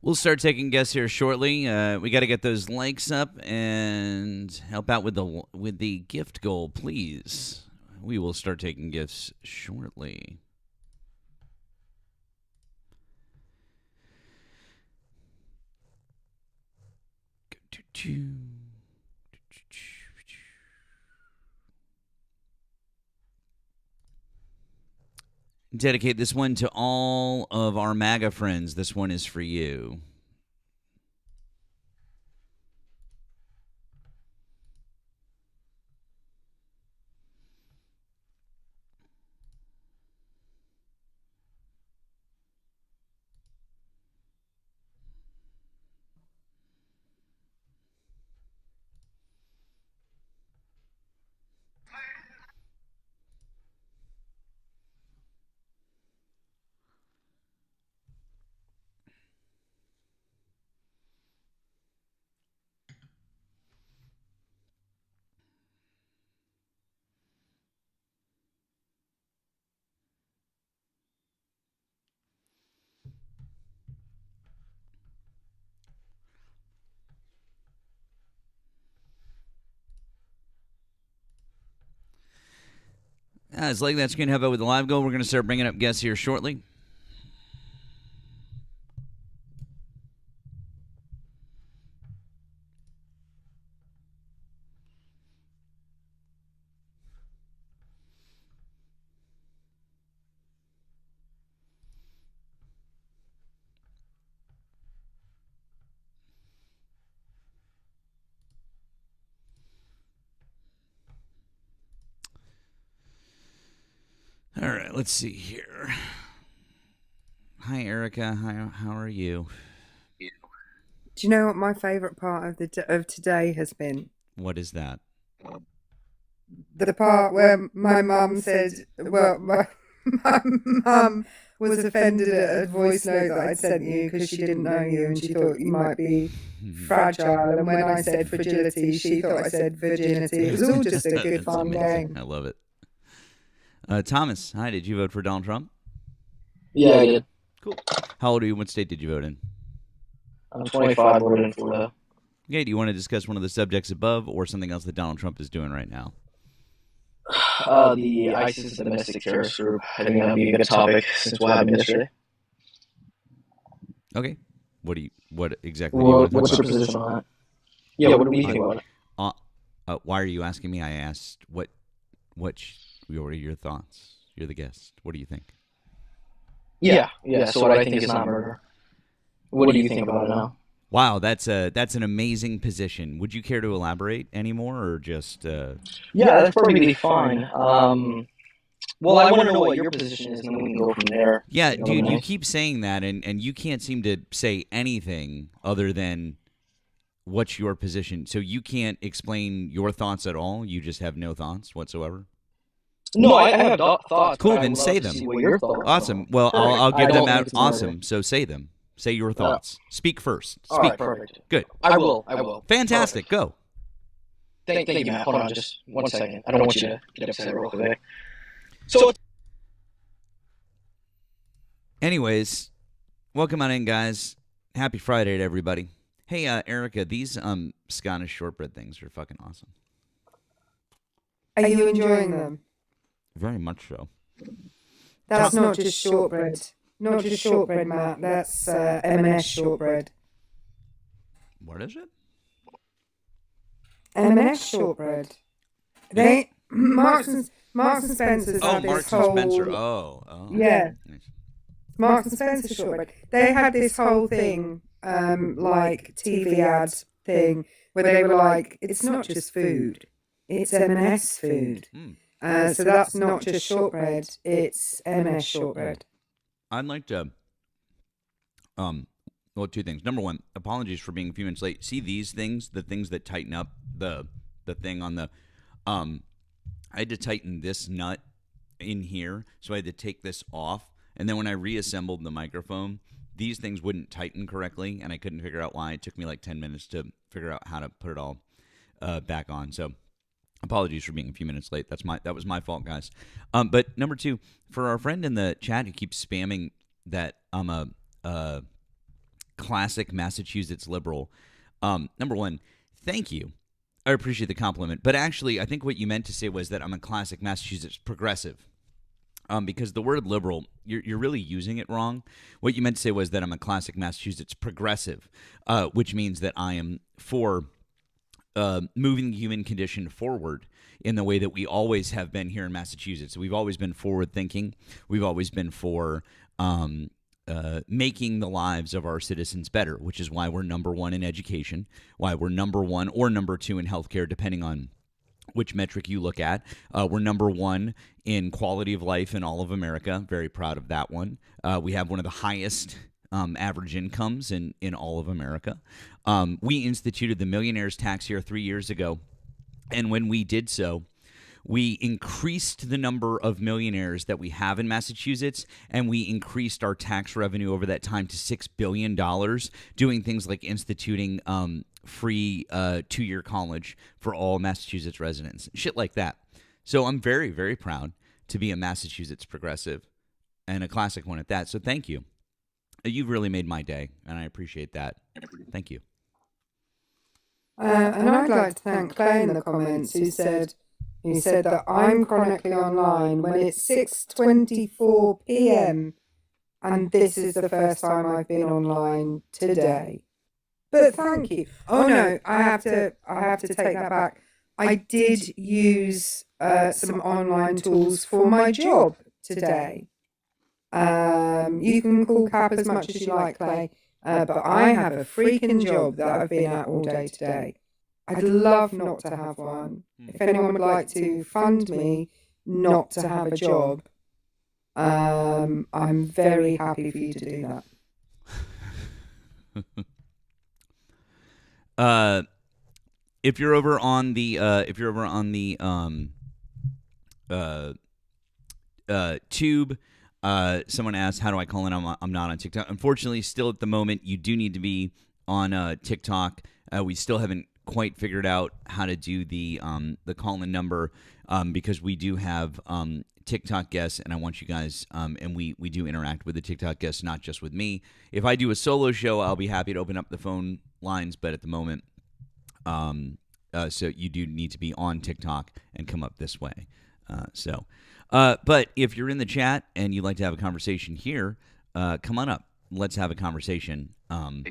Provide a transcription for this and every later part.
We'll start taking guests here shortly. We got to get those likes up and help out with the gift goal, please. We will start taking gifts shortly. Dedicate this one to all of our MAGA friends. This one is for you. It's like that's going to help out with the live goal. We're going to start bringing up guests here shortly. All right, let's see here. Hi, Erica. Hi, how are you? Do you know what my favourite part of today has been? What is that? The part where my mum said, well, my mum was offended at a voice note that I'd sent you because she didn't know you and she thought you might be fragile. And when I said fragility, she thought I said virginity. It was all just a good fun game. I love it. Thomas, hi. Did you vote for Donald Trump? Yeah, I did. Cool. How old are you? What state did you vote in? I'm 25, voted in Florida. Okay, do you want to discuss one of the subjects above or something else that Donald Trump is doing right now? The ISIS domestic terrorist group. I think that'd be a good topic since what happened yesterday. Okay. What exactly do you want to talk What's your about? position on that? Yeah, what do you think about it? Why are you asking me? I asked what are your thoughts? You're the guest. What do you think? Yeah. So what I think is not murder. What do you think about it now? Wow, that's an amazing position. Would you care to elaborate anymore, or just? Yeah, that's perfectly fine. Well, I want to know what your position is, and then we can go from there. Yeah, dude, you keep saying that, and you can't seem to say anything other than what's your position. So you can't explain your thoughts at all. You just have no thoughts whatsoever. No, I have thoughts. Cool, then say them. What your thoughts Awesome. are. Well, I'll give them out. Awesome. Murder. So say them. Say your thoughts. Speak first. Speak. All right, perfect. Good. I will. Fantastic. Perfect. Go. Thank you, Matt. Hold on just 1 second. I don't want you to get upset real quick. So, Anyways, welcome on in, guys. Happy Friday to everybody. Hey, Erica, these Scottish shortbread things are fucking awesome. Are you enjoying them? Very much so. That's not just shortbread. Not just shortbread, Matt. That's M&S shortbread. What is it? M&S shortbread. They Marks and Spencer's Oh, had this Marks whole and Spencer. Oh. Yeah. Nice. Marks and Spencer shortbread. They had this whole thing, like TV ad thing, where they were like, it's not just food, it's M&S food. So that's not just shortbread, it's M&S shortbread. I'd like to, well, two things. Number one, apologies for being a few minutes late. See these things, the things that tighten up the thing on the, I had to tighten this nut in here, so I had to take this off. And then when I reassembled the microphone, these things wouldn't tighten correctly, and I couldn't figure out why. It took me like 10 minutes to figure out how to put it all back on. So apologies for being a few minutes late. That was my fault, guys. But number two, for our friend in the chat who keeps spamming that I'm a classic Massachusetts liberal. Number one, thank you. I appreciate the compliment. But actually, I think what you meant to say was that I'm a classic Massachusetts progressive. Because the word liberal, you're really using it wrong. What you meant to say was that I'm a classic Massachusetts progressive, which means that I am for moving the human condition forward in the way that we always have been here in Massachusetts. We've always been forward thinking. We've always been for making the lives of our citizens better, which is why we're number one in education, why we're number one or number two in healthcare, depending on which metric you look at. We're number one in quality of life in all of America. Very proud of that one. We have one of the highest average incomes in all of America. We instituted the millionaire's tax here 3 years ago. And when we did so, we increased the number of millionaires that we have in Massachusetts, and we increased our tax revenue over that time to $6 billion, doing things like instituting free 2-year college for all Massachusetts residents, shit like that. So I'm very, very proud to be a Massachusetts progressive, and a classic one at that. So thank you. You've really made my day, and I appreciate that. Thank you. And I'd like to thank Clay in the comments who said that I'm chronically online when it's 6:24 p.m. and this is the first time I've been online today. But thank you. Oh no, I have to take that back. I did use some online tools for my job today. You can call Cap as much as you like, Clay, but I have a freaking job that I've been at all day today. I'd love not to have one. If anyone would like to fund me not to have a job, I'm very happy for you to do that. If you're over on the Tube, someone asked, how do I call in? I'm not on TikTok. Unfortunately, still at the moment, you do need to be on TikTok. We still haven't quite figured out how to do the call-in number because we do have TikTok guests, and I want you guys, and we do interact with the TikTok guests, not just with me. If I do a solo show, I'll be happy to open up the phone lines, but at the moment, so you do need to be on TikTok and come up this way. But if you're in the chat and you'd like to have a conversation here, come on up. Let's have a conversation. And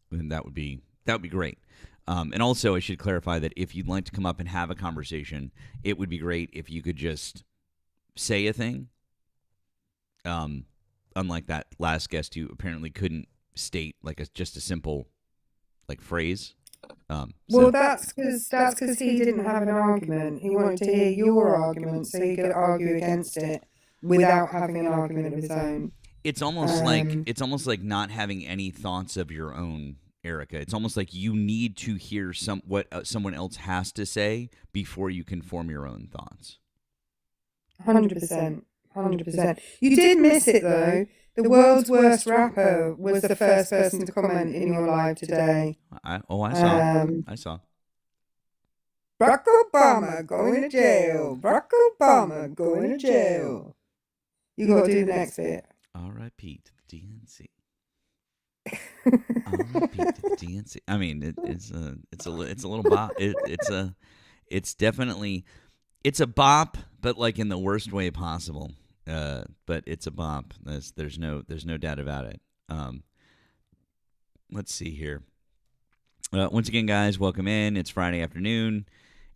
that would be great. And also, I should clarify that if you'd like to come up and have a conversation, it would be great if you could just say a thing. Unlike that last guest who apparently couldn't state just a simple phrase. Well, that's because he didn't have an argument. He wanted to hear your argument so he could argue against it without having an argument of his own. It's almost like not having any thoughts of your own, Erica. It's almost like you need to hear what someone else has to say before you can form your own thoughts. 100%. You did miss it though. The world's worst rapper was the first person to comment in your live today. I saw. I saw. Barack Obama going to jail. Barack Obama going to jail. You got to do the next bit. R.I.P. to the DNC. R.I.P. to the DNC. I mean, it's a little bop. It's definitely a bop, but like in the worst way possible. But it's a bop. There's no doubt about it. Let's see here. Once again, guys, welcome in. It's Friday afternoon.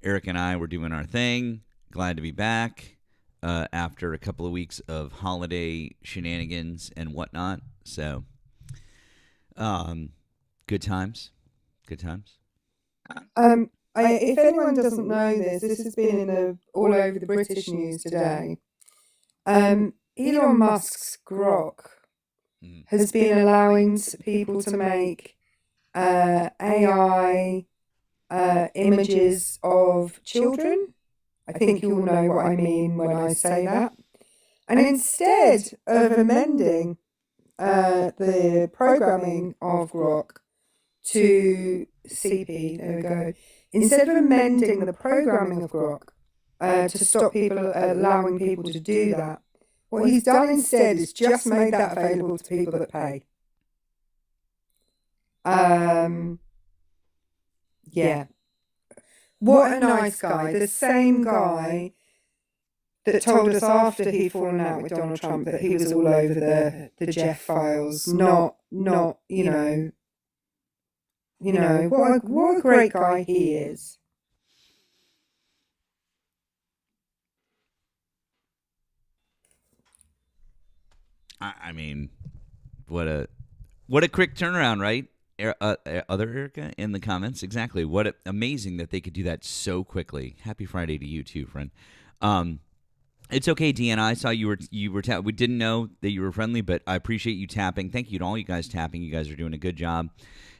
Eric and I were doing our thing. Glad to be back after a couple of weeks of holiday shenanigans and whatnot. So, good times. Good times. If anyone doesn't know this has been all over the British news today. Elon Musk's Grok has been allowing people to make AI images of children. I think you all know what I mean when I say that. And instead of amending the programming of Grok to CP, there we go. Instead of amending the programming of Grok to stop people allowing people to do that, what he's done instead is just made that available to people that pay. Yeah. What a nice guy. The same guy that told us after he'd fallen out with Donald Trump that he was all over the Jeff files. Not what a great guy he is. I mean, what a quick turnaround, right? Other Erica in the comments, exactly. Amazing that they could do that so quickly. Happy Friday to you too, friend. It's okay, Deanna. I saw you were we didn't know that you were friendly, but I appreciate you tapping. Thank you to all you guys tapping. You guys are doing a good job.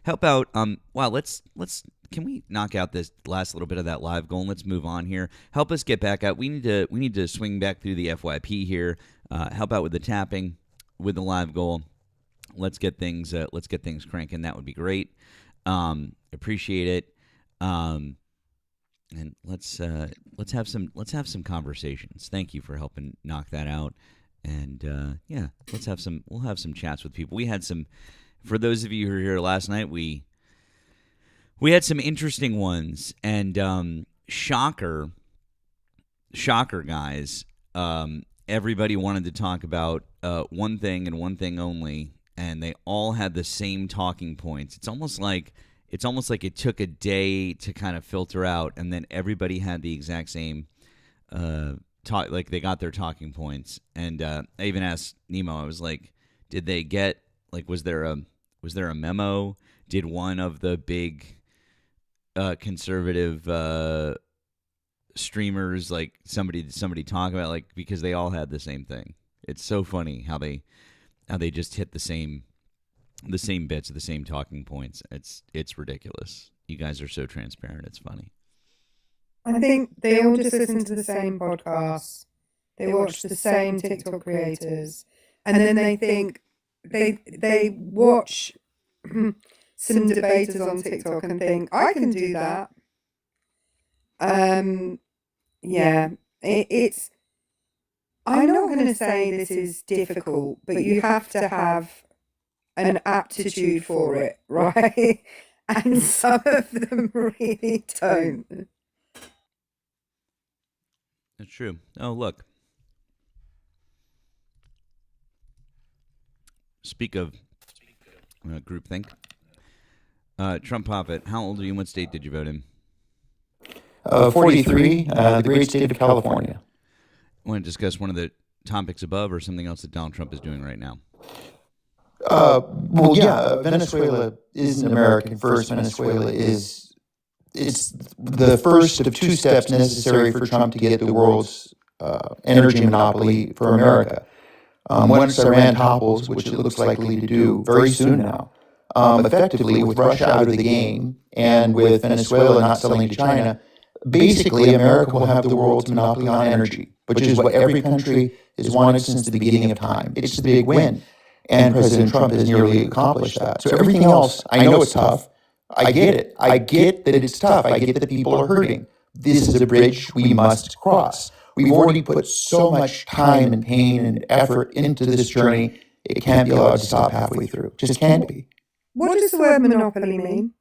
Help out. Wow. Let's. Can we knock out this last little bit of that live goal and let's move on here? Help us get back out. We need to swing back through the FYP here. Help out with the tapping, with the live goal. Let's get things cranking. That would be great. Appreciate it. And let's have some conversations. Thank you for helping knock that out. And we'll have some chats with people. We had some, for those of you who were here last night, we had some interesting ones. And shocker guys. Everybody wanted to talk about one thing and one thing only, and they all had the same talking points. It's almost like it took a day to kind of filter out, and then everybody had the exact same talk. Like, they got their talking points. And I even asked Nemo. I was like, "Did they get, like, was there a memo? Did one of the big conservative streamers, like, somebody talk about, like, because they all had the same thing?" It's so funny how they just hit the same bits, the same talking points. It's ridiculous. You guys are so transparent. It's funny. I think they all just listen to the same podcasts. They watch the same TikTok creators, and then they think they watch some debaters on TikTok and think, I can do that. Yeah, it's. I'm not going to say this is difficult, but you have to have an aptitude for it, right? And some of them really don't. That's true. Oh, look. Speak of groupthink. Trump Poppet, how old are you and what state did you vote in? 43, the great state of California. Want to discuss one of the topics above or something else that Donald Trump is doing right now? Venezuela isn't American first. Venezuela it's the first of two steps necessary for Trump to get the world's energy monopoly for America. Once Iran topples, which it looks likely to do very soon now, effectively with Russia out of the game and with Venezuela not selling to China, basically America will have the world's monopoly on energy, which is what every country has wanted since the beginning of time. It's a big win. And President Trump has nearly accomplished that. So everything else, I know it's tough. I get it. I get that it's tough. I get that people are hurting. This is a bridge we must cross. We've already put so much time and pain and effort into this journey. It can't be allowed to stop halfway through. It just can't be. What does the word monopoly mean?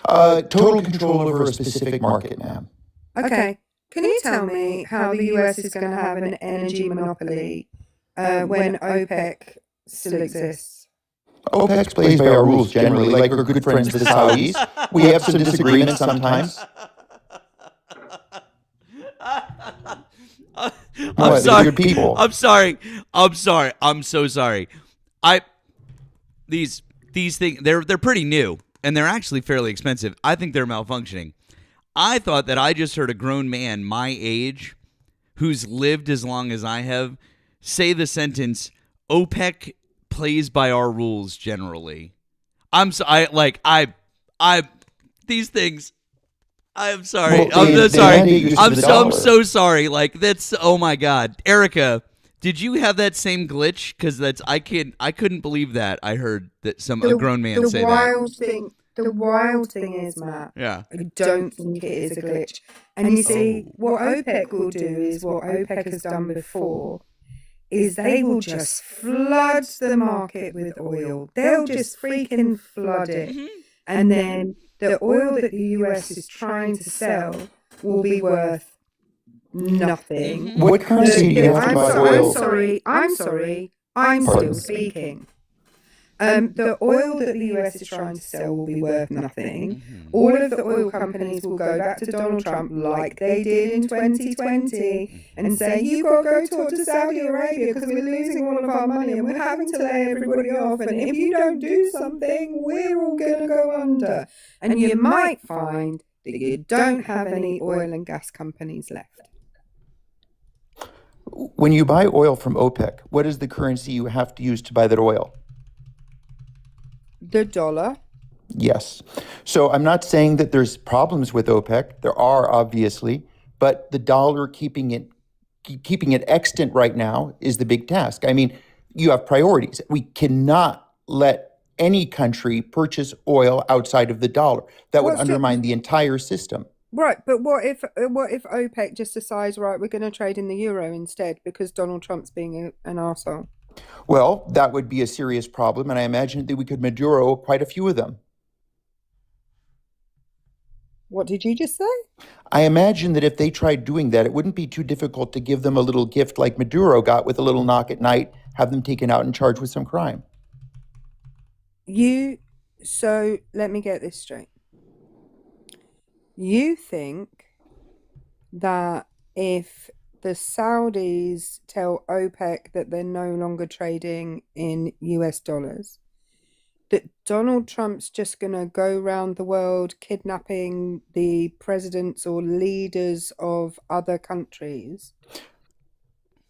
Total control over a specific market, ma'am. Okay. Can you tell me how the US is going to have an energy monopoly when OPEC still exists? OPEC plays by our rules generally, like we're good friends with the Saudis. We have some disagreements sometimes. I'm sorry. People. I'm sorry. I'm so sorry. These things, they're pretty new and they're actually fairly expensive. I think they're malfunctioning. I thought that I just heard a grown man my age who's lived as long as I have say the sentence, OPEC plays by our rules generally. These things. I'm sorry. I'm sorry. I'm so sorry. Like, that's, oh my God. Erica, did you have that same glitch? Because I couldn't believe that. I heard that a grown man say that. The wild thing is, Matt, yeah, I don't think it is a glitch. And you see, what OPEC will do is what OPEC has done before is they will just flood the market with oil. They'll just freaking flood it. And then the oil that the US is trying to sell will be worth nothing. What currency do you have to buy oil? I'm sorry. I'm Pardon? still speaking. The oil that the US is trying to sell will be worth nothing. All of the oil companies will go back to Donald Trump like they did in 2020 and say, you got to go talk to Saudi Arabia because we're losing all of our money and we're having to lay everybody off. And if you don't do something, we're all going to go under. And you might find that you don't have any oil and gas companies left. When you buy oil from OPEC, what is the currency you have to use to buy that oil? The dollar. Yes. So I'm not saying that there's problems with OPEC. There are, obviously, but the dollar keeping it extant right now is the big task. I mean, you have priorities. We cannot let any country purchase oil outside of the dollar. That would undermine the entire system. Right, but what if OPEC just decides, right, we're going to trade in the euro instead because Donald Trump's being an arsehole? Well, that would be a serious problem, and I imagine that we could Maduro quite a few of them. What did you just say? I imagine that if they tried doing that, it wouldn't be too difficult to give them a little gift like Maduro got with a little knock at night, have them taken out and charged with some crime. So let me get this straight. You think that if the Saudis tell OPEC that they're no longer trading in US dollars, that Donald Trump's just going to go around the world kidnapping the presidents or leaders of other countries?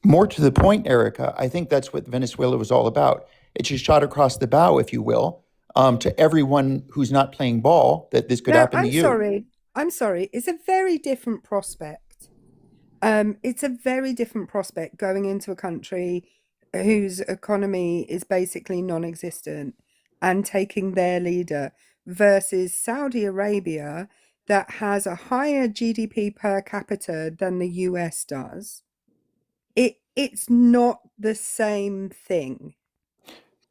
More to the point, Erica, I think that's what Venezuela was all about. It's a shot across the bow, if you will, to everyone who's not playing ball, that this could happen to you. I'm sorry. It's a very different prospect. It's a very different prospect going into a country whose economy is basically non-existent and taking their leader versus Saudi Arabia that has a higher GDP per capita than the US does. It's not the same thing.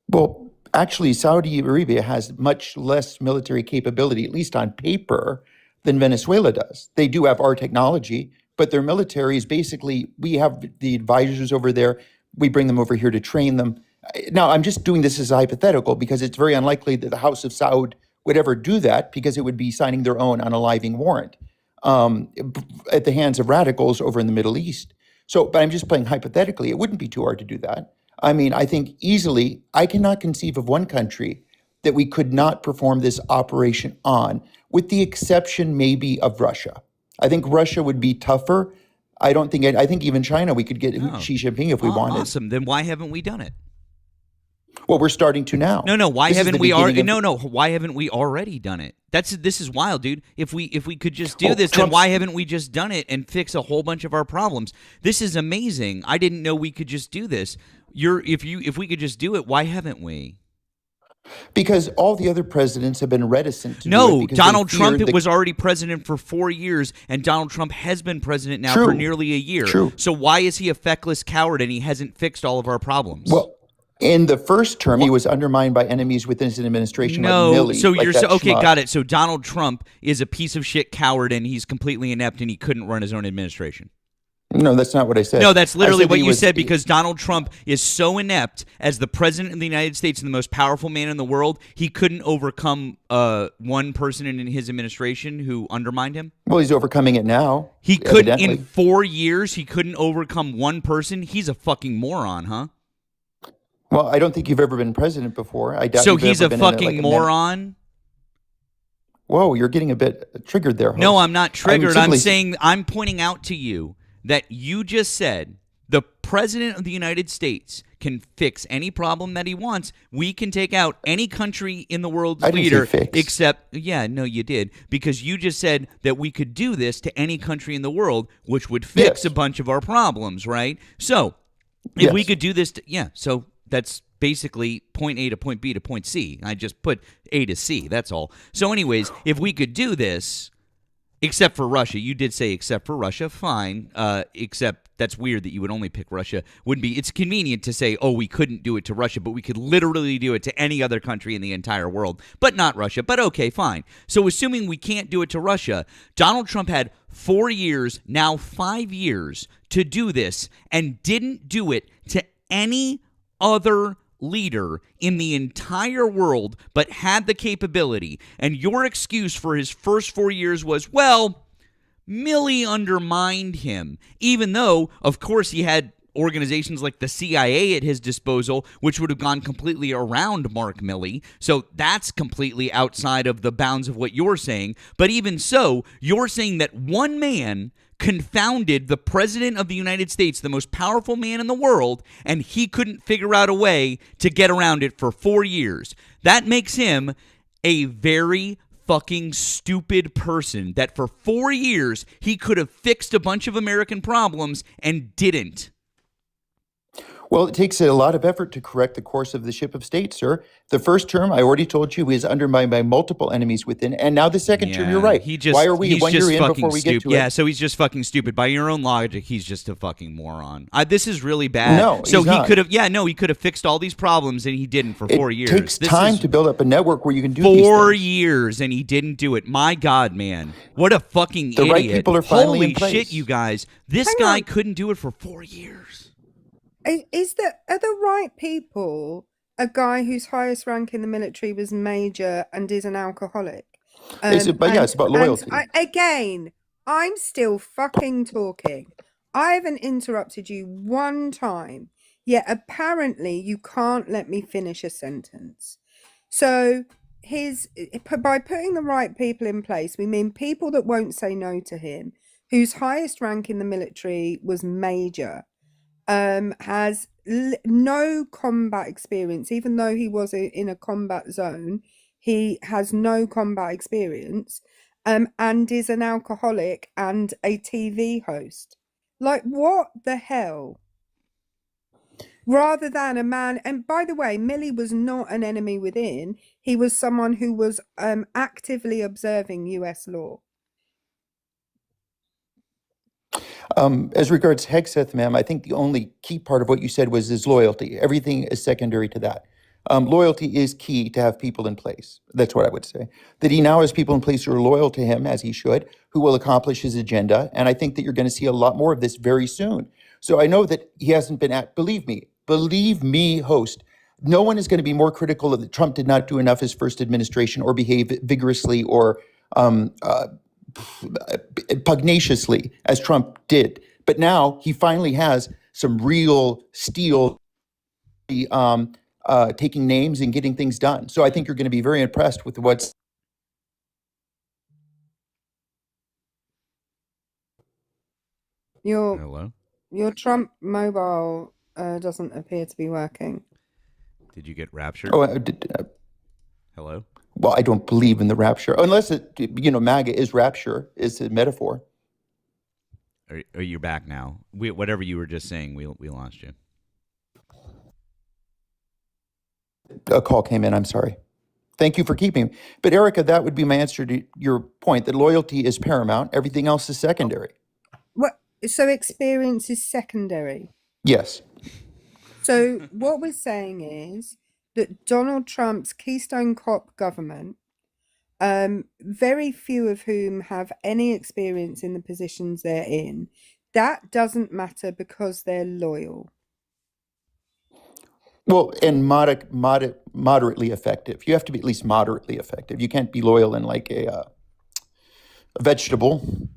Well, actually, Saudi Arabia has much less military capability, at least on paper, than Venezuela does. They do have our technology, but their military is basically, we have the advisors over there, we bring them over here to train them. Now, I'm just doing this as a hypothetical because it's very unlikely that the House of Saud would ever do that because it would be signing their own unaliving warrant at the hands of radicals over in the Middle East. So, but I'm just playing hypothetically. It wouldn't be too hard to do that. I mean, I think easily, I cannot conceive of one country that we could not perform this operation on, with the exception maybe of Russia. I think Russia would be tougher. I think even China, we could get Xi Jinping if we wanted. Awesome. Then why haven't we done it? Well, we're starting to now. No. Why haven't we already? Why haven't we already done it? This is wild, dude. If we could just do this, then why haven't we just done it and fix a whole bunch of our problems? This is amazing. I didn't know we could just do this. If we could just do it, why haven't we? Because all the other presidents have been reticent to do it. No, Donald Trump was already president for 4 years, and Donald Trump has been president now for nearly a year. True. So why is he a feckless coward and he hasn't fixed all of our problems? Well, in the first term, he was undermined by enemies within his administration. No, like Milley, so like you're that okay, schmuck. got it. So Donald Trump is a piece of shit coward, and he's completely inept, and he couldn't run his own administration. No, that's not what I said. No, that's literally what you was, said, because Donald Trump is so inept as the president of the United States and the most powerful man in the world, he couldn't overcome one person in his administration who undermined him. Well, he's overcoming it now. He could evidently. in 4 years. He couldn't overcome one person. He's a fucking moron, huh? Well, I don't think you've ever been president before. I doubt So you've he's ever a been fucking moron. Whoa, you're getting a bit triggered there. Host. No, I'm not triggered. I'm simply saying I'm pointing out to you that you just said the president of the United States can fix any problem that he wants. We can take out any country in the world's leader except, you did, because you just said that we could do this to any country in the world, which would fix a bunch of our problems, right? So if we could do this, so that's basically point A to point B to point C. I just put A to C, that's all. So anyways, if we could do this, except for Russia, you did say except for Russia, fine, except that's weird that you would only pick Russia. Wouldn't be. It's convenient to say, oh, we couldn't do it to Russia, but we could literally do it to any other country in the entire world, but not Russia. But okay, fine. So assuming we can't do it to Russia, Donald Trump had 4 years, now 5 years, to do this and didn't do it to any other leader in the entire world, but had the capability. And your excuse for his first 4 years was, well, Milley undermined him, even though, of course, he had organizations like the CIA at his disposal, which would have gone completely around Mark Milley. So that's completely outside of the bounds of what you're saying. But even so, you're saying that one man confounded the president of the United States, the most powerful man in the world, and he couldn't figure out a way to get around it for 4 years. That makes him a very fucking stupid person, that for 4 years he could have fixed a bunch of American problems and didn't. Well, it takes a lot of effort to correct the course of the ship of state, sir. The first term, I already told you, is undermined by multiple enemies within, and now the second term, you're right. Why are we 1 year in before we get to it? Yeah, so he's just fucking stupid. By your own logic, he's just a fucking moron. This is really bad. No, so he's not. He could have fixed all these problems, and he didn't for 4 years. It takes time to build up a network where you can do 4 these things. years, and he didn't do it. My God, man. What a fucking idiot. The right people are finally Holy in place. shit, you guys. This Hang guy on. couldn't do it for 4 years. Are the right people a guy whose highest rank in the military was major and is an alcoholic? It's about loyalty. I'm still fucking talking. I haven't interrupted you one time, yet apparently you can't let me finish a sentence. So by putting the right people in place, we mean people that won't say no to him, whose highest rank in the military was major, has no combat experience. Even though he was in a combat zone, he has no combat experience, and is an alcoholic and a TV host. Like, what the hell? Rather than a man, and by the way, Milley was not an enemy within. He was someone who was actively observing US law. As regards Hegseth, ma'am, I think the only key part of what you said was his loyalty. Everything is secondary to that. Loyalty is key to have people in place. That's what I would say. That he now has people in place who are loyal to him, as he should, who will accomplish his agenda. And I think that you're going to see a lot more of this very soon. So I know that he hasn't been believe me, host, no one is going to be more critical of that Trump did not do enough his first administration or behave vigorously or pugnaciously as Trump did. But now he finally has some real steel taking names and getting things done. So I think you're going to be very impressed with what's. Hello? Your Trump mobile doesn't appear to be working. Did you get raptured? Hello? Well, I don't believe in the rapture, unless MAGA is rapture, is a metaphor. Are you back now? Whatever you were just saying, we lost you. A call came in, I'm sorry. Thank you for keeping me. But Erica, that would be my answer to your point, that loyalty is paramount. Everything else is secondary. What? So experience is secondary? Yes. So what we're saying is that Donald Trump's Keystone Cop government, very few of whom have any experience in the positions they're in, that doesn't matter because they're loyal. Well, and moderately effective. You have to be at least moderately effective. You can't be loyal in like a vegetable.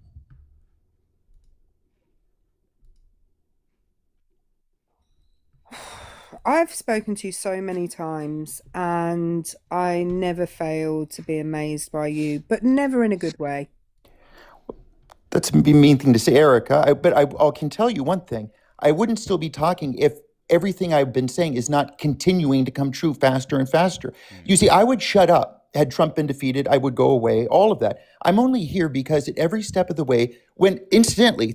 I've spoken to you so many times and I never fail to be amazed by you, but never in a good way. That's a mean thing to say, Erica. But I can tell you one thing. I wouldn't still be talking if everything I've been saying is not continuing to come true faster and faster. You see, I would shut up. Had Trump been defeated, I would go away, all of that. I'm only here because at every step of the way, when incidentally,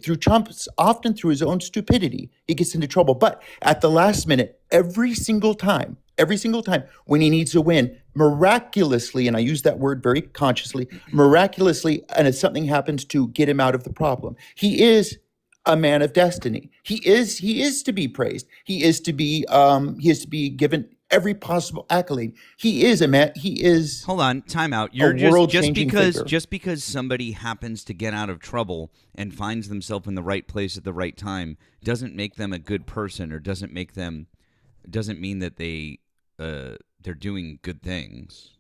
often through his own stupidity, he gets into trouble. But at the last minute, every single time, when he needs a win, miraculously, and I use that word very consciously, miraculously, and if something happens to get him out of the problem, he is a man of destiny. He is to be praised. He is to be given every possible accolade. He is a man. He is Hold on, time out. a You're just world-changing figure. just because somebody happens to get out of trouble and finds themselves in the right place at the right time doesn't make them a good person, or doesn't mean that they're doing good things.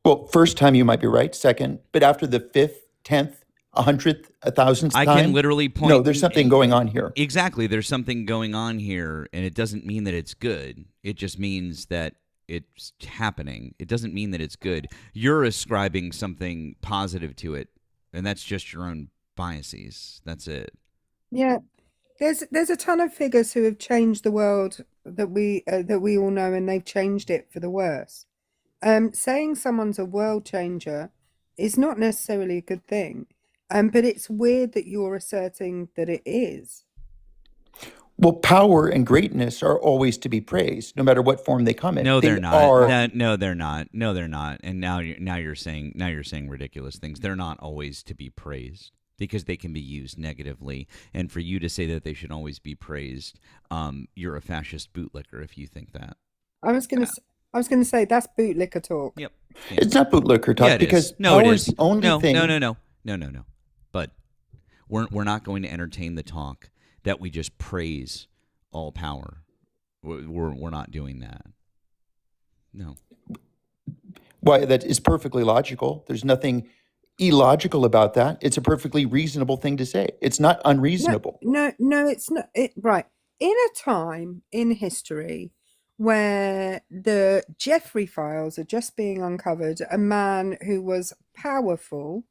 Well, first time you might be right. Second, but after the 5th, 10th, 100th, 1,000th I time, can literally point. no, there's something going on here. Exactly, there's something going on here, and it doesn't mean that it's good. It just means that it's happening. It doesn't mean that it's good. You're ascribing something positive to it, and that's just your own biases. That's it. Yeah, there's a ton of figures who have changed the world that we all know, and they've changed it for the worse. Saying someone's a world changer is not necessarily a good thing. But it's weird that you're asserting that it is. Well, power and greatness are always to be praised, no matter what form they come in. No, They they're not. are- No, they're not. No, they're not. And now you're saying ridiculous things. They're not always to be praised because they can be used negatively. And for you to say that they should always be praised, you're a fascist bootlicker if you think that. I was gonna say that's bootlicker talk. Yep. It's not bootlicker talk Yeah, it is. because No, it power is. is the only thing. No. But we're not going to entertain the talk that we just praise all power. We're not doing that. No. Why, that is perfectly logical. There's nothing illogical about that. It's a perfectly reasonable thing to say. It's not unreasonable. No, it's not. Right. In a time in history where the Jeffrey files are just being uncovered, a man who was powerful,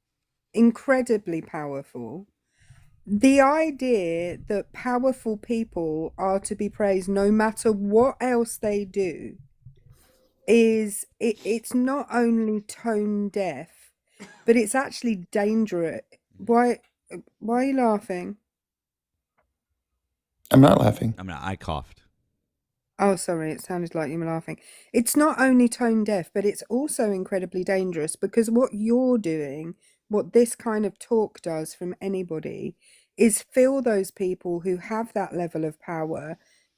incredibly powerful, the idea that powerful people are to be praised no matter what else they do it's not only tone deaf, but it's actually dangerous. Why are you laughing? I'm not laughing. I coughed. Oh, sorry, it sounded like you were laughing. It's not only tone deaf, but it's also incredibly dangerous because what you're doing, what this kind of talk does from anybody, is fill those people who have that level of power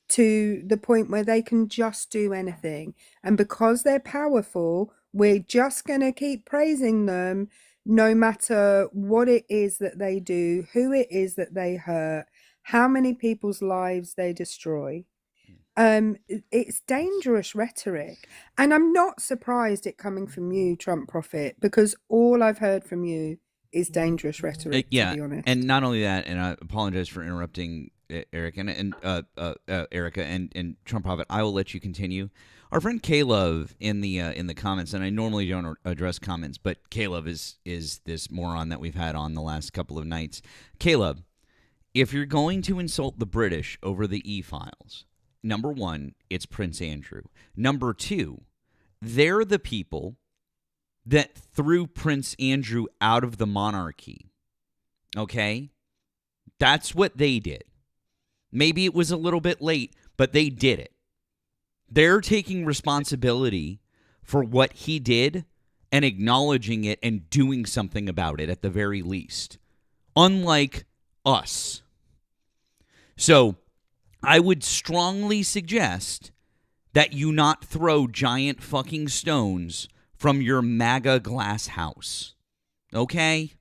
to the point where they can just do anything. And because they're powerful, we're just going to keep praising them no matter what it is that they do, who it is that they hurt, how many people's lives they destroy. It's dangerous rhetoric, and I'm not surprised it coming from you, Trump Prophet, because all I've heard from you is dangerous rhetoric. Yeah, to be honest. and not only that, and I apologize for interrupting Eric and Erica and Trump Prophet. I will let you continue. Our friend Caleb in the comments, and I normally don't address comments, but Caleb is this moron that we've had on the last couple of nights. Caleb, if you're going to insult the British over the E-files, number one, it's Prince Andrew. Number two, they're the people that threw Prince Andrew out of the monarchy. Okay? That's what they did. Maybe it was a little bit late, but they did it. They're taking responsibility for what he did and acknowledging it and doing something about it at the very least. Unlike us. So, I would strongly suggest that you not throw giant fucking stones from your MAGA glass house. Okay?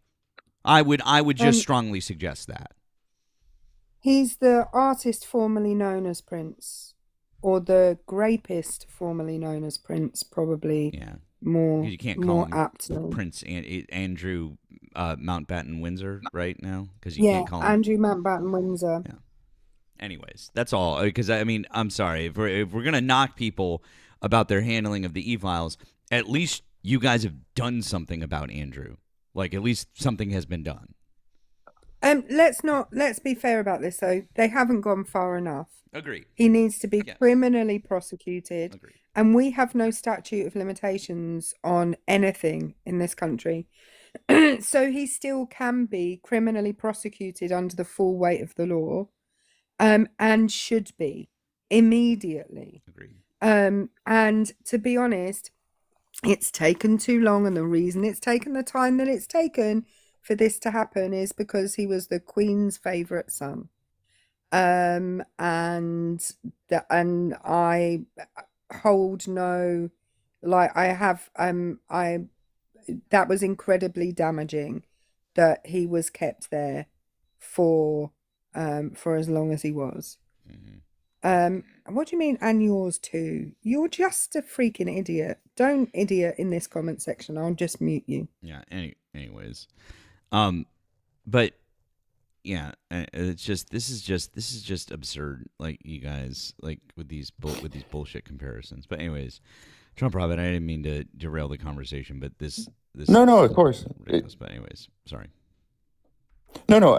I would just strongly suggest that. He's the artist formerly known as Prince, or the grapist formerly known as Prince, probably. Yeah. More, You can't call more him aptly. Prince Andrew Mountbatten Windsor right now because Yeah, can't call him. Andrew Mountbatten Windsor. Yeah. Anyways, that's all. Because I mean, I'm sorry if we're gonna knock people about their handling of the E-files, at least you guys have done something about Andrew. Like at least something has been done. Let's be fair about this though. They haven't gone far enough. Agreed. He needs to be Yes. criminally prosecuted. Agreed. And we have no statute of limitations on anything in this country. So he still can be criminally prosecuted under the full weight of the law, and should be immediately. Agreed. And to be honest, it's taken too long, and the reason it's taken the time that it's taken for this to happen is because he was the Queen's favourite son. And I hold no, like I have, I that was incredibly damaging that he was kept there for as long as he was. What do you mean? And yours too? You're just a freaking idiot. Don't idiot in this comment section. I'll just mute you. Yeah. Anyways, but yeah, it's just this is just absurd. Like, you guys, like, with these bullshit comparisons. But anyways, Trump Robin, I didn't mean to derail the conversation, but this No, of course. ridiculous. But anyways, sorry. No,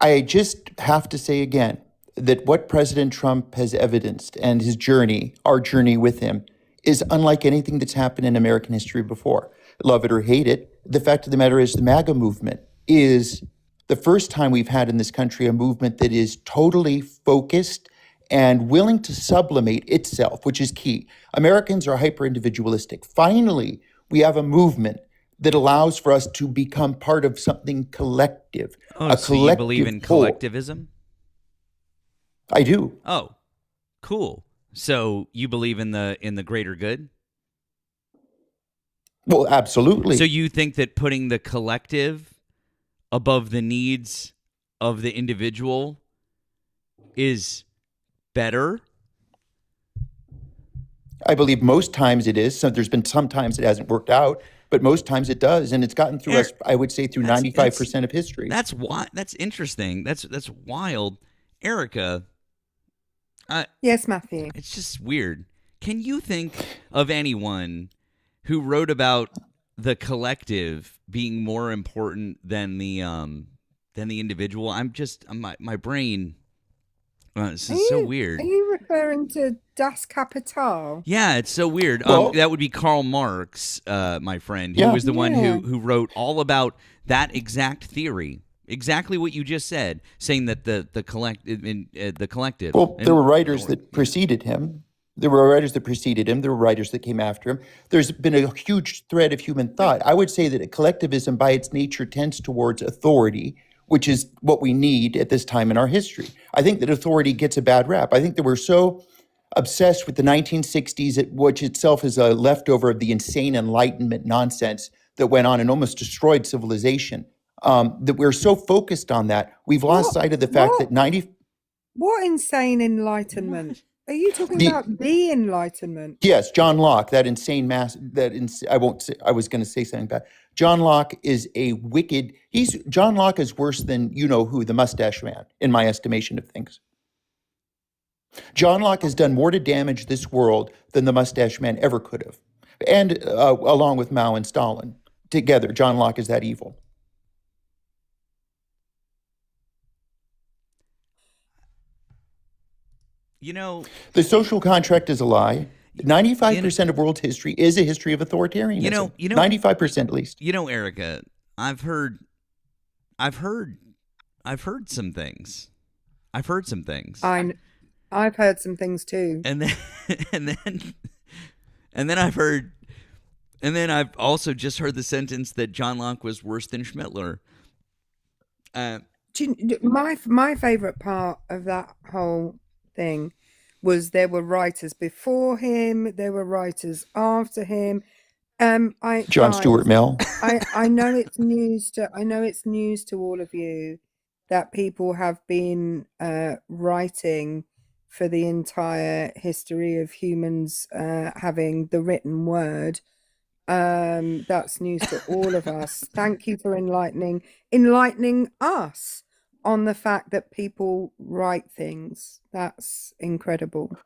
I just have to say again that what President Trump has evidenced and his journey, our journey with him, is unlike anything that's happened in American history before. Love it or hate it, the fact of the matter is the MAGA movement is the first time we've had in this country a movement that is totally focused and willing to sublimate itself, which is key. Americans are hyper-individualistic. Finally, we have a movement that allows for us to become part of something collective. Oh, so you believe in whole. collectivism? I do. Oh, cool. So you believe in the greater good? Well, absolutely. So you think that putting the collective above the needs of the individual is better? I believe most times it is. So there's been some times it hasn't worked out, but most times it does, and it's gotten through us. I would say through 95% of history. That's why. That's interesting. That's wild, Erica. Yes, Matthew. It's just weird. Can you think of anyone who wrote about the collective being more important than the individual? My brain. This is so weird. Are you referring to Das Kapital? Yeah, it's so weird. Well, that would be Karl Marx, my friend, who Yeah. was the one who wrote all about that exact theory. Exactly what you just said, saying that the collective. Well, there were writers that preceded him. There were writers that preceded him. There were writers that came after him. There's been a huge thread of human thought. I would say that collectivism, by its nature, tends towards authority, which is what we need at this time in our history. I think that authority gets a bad rap. I think that we're so obsessed with the 1960s, which itself is a leftover of the insane Enlightenment nonsense that went on and almost destroyed civilization. That we're so focused on that, we've lost sight of the fact that What insane enlightenment? Are you talking about the Enlightenment? Yes, John Locke, that insane mass. I won't say. I was going to say something bad. John Locke is a wicked. John Locke is worse than you know who, the Mustache Man, in my estimation of things. John Locke has done more to damage this world than the Mustache Man ever could have, and along with Mao and Stalin together, John Locke is that evil. You know, the social contract is a lie. 95% of world history is a history of authoritarianism. You know, 95% at least. You know, Erica, I've heard some things. I've heard some things. I've heard some things too. And then I've also just heard the sentence that John Locke was worse than Schmittler. My favorite part of that whole thing was there were writers before him, there were writers after him. John Stuart Mill. I know it's news to all of you that people have been writing for the entire history of humans having the written word. That's news to all of us. Thank you for enlightening us on the fact that people write things. That's incredible.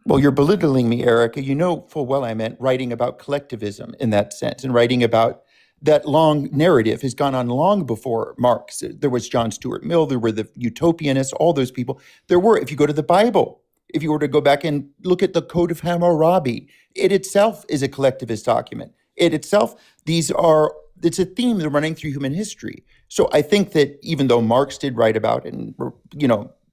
Well, you're belittling me, Erica. You know full well I meant writing about collectivism in that sense, and writing about that long narrative has gone on long before Marx. There was John Stuart Mill, there were the utopianists, all those people. There were, if you go to the Bible, if you were to go back and look at the Code of Hammurabi, it itself is a collectivist document. It's a theme that's running through human history. So I think that even though Marx did write about it, and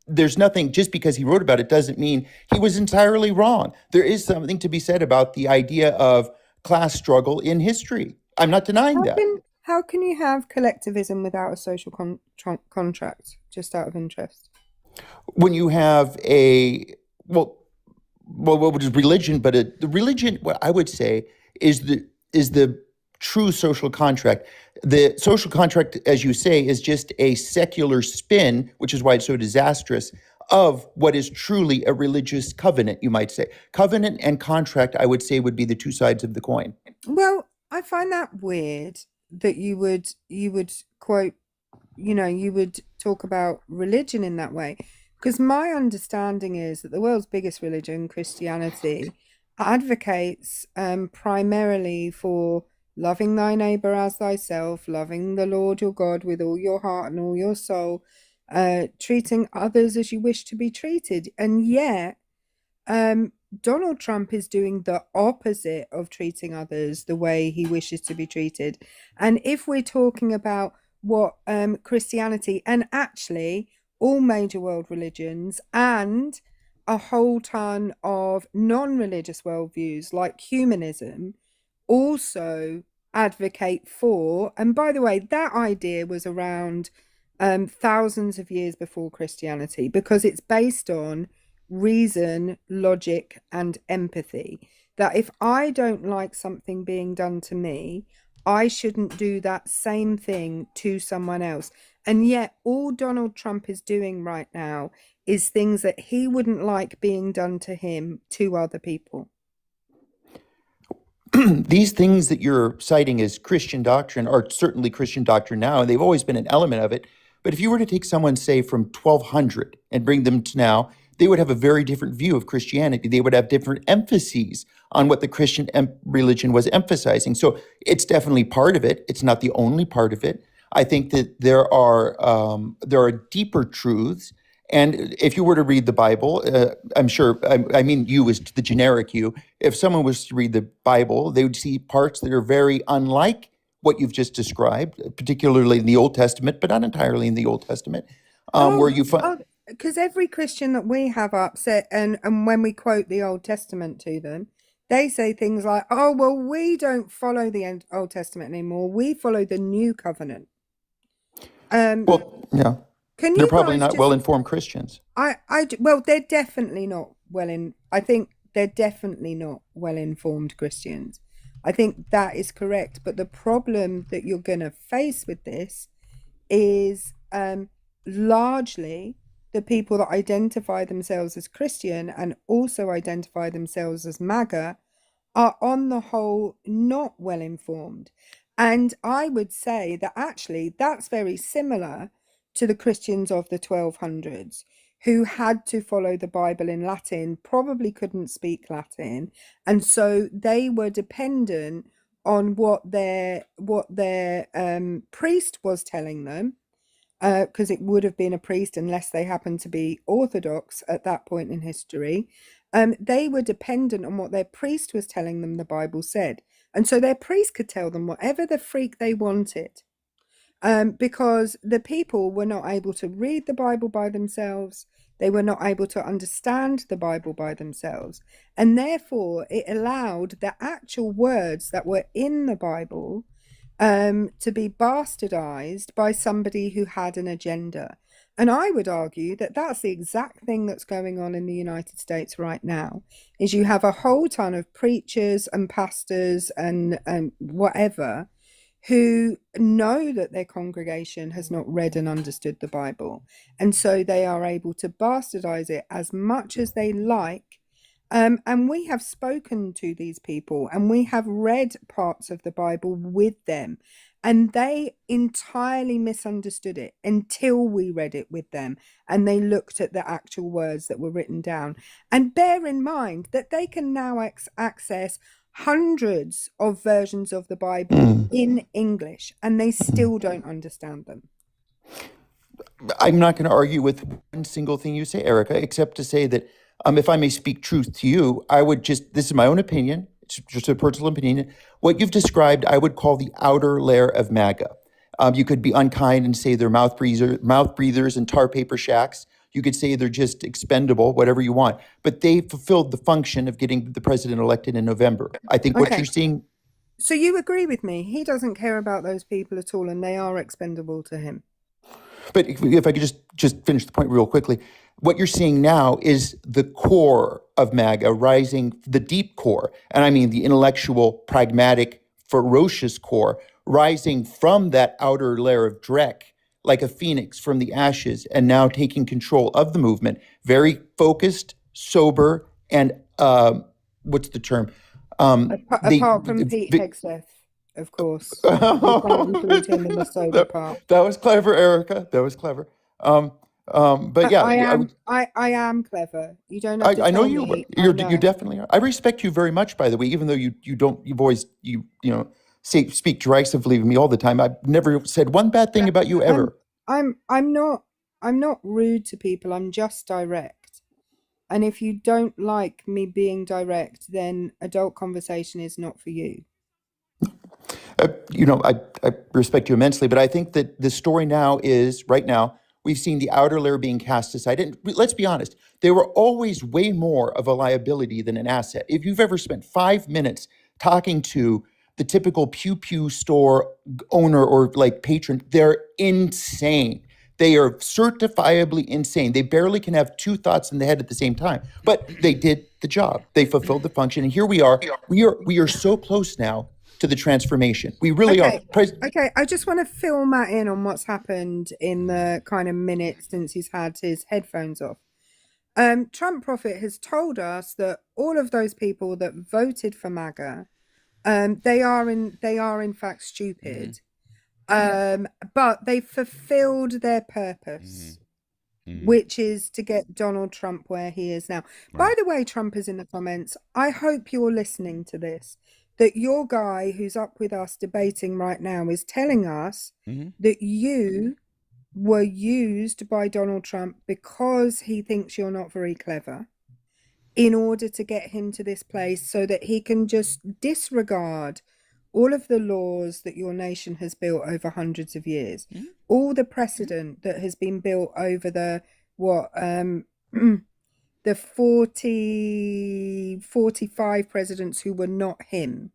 there's nothing, just because he wrote about it doesn't mean he was entirely wrong. There is something to be said about the idea of class struggle in history. I'm not denying that. How can you have collectivism without a social contract? Just out of interest. When you have which is religion, but the religion, what I would say, is the true social contract. The social contract, as you say, is just a secular spin, which is why it's so disastrous, of what is truly a religious covenant, you might say. Covenant and contract, I would say, would be the two sides of the coin. Well, I find that weird that you would quote, you would talk about religion in that way. Because my understanding is that the world's biggest religion, Christianity, advocates primarily for loving thy neighbor as thyself, loving the Lord your God with all your heart and all your soul, treating others as you wish to be treated. And yet, Donald Trump is doing the opposite of treating others the way he wishes to be treated. And if we're talking about what Christianity, and actually all major world religions and a whole ton of non-religious worldviews like humanism also advocate for, and by the way, that idea was around thousands of years before Christianity, because it's based on reason, logic, and empathy. That if I don't like something being done to me, I shouldn't do that same thing to someone else. And yet all Donald Trump is doing right now is things that he wouldn't like being done to him to other people. These things that you're citing as Christian doctrine are certainly Christian doctrine now, and they've always been an element of it. But if you were to take someone, say, from 1200 and bring them to now, they would have a very different view of Christianity. They would have different emphases on what the Christian religion was emphasizing. So it's definitely part of it. It's not the only part of it. I think that there are deeper truths. And if you were to read the Bible, I'm sure, I mean you as the generic you, if someone was to read the Bible, they would see parts that are very unlike what you've just described, particularly in the Old Testament, but not entirely in the Old Testament, where you find... Because every Christian that we have upset, and when we quote the Old Testament to them, they say things like, oh, well, we don't follow the Old Testament anymore. We follow the New Covenant. Well, yeah. They're probably not well-informed Christians. Well, they're definitely not I think they're definitely not well-informed Christians. I think that is correct. But the problem that you're going to face with this is largely the people that identify themselves as Christian and also identify themselves as MAGA are on the whole not well-informed. And I would say that actually that's very similar to the Christians of the 1200s who had to follow the Bible in Latin, probably couldn't speak Latin, and so they were dependent on what their priest was telling them, because it would have been a priest unless they happened to be Orthodox at that point in history. They were dependent on what their priest was telling them the Bible said, and so their priest could tell them whatever the freak they wanted. Because the people were not able to read the Bible by themselves. They were not able to understand the Bible by themselves. And therefore, it allowed the actual words that were in the Bible to be bastardized by somebody who had an agenda. And I would argue that that's the exact thing that's going on in the United States right now, is you have a whole ton of preachers and pastors and whatever who know that their congregation has not read and understood the Bible. And so they are able to bastardize it as much as they like. And we have spoken to these people and we have read parts of the Bible with them. And they entirely misunderstood it until we read it with them and they looked at the actual words that were written down. And bear in mind that they can now access hundreds of versions of the Bible in English, and they still don't understand them. I'm not going to argue with one single thing you say, Erica, except to say that if I may speak truth to you, I would this is my own opinion, it's just a personal opinion. What you've described, I would call the outer layer of MAGA. You could be unkind and say they're mouth breathers and tar paper shacks. You could say they're just expendable, whatever you want. But they fulfilled the function of getting the president elected in November. I think what you're seeing So you agree with me? He doesn't care about those people at all, and they are expendable to him. But if I could just finish the point real quickly, what you're seeing now is the core of MAGA rising, the deep core, and I mean the intellectual, pragmatic, ferocious core, rising from that outer layer of dreck, like a phoenix from the ashes, and now taking control of the movement. Very focused, sober, and what's the term? Apart from Pete Hegseth, of course. We can't include him in the sober part. That was clever, Erica. That was clever. But yeah, I am clever. You don't have to I know tell you. me. You definitely are. I respect you very much, by the way, even though you've always speak derisively of me all the time. I've never said one bad thing about you ever. I'm not rude to people. I'm just direct. And if you don't like me being direct, then adult conversation is not for you. I respect you immensely, but I think that the story now is, right now, we've seen the outer layer being cast aside. And let's be honest, they were always way more of a liability than an asset. If you've ever spent 5 minutes talking to the typical Pew Pew store owner or like patron, they're insane. They are certifiably insane. They barely can have two thoughts in the head at the same time. But they did the job. They fulfilled the function. And here we are. We are so close now to the transformation. We really are. Okay, I just want to fill Matt in on what's happened in the kind of minute since he's had his headphones off. Trump Prophet has told us that all of those people that voted for MAGA, they are in fact stupid. But they fulfilled their purpose, which is to get Donald Trump where he is now. Right. By the way, Trump is in the comments. I hope you're listening to this, that your guy who's up with us debating right now is telling us that you were used by Donald Trump because he thinks you're not very clever in order to get him to this place so that he can just disregard all of the laws that your nation has built over hundreds of years, all the precedent that has been built over the 45 presidents who were not him.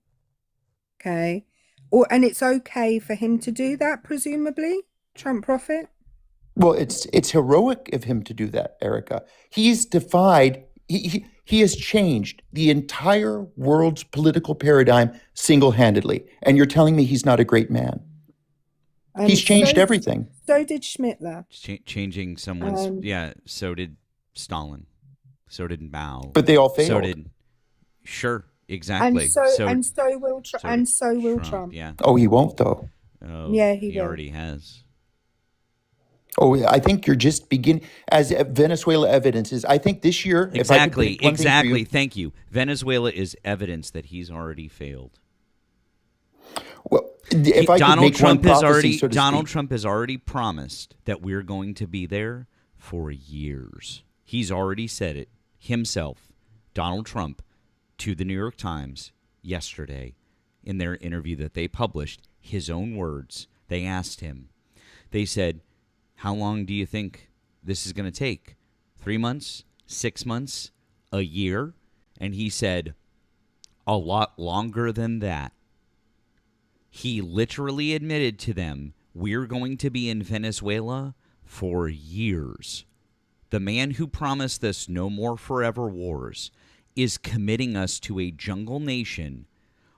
Okay. And it's okay for him to do that, presumably, Trump Prophet? Well, it's heroic of him to do that, Erica. He's defied, he has changed the entire world's political paradigm single-handedly. And you're telling me he's not a great man? He's changed everything. So did Schmittler. Changing someone's, so did Stalin. So did Mao. But they all failed. So did, sure, exactly. And so will Trump. Yeah. Oh, he won't, though. Oh, yeah, he already has. Oh, I think you're just beginning, as Venezuela evidence is. I think this year, exactly. Thank you. Venezuela is evidence that he's already failed. Well, if I could make one prophecy, so to Donald speak. Trump has already promised that we're going to be there for years. He's already said it himself, Donald Trump, to the New York Times yesterday in their interview that they published. His own words. They asked him. They said, how long do you think this is going to take? 3 months? 6 months? A year? And he said, a lot longer than that. He literally admitted to them, we're going to be in Venezuela for years. The man who promised us no more forever wars is committing us to a jungle nation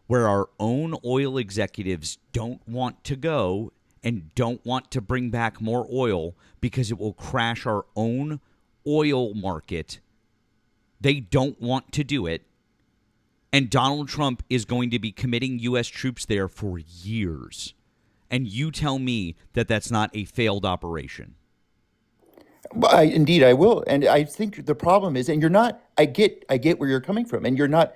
where our own oil executives don't want to go and don't want to bring back more oil because it will crash our own oil market. They don't want to do it. And Donald Trump is going to be committing U.S. troops there for years. And you tell me that that's not a failed operation. Indeed, I will. And I think the problem is, and you're not, I get where you're coming from, and you're not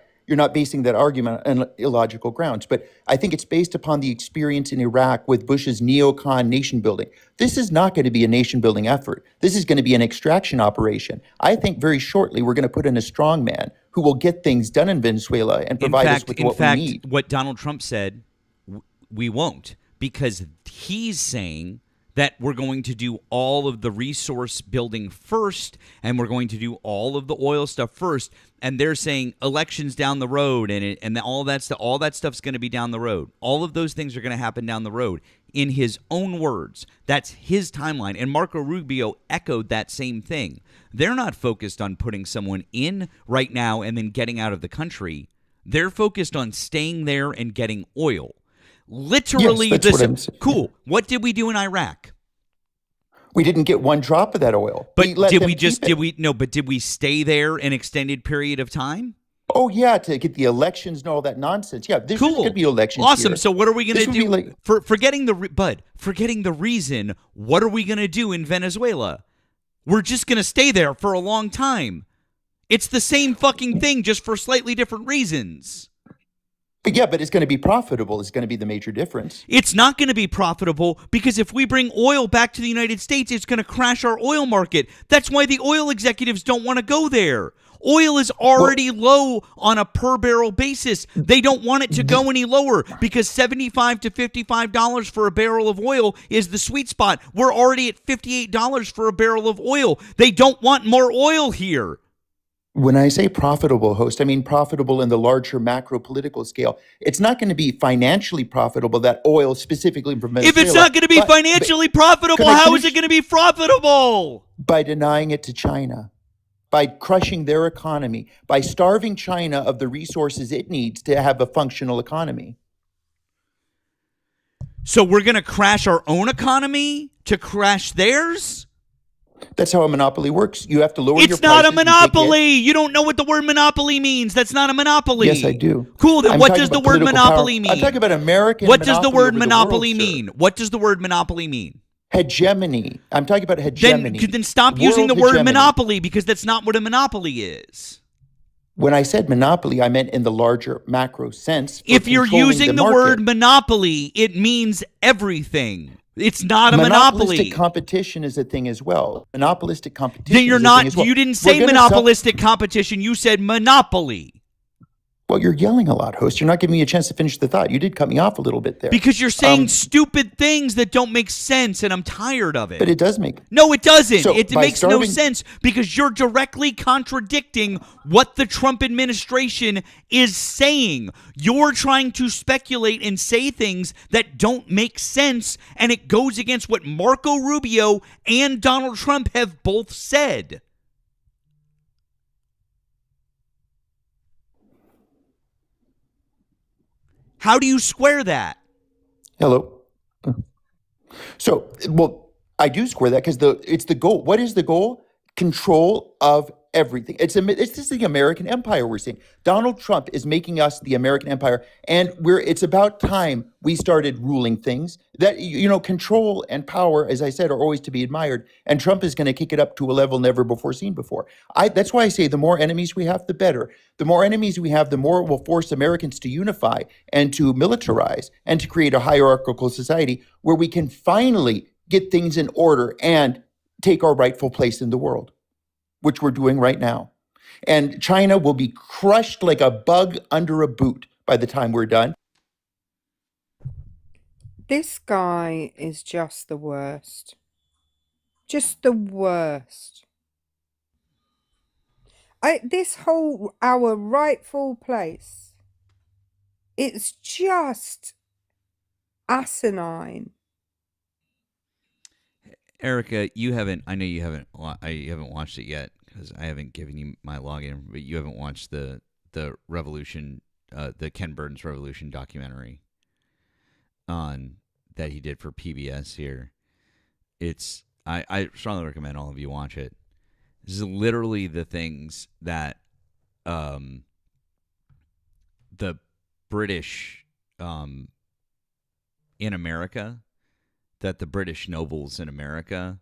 basing that argument on illogical grounds, but I think it's based upon the experience in Iraq with Bush's neocon nation building. This is not going to be a nation building effort. This is going to be an extraction operation. I think very shortly we're going to put in a strong man who will get things done in Venezuela and provide us with what we need. What Donald Trump said, we won't, because he's saying that we're going to do all of the resource building first, and we're going to do all of the oil stuff first. And they're saying elections down the road, and all that stuff's going to be down the road. All of those things are going to happen down the road. In his own words, that's his timeline. And Marco Rubio echoed that same thing. They're not focused on putting someone in right now and then getting out of the country. They're focused on staying there and getting oil. Literally, Yes, that's what I'm saying. Cool. What did we do in Iraq? We didn't get one drop of that oil. But let did them we just keep it. did we stay there an extended period of time? Oh yeah, to get the elections and all that nonsense. Yeah, there's Cool. going to be elections. Awesome. Here. So what are we going This to would do? be like- Forgetting the reason, what are we going to do in Venezuela? We're just going to stay there for a long time. It's the same fucking thing, just for slightly different reasons. But yeah, but it's going to be profitable. It's going to be the major difference. It's not going to be profitable because if we bring oil back to the United States, it's going to crash our oil market. That's why the oil executives don't want to go there. Oil is already low on a per barrel basis. They don't want it to go any lower because $75 to $55 for a barrel of oil is the sweet spot. We're already at $58 for a barrel of oil. They don't want more oil here. When I say profitable, host, I mean profitable in the larger macro political scale. It's not going to be financially profitable, that oil specifically from Venezuela. If it's not going to be financially profitable, Can I how is finish? it going to be profitable? By denying it to China, by crushing their economy, by starving China of the resources it needs to have a functional economy. So we're going to crash our own economy to crash theirs? That's how a monopoly works. You have to lower your prices. It's not a and take it. monopoly. You don't know what the word monopoly means. That's not a monopoly. Yes, I do. Cool. Then I'm what talking does the about word political monopoly power. mean? I'm talking about American What does the monopoly word over the monopoly world, sir. mean? What does the word monopoly mean? Hegemony. I'm talking about hegemony. Then stop World using the word hegemony. monopoly because that's not what a monopoly is. When I said monopoly, I meant in the larger macro sense. for If you're controlling using the market. word monopoly, it means everything. It's not a Monopolistic monopoly. competition is a thing as well. Monopolistic competition. Then you're is a not. thing as well. You didn't We're say gonna monopolistic competition. You said monopoly. Well, you're yelling a lot, host. You're not giving me a chance to finish the thought. You did cut me off a little bit there. Because you're saying stupid things that don't make sense, and I'm tired of it. But it does make. No, it doesn't. So, It by makes no starving- sense because you're directly contradicting what the Trump administration is saying. You're trying to speculate and say things that don't make sense, and it goes against what Marco Rubio and Donald Trump have both said. How do you square that? Hello. So, well, I do square that because it's the goal. What is the goal? Control of everything. It's this is the American empire we're seeing. Donald Trump is making us the American empire, and it's about time we started ruling things. That control and power, as I said, are always to be admired, and Trump is going to kick it up to a level never before seen before. That's why I say the more enemies we have, the better. The more enemies we have, the more it will force Americans to unify and to militarize and to create a hierarchical society where we can finally get things in order and take our rightful place in the world, which we're doing right now. And China will be crushed like a bug under a boot by the time we're done. This guy is just the worst. Just the worst. This whole our rightful place, it's just asinine. Erica, I know you haven't watched it yet because I haven't given you my login, but you haven't watched the Revolution, the Ken Burns Revolution documentary that he did for PBS here. I strongly recommend all of you watch it. This is literally the things that the British in America, that the British nobles in America,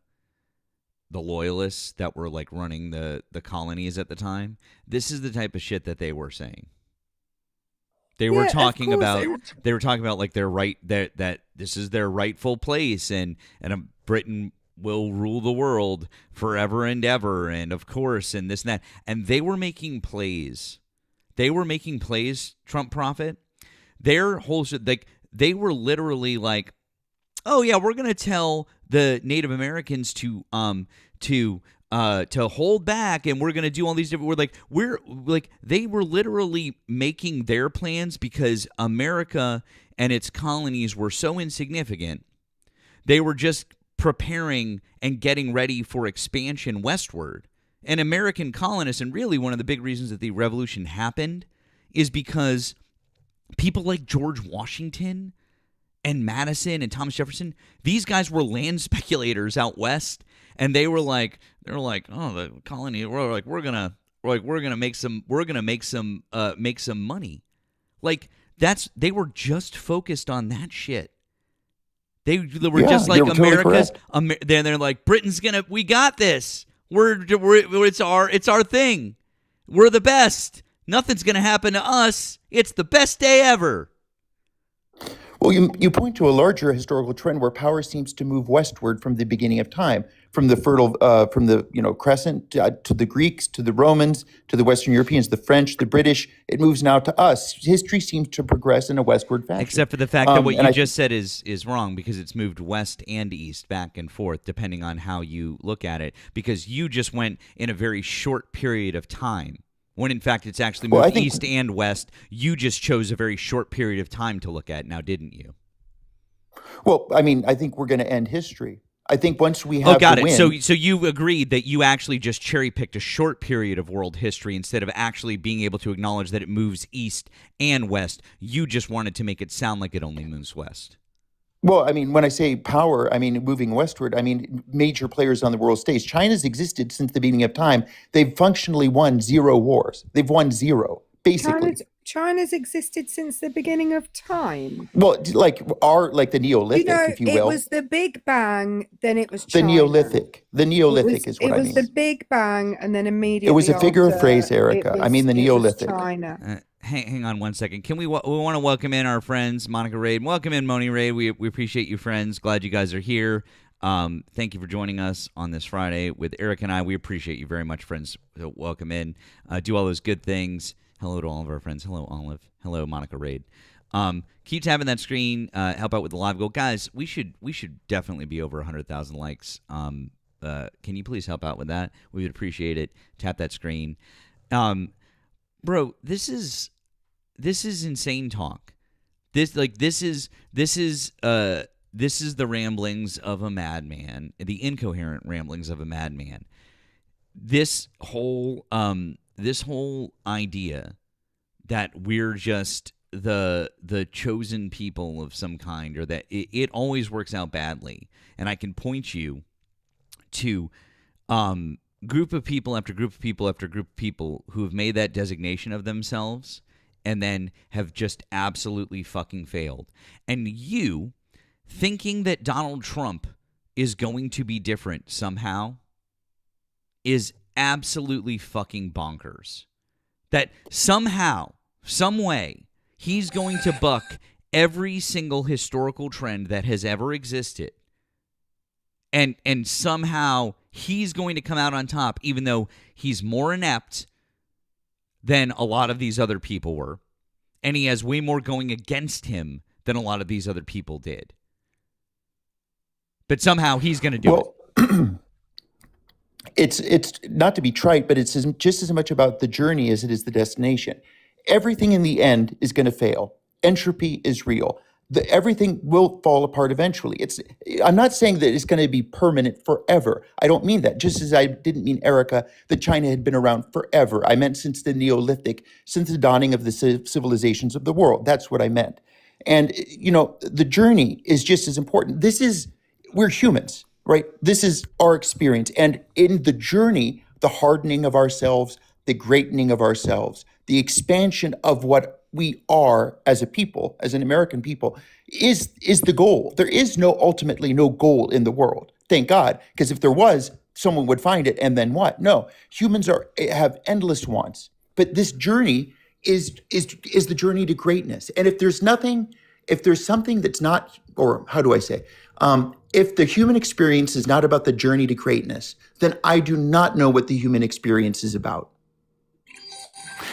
the loyalists that were like running the colonies at the time, this is the type of shit that they were saying. They were talking about like their right that this is their rightful place and Britain will rule the world forever and ever, and of course, and this and that. And they were making plays. Trump Prophet. Their whole shit, like they were literally like oh yeah, we're gonna tell the Native Americans to hold back, and we're gonna do all these different. We're like they were literally making their plans because America and its colonies were so insignificant. They were just preparing and getting ready for expansion westward. And American colonists, and really one of the big reasons that the revolution happened, is because people like George Washington and Madison and Thomas Jefferson, these guys were land speculators out west, and they were like, oh, the colony, we're gonna make some money. Like they were just focused on that shit. They were just like they were totally America's. correct. They're like Britain's gonna. We got this. It's our thing. We're the best. Nothing's gonna happen to us. It's the best day ever. Well, you point to a larger historical trend where power seems to move westward from the beginning of time, from the Crescent to the Greeks, to the Romans, to the Western Europeans, the French, the British. It moves now to us. History seems to progress in a westward fashion. Except for the fact that what and you I just said is wrong, because it's moved west and east, back and forth, depending on how you look at it. Because you just went in a very short period of time, when in fact it's actually moved east and west. You just chose a very short period of time to look at now, didn't you? Well, I mean, I think we're going to end history. I think once we have got the it. win, So you agreed that you actually just cherry picked a short period of world history instead of actually being able to acknowledge that it moves east and west. You just wanted to make it sound like it only moves west. well, I mean, when I say power, I mean moving westward. I mean major players on the world stage. China's existed since the beginning of time. They've functionally won 0 wars. They've won 0, basically. China's existed since the beginning of time. Well, like the Neolithic, if you will. It was the Big Bang, then it was The China. Neolithic. The Neolithic is what I mean. It was the Big Bang, and then immediately It was a figure of after, phrase, Erica. I mean the Neolithic. China. Hang on one second. We want to welcome in our friends, Monica Raid. Welcome in, Moni Raid. We appreciate you, friends. Glad you guys are here. Thank you for joining us on this Friday with Eric and I. We appreciate you very much, friends. So welcome in. Do all those good things. Hello to all of our friends. Hello, Olive. Hello, Monica Raid. Keep tapping that screen. Help out with the live goal, guys. We should definitely be over 100,000 likes. Can you please help out with that? We would appreciate it. Tap that screen. Bro, this is insane talk. This is the ramblings of a madman, the incoherent ramblings of a madman. This whole idea that we're just the chosen people of some kind, or that it always works out badly. And I can point you to group of people after group of people after group of people who have made that designation of themselves and then have just absolutely fucking failed. And you thinking that Donald Trump is going to be different somehow is absolutely fucking bonkers. That somehow, some way, he's going to buck every single historical trend that has ever existed. And somehow he's going to come out on top, even though he's more inept than a lot of these other people were. And he has way more going against him than a lot of these other people did. But somehow he's going to do it. It's not to be trite, but it's just as much about the journey as it is the destination. Everything in the end is going to fail. Entropy is real. Everything will fall apart eventually. I'm not saying that it's going to be permanent forever. I don't mean that. Just as I didn't mean, Erica, that China had been around forever. I meant since the Neolithic, since the dawning of the civilizations of the world. That's what I meant. And, the journey is just as important. We're humans, right? This is our experience. And in the journey, the hardening of ourselves, the greatening of ourselves, the expansion of what we are as a people, as an American people, is the goal. There is ultimately no goal in the world. Thank God, because if there was, someone would find it, and then what? No, humans have endless wants. But this journey is the journey to greatness. And if there's something that's not, or how do I say, if the human experience is not about the journey to greatness, then I do not know what the human experience is about.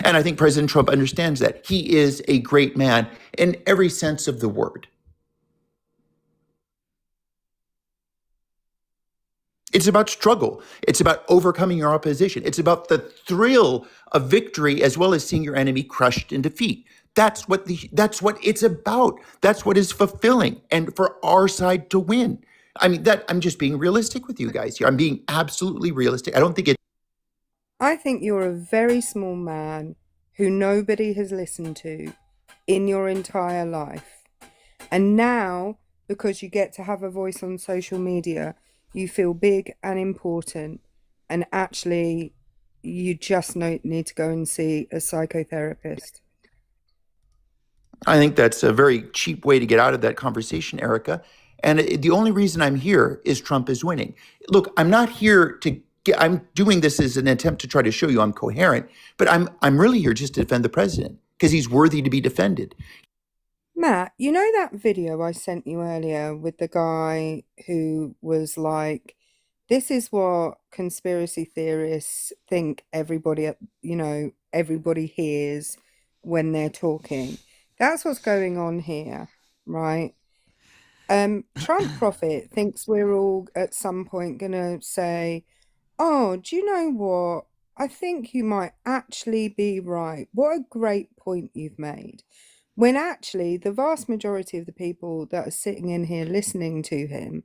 And I think President Trump understands that. He is a great man in every sense of the word. It's about struggle. It's about overcoming your opposition. It's about the thrill of victory as well as seeing your enemy crushed in defeat. That's what it's about. That's what is fulfilling and for our side to win. I mean, that I'm just being realistic with you guys here. I'm being absolutely realistic. I don't think it I think you're a very small man who nobody has listened to in your entire life. And now, because you get to have a voice on social media, you feel big and important. And actually, you just need to go and see a psychotherapist. I think that's a very cheap way to get out of that conversation, Erica. And the only reason I'm here is Trump is winning. Look, I'm not here to get, I'm doing this as an attempt to try to show you I'm coherent, but I'm really here just to defend the president because he's worthy to be defended. Matt, you know that video I sent you earlier with the guy who was like, this is what conspiracy theorists think everybody hears when they're talking. That's what's going on here, right? Trump Prophet thinks we're all at some point gonna say, oh, do you know what? I think you might actually be right. What a great point you've made. When actually, the vast majority of the people that are sitting in here listening to him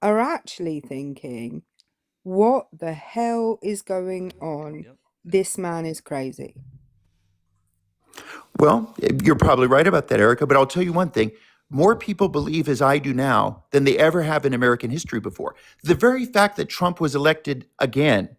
are actually thinking, what the hell is going on? This man is crazy. Well, you're probably right about that, Erica, but I'll tell you one thing. More people believe as I do now than they ever have in American history before. The very fact that Trump was elected again,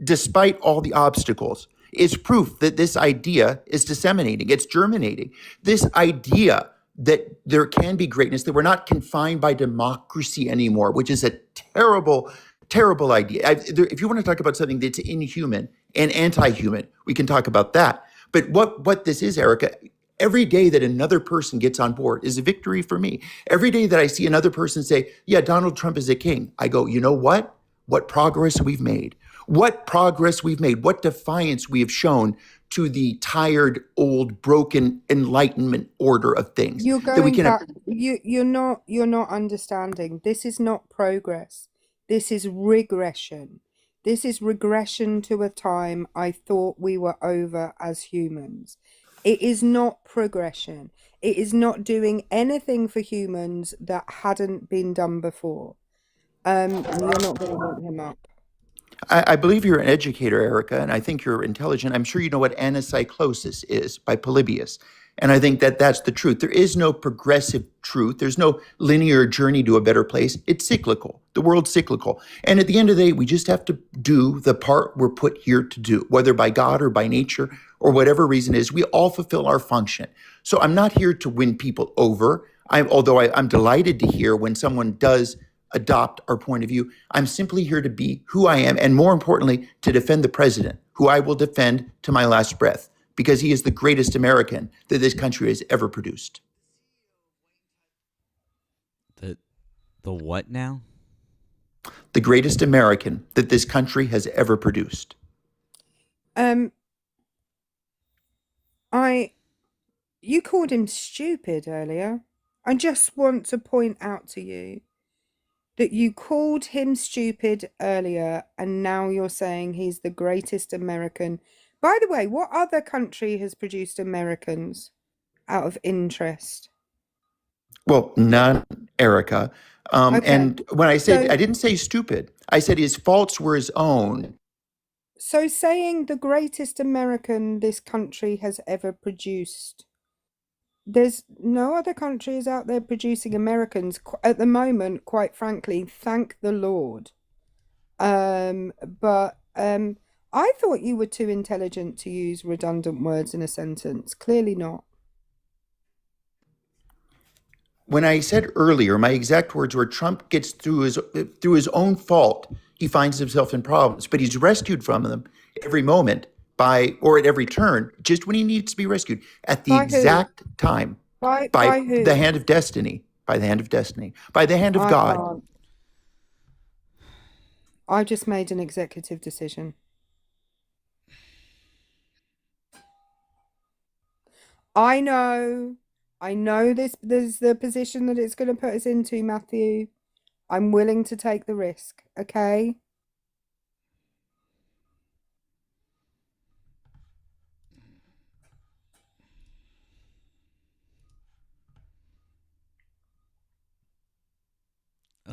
despite all the obstacles, is proof that this idea is disseminating, it's germinating. This idea that there can be greatness, that we're not confined by democracy anymore, which is a terrible, terrible idea. If you want to talk about something that's inhuman and anti-human, we can talk about that. But what this is, Erica, every day that another person gets on board is a victory for me. Every day that I see another person say, yeah, Donald Trump is a king, I go, you know what? What progress we've made. What progress we've made. What defiance we have shown to the tired, old, broken Enlightenment order of things. You're That we going can. back. You're not understanding. This is not progress. This is regression. This is regression to a time I thought we were over as humans. It is not progression. It is not doing anything for humans that hadn't been done before. You're not going to want him up. I believe you're an educator, Erica, and I think you're intelligent. I'm sure you know what anacyclosis is by Polybius. And I think that that's the truth. There is no progressive truth. There's no linear journey to a better place. It's cyclical. The world's cyclical. And at the end of the day, we just have to do the part we're put here to do, whether by God or by nature or whatever reason is. We all fulfill our function. So I'm not here to win people over. Although I'm delighted to hear when someone does adopt our point of view. I'm simply here to be who I am, and more importantly, to defend the president, who I will defend to my last breath, because he is the greatest American that this country has ever produced. The what now? The greatest American that this country has ever produced. You called him stupid earlier. I just want to point out to you that you called him stupid earlier, and now you're saying he's the greatest American. By the way, what other country has produced Americans out of interest? Well, none, Erica. Okay. And when I said, So- I didn't say stupid. I said his faults were his own. So saying the greatest American this country has ever produced, there's no other countries out there producing Americans at the moment, quite frankly, thank the Lord. But I thought you were too intelligent to use redundant words in a sentence. Clearly not. When I said earlier, my exact words were Trump gets through his own fault, he finds himself in problems, but he's rescued from them every moment or at every turn, just when he needs to be rescued at the By who? exact time. By who? The hand of destiny. By the hand of destiny. By the hand of God. can't. I just made an executive decision. I know this is the position that it's going to put us into, Matthew. I'm willing to take the risk. Okay.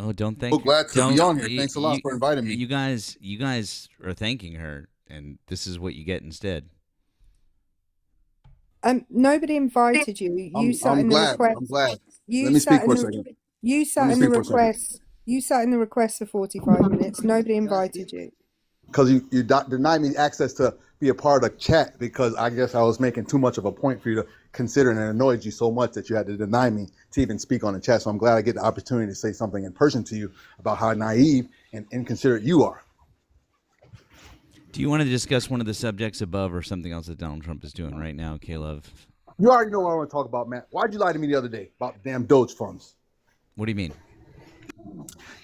Oh, don't thank. So glad to don't, be on here. Thanks a lot for inviting me. You guys are thanking her, and this is what you get instead. Nobody invited you. You sat in the glad. request. I'm glad. You Let me sat speak for a in second. You sat in the request. You sat in the request for 45 minutes. Nobody invited you. Because you denied me access to be a part of the chat because I guess I was making too much of a point for you to consider, and it annoyed you so much that you had to deny me to even speak on the chat. So I'm glad I get the opportunity to say something in person to you about how naive and inconsiderate you are. Do you want to discuss one of the subjects above or something else that Donald Trump is doing right now, Caleb? You already know what I want to talk about, Matt. Why'd you lie to me the other day about the damn Doge funds? What do you mean?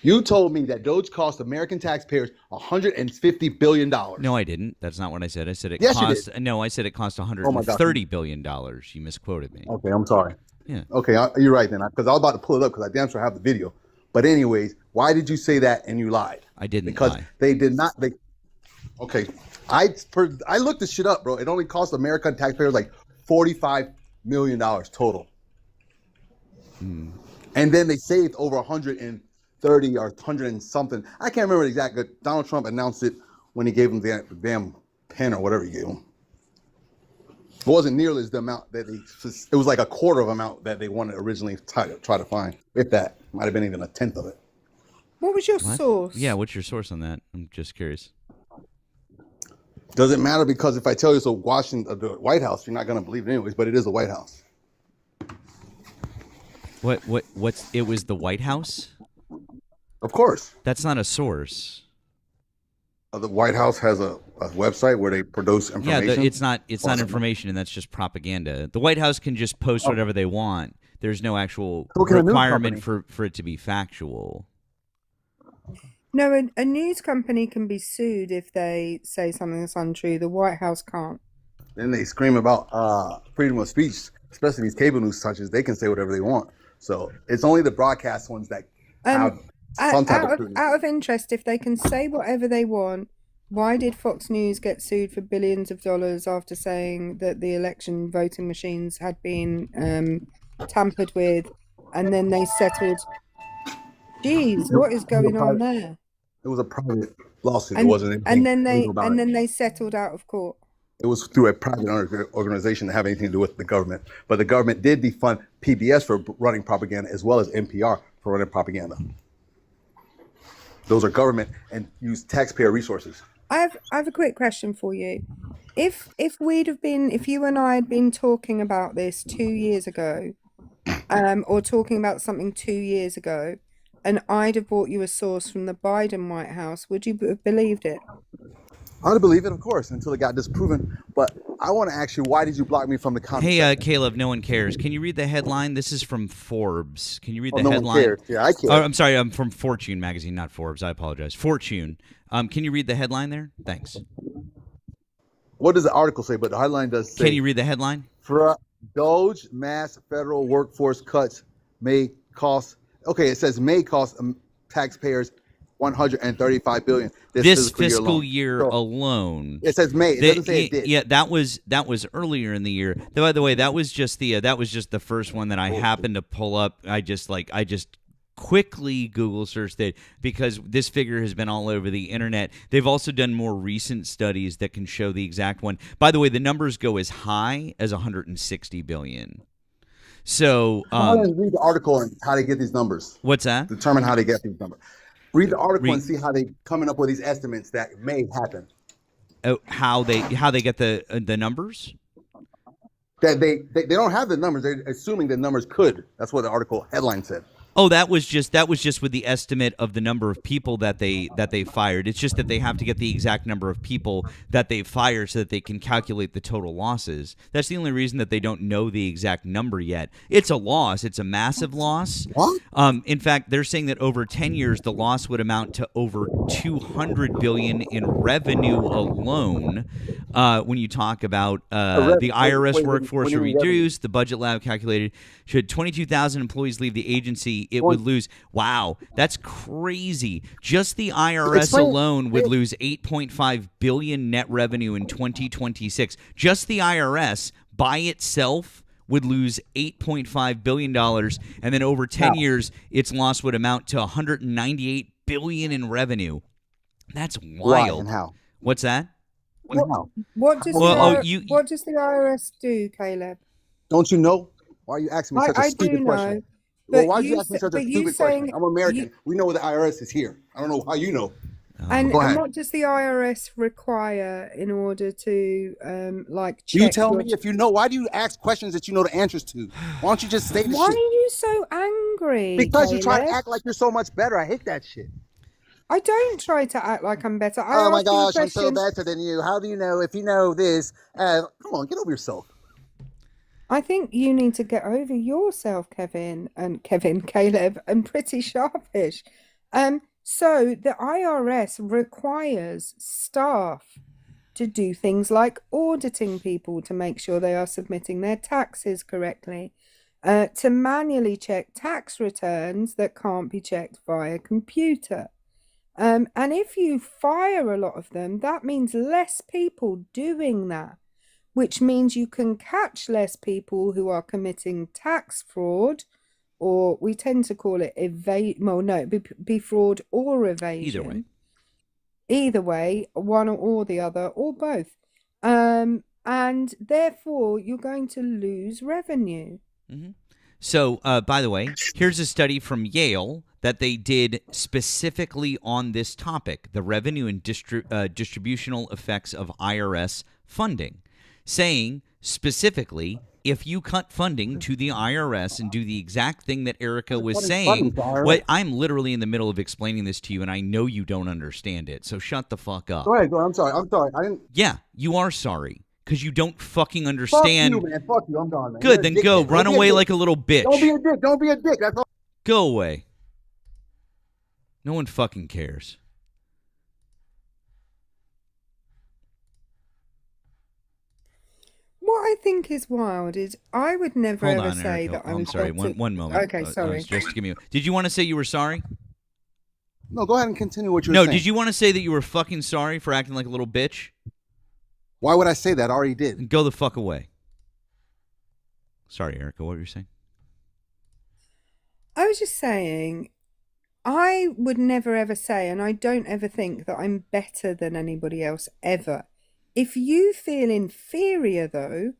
You told me that Doge cost American taxpayers $150 billion. No, I didn't. That's not what I said. I said it Yes, you cost. No, I said it cost $130 billion. You misquoted me. Okay, I'm sorry. Yeah. Okay, you're right then, because I was about to pull it up because I damn sure have the video. But anyways, why did you say that and you lied? I didn't because lie. They did not. Okay, I looked this shit up, bro. It only cost American taxpayers like $45 million total. And then they saved over 130 or 100 and something. I can't remember the exact. Donald Trump announced it when he gave him the damn pen or whatever he gave him. It wasn't nearly as the amount that it was like a quarter of amount that they wanted originally to try to find. If that might have been even a tenth of it. What was your source? Yeah, what's your source on that? I'm just curious. Doesn't matter because if I tell you it's a Washington, the White House, you're not going to believe it anyways. But it is the White House. What's it was the White House? Of course. That's not a source. The White House has a website where they produce information. Yeah, it's not information, and that's just propaganda. The White House can just post whatever they want. There's no actual requirement for it to be factual. No, a news company can be sued if they say something that's untrue. The White House can't. Then they scream about freedom of speech, especially these cable news touches. They can say whatever they want. So it's only the broadcast ones that have some type of freedom. Out of interest, if they can say whatever they want, why did Fox News get sued for billions of dollars after saying that the election voting machines had been tampered with, and then they settled? Jeez, what is going on there? It was a private lawsuit. And, it wasn't anything and then they settled out of court. It was through a private organization that have anything to do with the government. But the government did defund PBS for running propaganda as well as NPR for running propaganda. Those are government and use taxpayer resources. I have a quick question for you. If you and I had been talking about this 2 years ago, or talking about something 2 years ago, and I'd have brought you a source from the Biden White House, would you have believed it? I'd believe it, of course, until it got disproven. But I want to ask you, why did you block me from the comment? Hey, Caleb, no one cares. Can you read the headline? This is from Forbes. Can you read the no headline? One cares. Yeah, I care. Oh, I'm sorry. I'm from Fortune magazine, not Forbes. I apologize. Fortune. Can you read the headline there? Thanks. What does the article say? But the headline does say. Can you read the headline? Doge mass federal workforce cuts may cost. Okay, it says may cost taxpayers $135 billion this fiscal year alone. It says may. It doesn't say it did. Yeah, that was earlier in the year. By the way, that was just the first one that I happened to pull up. I just quickly Google searched it because this figure has been all over the internet. They've also done more recent studies that can show the exact one. By the way, the numbers go as high as 160 billion. So read the article and how they get these numbers. What's that? Determine how they get these numbers. Read the article and see how they coming up with these estimates that may happen. How they get the numbers? That they don't have the numbers. They're assuming the numbers could. That's what the article headline said. Oh, that was just with the estimate of the number of people that they fired. It's just that they have to get the exact number of people that they fired so that they can calculate the total losses. That's the only reason that they don't know the exact number yet. It's a loss. It's a massive loss. What? In fact, they're saying that over 10 years, the loss would amount to over $200 billion in revenue alone. When you talk about the IRS workforce should reduce, the Budget Lab calculated should 22,000 employees leave the agency country, it would lose. Wow, that's crazy. Just the IRS Explain- alone would lose $8.5 billion net revenue in 2026. Just the IRS by itself would lose $8.5 billion, and then over 10 years, its loss would amount to $198 billion in revenue. That's Why wild. and how? What's that? And how? What does Well, what does the IRS do, Caleb? Don't you know? Why are you asking me such a I stupid do question? know. Well, But why did you you ask me s- such a but you stupid saying- question? I'm American. you- We know the IRS is here. I don't know how you know. And, Go ahead. what does the IRS require in order to like check? You tell your- me if you know. Why do you ask questions that you know the answers to? Why don't you just say the Why are shit? you so angry? Because you try to Caleb? act like you're so much better. I hate that shit. I don't try to act like I'm better. I Oh my ask you a gosh, I'm so question. better than you. How do you know if you know this? Come on, get over yourself. I think you need to get over yourself, Caleb, and pretty sharpish. So the IRS requires staff to do things like auditing people to make sure they are submitting their taxes correctly, to manually check tax returns that can't be checked via computer. And if you fire a lot of them, that means less people doing that, which means you can catch less people who are committing tax fraud, or we tend to call it be fraud or evasion. Either way, one or the other, or both. And therefore, you're going to lose revenue. So, by the way, here's a study from Yale that they did specifically on this topic, the revenue and distributional effects of IRS funding, saying specifically, if you cut funding to the IRS and do the exact thing that Erica was saying, what I'm literally in the middle of explaining this to you, and I know you don't understand it, so shut the fuck up. Go ahead. I'm sorry. I didn't. Yeah, you are sorry. Because you don't fucking Fuck understand. you, man. Fuck you. I'm gone, man. Good, You're a then go. dickhead. Run Don't be a away dick. like a little bitch. Don't be a dick. Don't be a dick. That's all. Go away. No one fucking cares. What I think is wild is I would never Hold ever on, say Erica. that I'm I'm sorry. toxic. One moment. Okay, sorry. Just give me. Did you want to say you were sorry? No, go ahead and continue what you're No. saying. Did you want to say that you were fucking sorry for acting like a little bitch? Why would I say that? I already did. Then go the fuck away. Sorry, Erica. What were you saying? I was just saying, I would never ever say, and I don't ever think that I'm better than anybody else ever. If you feel inferior, though,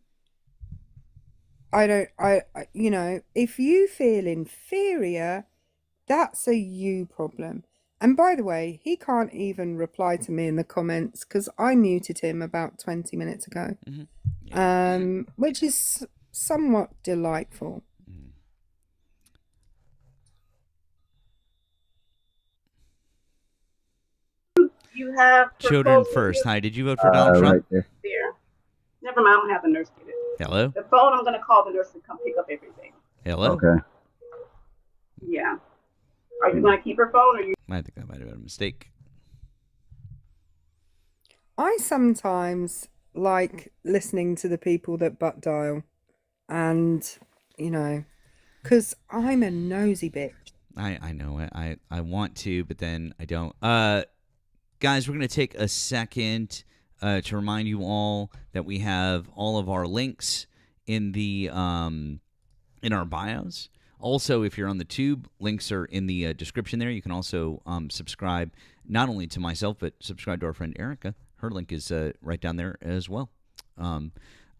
if you feel inferior, that's a you problem. And by the way, he can't even reply to me in the comments because I muted him about 20 minutes ago, which is somewhat delightful. You have Children proposals first. Hi. Did you vote for Donald Trump? there. Never mind, I'm gonna have the nurse get it. Hello. The phone, I'm gonna call the nurse to come pick up everything. Hello. Okay. Yeah. Are you gonna keep her phone or you? I think that might have been a mistake. I sometimes like listening to the people that butt dial, and because I'm a nosy bitch. I know it. I want to, but then I don't. Guys, we're going to take a second to remind you all that we have all of our links in the in our bios. Also, if you're on the tube, links are in the description there. You can also subscribe not only to myself, but subscribe to our friend Erica. Her link is right down there as well. Want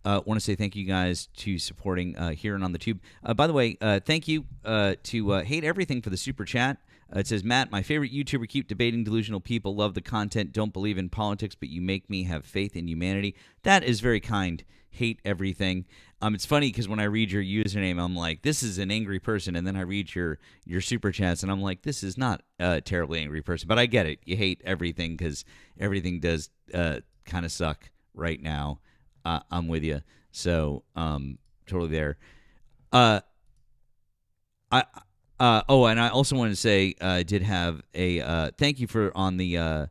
to say thank you guys to supporting here and on the tube. By the way, thank you to Hate Everything for the super chat. It says, Matt, my favorite YouTuber, keep debating delusional people, love the content, don't believe in politics, but you make me have faith in humanity. That is very kind. Hate Everything. It's funny because when I read your username, I'm like, this is an angry person, and then I read your super chats, and I'm like, this is not a terribly angry person. But I get it. You hate everything because everything does kind of suck right now. I'm with you. So, totally there. And I also wanted to say, I did have a thank you for on the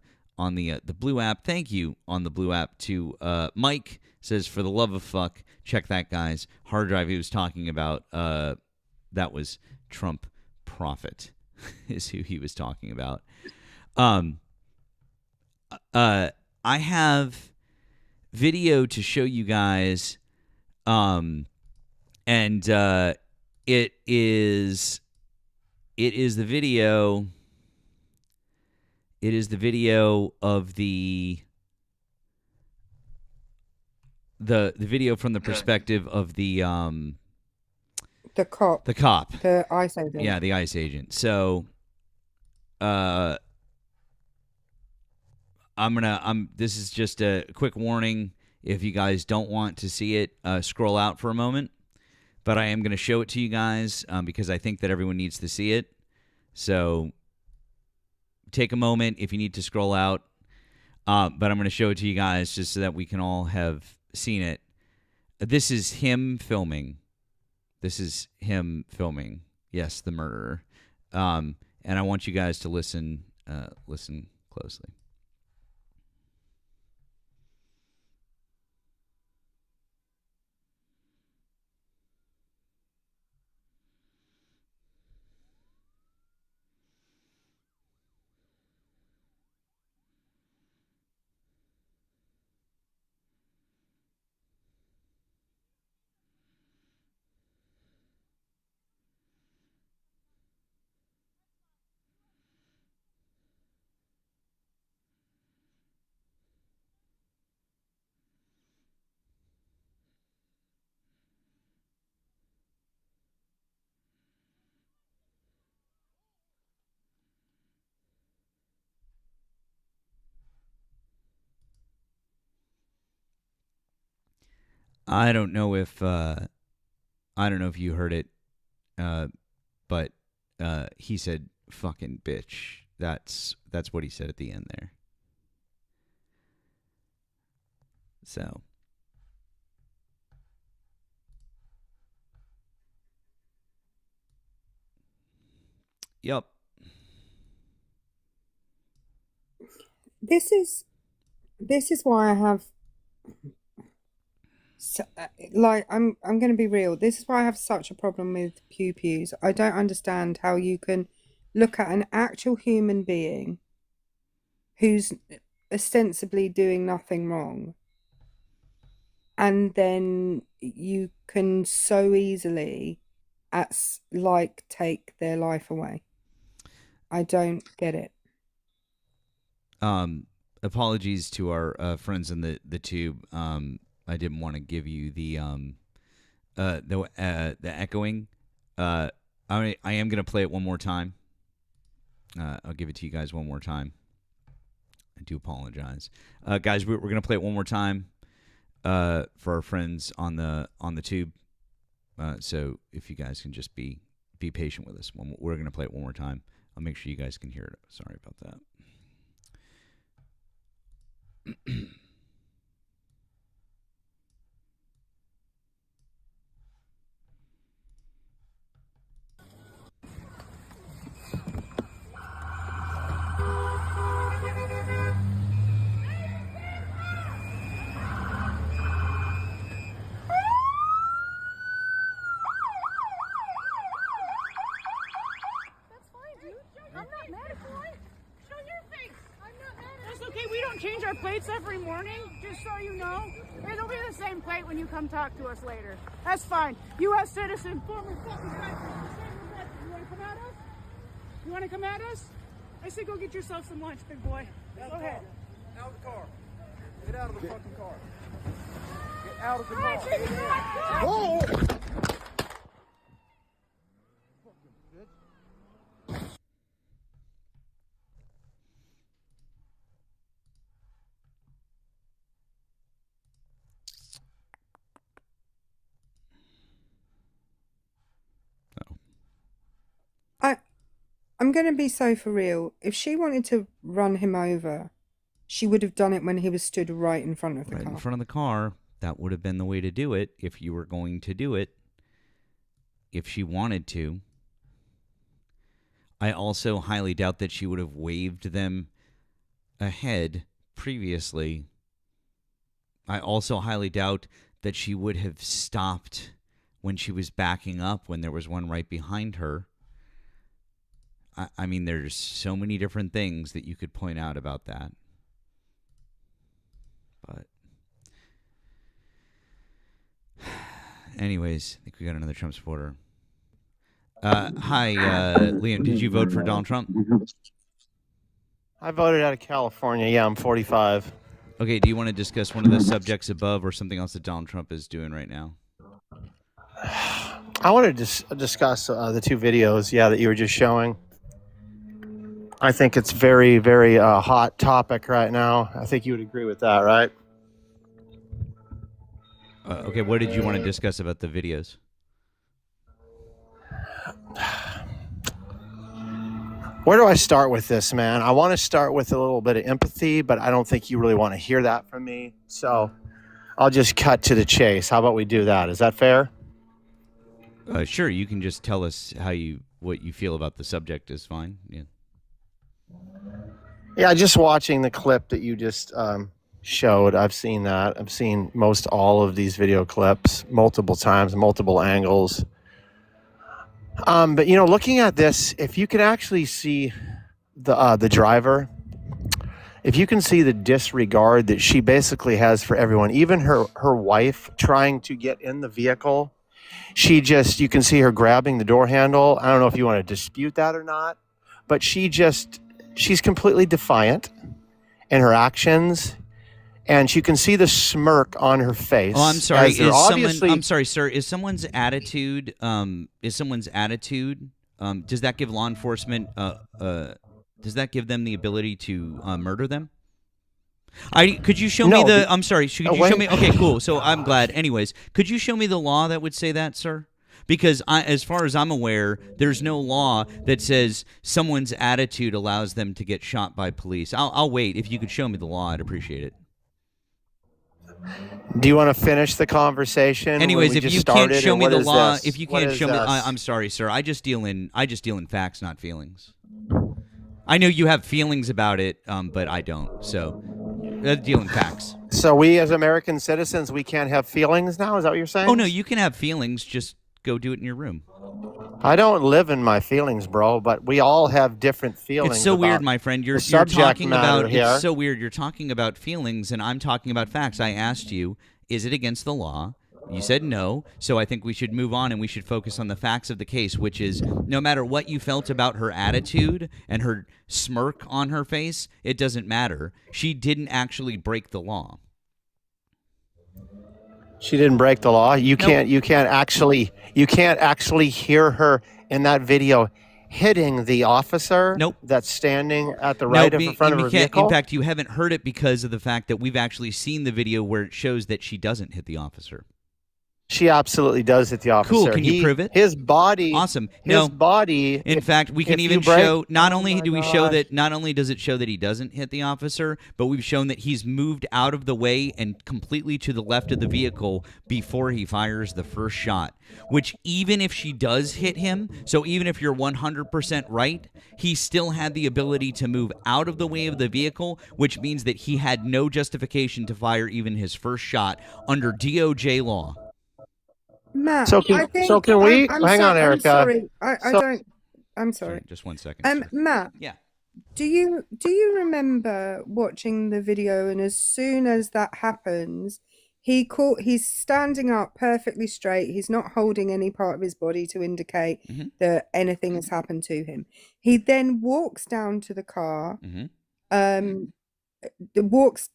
Blue app. Thank you on the Blue app to Mike. Says, for the love of fuck, check that guy's hard drive he was talking about. That was Trump prophet is who he was talking about. I have video to show you guys, and it is the video. It is the video of the video from the perspective of the cop, the ICE agent. Yeah, the ICE agent. So, this is just a quick warning. If you guys don't want to see it, scroll out for a moment. But I am going to show it to you guys because I think that everyone needs to see it. So take a moment if you need to scroll out. But I'm going to show it to you guys just so that we can all have seen it. This is him filming. Yes, the murderer. And I want you guys to listen closely. I don't know if you heard it, but he said "fucking bitch." That's what he said at the end there. So, yep. This is why I have. So, I'm going to be real. This is why I have such a problem with pew pews. I don't understand how you can look at an actual human being who's ostensibly doing nothing wrong, and then you can so easily take their life away. I don't get it. Apologies to our friends in the tube. I didn't want to give you the echoing. I am going to play it one more time. I'll give it to you guys one more time. I do apologize, guys. We're going to play it one more time for our friends on the tube. So if you guys can just be patient with us, we're going to play it one more time. I'll make sure you guys can hear it. Sorry about that. Change our plates every morning, just so you know. It'll be the same plate when you come talk to us later. That's fine. U.S. citizen, former fucking veteran. You want to come at us? You want to come at us? I say go get yourself some lunch, big boy. Go ahead. Out of the car. Get out of the fucking car. Get out of the car. Whoa! I'm going to be so for real. If she wanted to run him over, she would have done it when he was stood right in front of the car. Right in front of the car. That would have been the way to do it if you were going to do it. If she wanted to. I also highly doubt that she would have waved them ahead previously. I also highly doubt that she would have stopped when she was backing up when there was one right behind her. I mean, there's so many different things that you could point out about that. But anyways, I think we got another Trump supporter. Hi, Liam. Did you vote for Donald Trump? I voted out of California. Yeah, I'm 45. Okay, do you want to discuss one of the subjects above or something else that Donald Trump is doing right now? I wanted to discuss the two videos, that you were just showing. I think it's very, very hot topic right now. I think you would agree with that, right? Okay, what did you want to discuss about the videos? Where do I start with this, man? I want to start with a little bit of empathy, but I don't think you really want to hear that from me. So I'll just cut to the chase. How about we do that? Is that fair? Sure, you can just tell us what you feel about the subject is fine. Yeah. Yeah, just watching the clip that you just showed. I've seen that. I've seen most all of these video clips multiple times, multiple angles. But looking at this, if you can actually see the driver, if you can see the disregard that she basically has for everyone, even her wife trying to get in the vehicle, you can see her grabbing the door handle. I don't know if you want to dispute that or not, but she's completely defiant in her actions. And you can see the smirk on her face. Oh, I'm sorry. I'm sorry, sir. Is someone's attitude? Does that give law enforcement? Does that give them the ability to murder them? Could you show me the? I'm sorry. Could you show me? Okay, cool. So I'm glad. Anyways, could you show me the law that would say that, sir? Because as far as I'm aware, there's no law that says someone's attitude allows them to get shot by police. I'll wait. If you could show me the law, I'd appreciate it. Do you want to finish the conversation? Anyways, if you can't show me the law, if you can't show me, I'm sorry, sir. I just deal in facts, not feelings. I know you have feelings about it, but I don't. So, deal in facts. So we, as American citizens, we can't have feelings now. Is that what you're saying? Oh no, you can have feelings. Just go do it in your room. I don't live in my feelings, bro. But we all have different feelings. It's so weird, my friend. You're talking about. It's so weird. You're talking about feelings, and I'm talking about facts. I asked you, is it against the law? You said no, so I think we should move on and we should focus on the facts of the case, which is no matter what you felt about her attitude and her smirk on her face, it doesn't matter. She didn't actually break the law. She didn't break the law. You can't actually hear her in that video hitting the officer that's standing at the right in front of her vehicle. In fact, you haven't heard it because of the fact that we've actually seen the video where it shows that she doesn't hit the officer. She absolutely does hit the officer. Cool. Can you prove it? His body. Awesome. His body. In fact, we can even show. Not only do we show that. Not only does it show that he doesn't hit the officer, but we've shown that he's moved out of the way and completely to the left of the vehicle before he fires the first shot. Which, even if she does hit him, so even if you're 100% right, he still had the ability to move out of the way of the vehicle, which means that he had no justification to fire even his first shot under DOJ law. Matt, can we hang on, Erica? I'm sorry. Just 1 second. Matt. Yeah. Do you remember watching the video? And as soon as that happens, he's standing up perfectly straight. He's not holding any part of his body to indicate that anything has happened to him. He then walks down to the car. Walks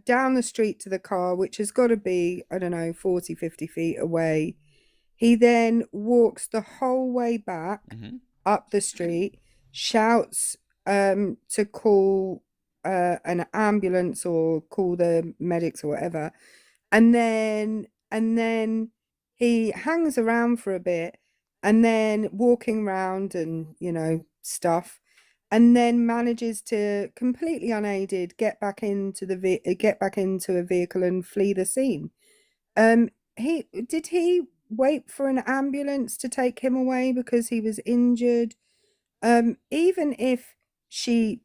down the street to the car, which has got to be, 40, 50 feet away. He then walks the whole way back up the street, shouts to call an ambulance or call the medics or whatever. And then he hangs around for a bit and then walking around and, stuff. And then manages to completely unaided get back into a vehicle and flee the scene. Did he wait for an ambulance to take him away because he was injured? Even if she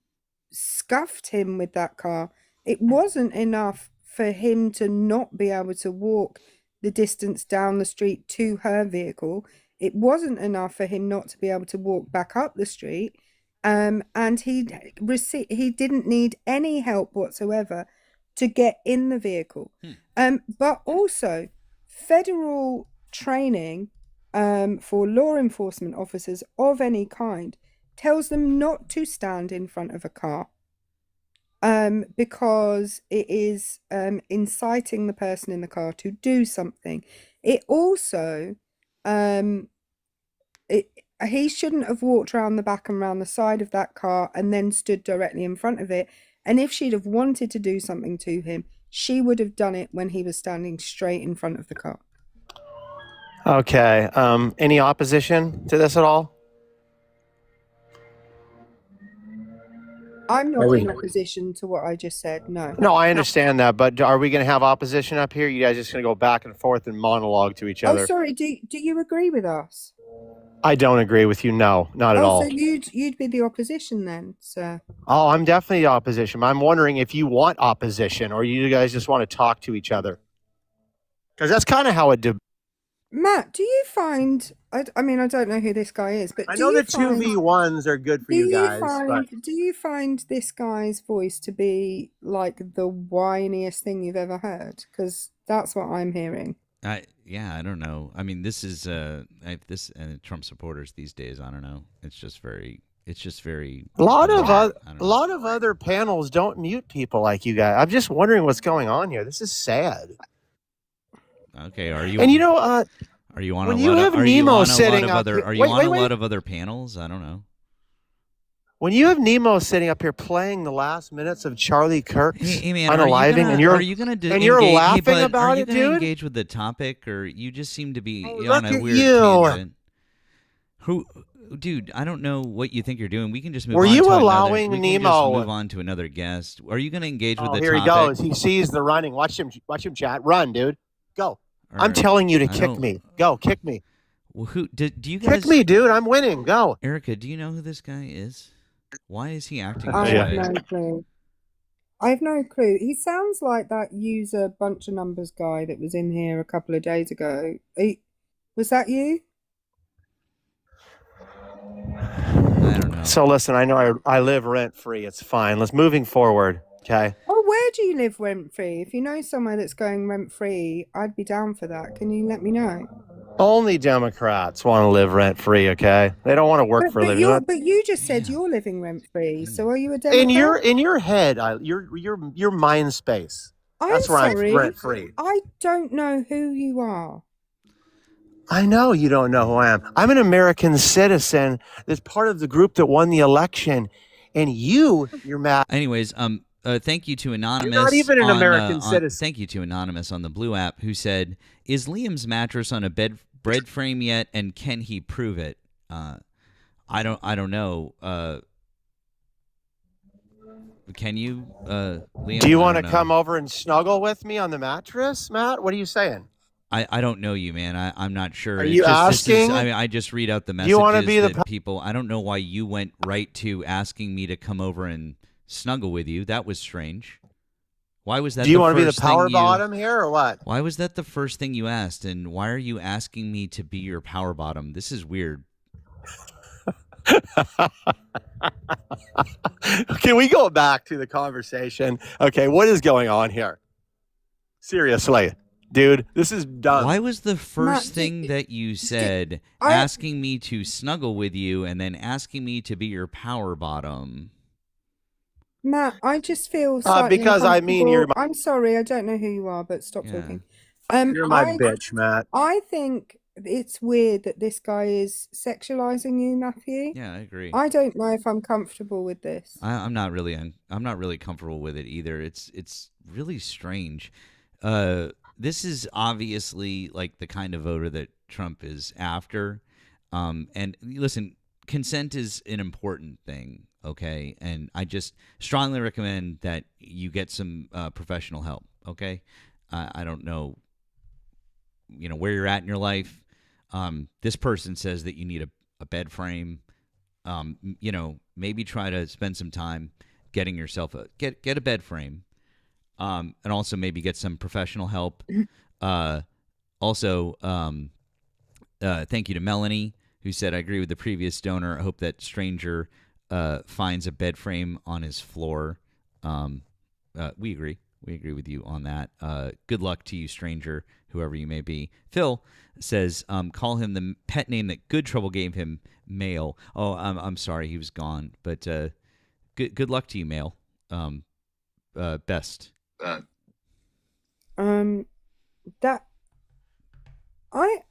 scuffed him with that car, it wasn't enough for him to not be able to walk the distance down the street to her vehicle. it wasn't enough for him not to be able to walk back up the street. And he didn't need any help whatsoever to get in the vehicle. But also federal training for law enforcement officers of any kind tells them not to stand in front of a car because it is inciting the person in the car to do something. It also he shouldn't have walked around the back and around the side of that car and then stood directly in front of it. And if she'd have wanted to do something to him, she would have done it when he was standing straight in front of the car. Okay. Any opposition to this at all? I'm not in opposition to what I just said. No. No, I understand that, but are we going to have opposition up here? You guys just going to go back and forth and monologue to each other? Oh, sorry. Do you agree with us? I don't agree with you. No, not at all. So you'd be the opposition then, sir? Oh, I'm definitely opposition. I'm wondering if you want opposition or you guys just want to talk to each other. Because that's kind of how it did. Matt, do you find... I mean, I don't know who this guy is, but I know the 2v1s are good for you guys. Do you find this guy's voice to be like the whiniest thing you've ever heard? Because that's what I'm hearing. Yeah, I don't know. I mean, this is Trump supporters these days. I don't know. It's just very. A lot of other panels don't mute people like you guys. I'm just wondering what's going on here. This is sad. Okay, are you? And you know, are you on when a you lot have of, are Nemo you on sitting a lot of up other? here- Are you wait, on wait, a wait. lot of other panels? I don't know. When you have Nemo sitting up here playing the last minutes of Charlie Kirk's Hey man, Unaliving, and you're laughing about it, dude. Engage with the topic, or you just seem to be Oh, on look a at weird you. tangent? Dude, I don't know what you think you're doing. We can just move. Were on you to allowing another, we can Nemo? Just move on to another guest. Are you going to engage with Oh, the here topic? he goes. He sees the running. Watch him, chat. Run, dude. Go. I'm Or- telling you to I kick don't- me. Go, kick me. Well, do you guys? Kick me, dude. I'm winning. Go. Erica, do you know who this guy is? Why is he acting I this have way? no clue. I have no clue. He sounds like that user bunch of numbers guy that was in here a couple of days ago. Was that you? I don't know. So listen, I know I live rent free. It's fine. Let's moving forward. Okay. Oh, where do you live rent free? If you know somewhere that's going rent free, I'd be down for that. Can you let me know? Only Democrats want to live rent free. Okay. They don't want to work for a living. But you just said you're living rent free. So are you a Democrat? In your head, your mind space. That's where I'm rent free. I don't know who you are. I know you don't know who I am. I'm an American citizen that's part of the group that won the election, and you're mad. Anyways, thank you to Anonymous. You're not even an American citizen. Thank you to Anonymous on the Blue app who said, "Is Liam's mattress on a bread frame yet, and can he prove it?" I don't know. Can you, Liam? Do you I want to don't know. come over and snuggle with me on the mattress, Matt? What are you saying? I don't know you, man. I'm not sure. Are It's you just, this is- asking? I mean, I just read out the Do messages you wanna be the that people. I don't know why you went right to asking me to come over and snuggle with you. That was strange. Why was that? Do you want to be the power bottom here or what? Why was that the first thing you asked? And why are you asking me to be your power bottom? This is weird. Can we go back to the conversation? Okay, what is going on here? Seriously, dude, this is dumb. Why was the first Matt, thing that you said I- asking me to snuggle with you and then asking me to be your power bottom? Matt, I just feel slightly because I mean uncomfortable. you're I'm sorry, I don't know who you are, but stop Yeah. talking. You're my bitch, Matt. I think it's weird that this guy is sexualizing you, Matthew. Yeah, I agree. I don't know if I'm comfortable with this. I'm not really comfortable with it either. It's really strange. This is obviously like the kind of voter that Trump is after. And listen, consent is an important thing, okay? And I just strongly recommend that you get some professional help, okay? I don't know, where you're at in your life. This person says that you need a bed frame. Maybe try to spend some time getting yourself get a bed frame, and also maybe get some professional help. Also, Thank you to Melanie, who said, I agree with the previous donor. I hope that stranger finds a bed frame on his floor. We agree. We agree with you on that. Good luck to you, stranger, whoever you may be. Phil says, call him the pet name that Good Trouble gave him, Male. Oh, I'm sorry, he was gone. But good luck to you, Male. Best. That I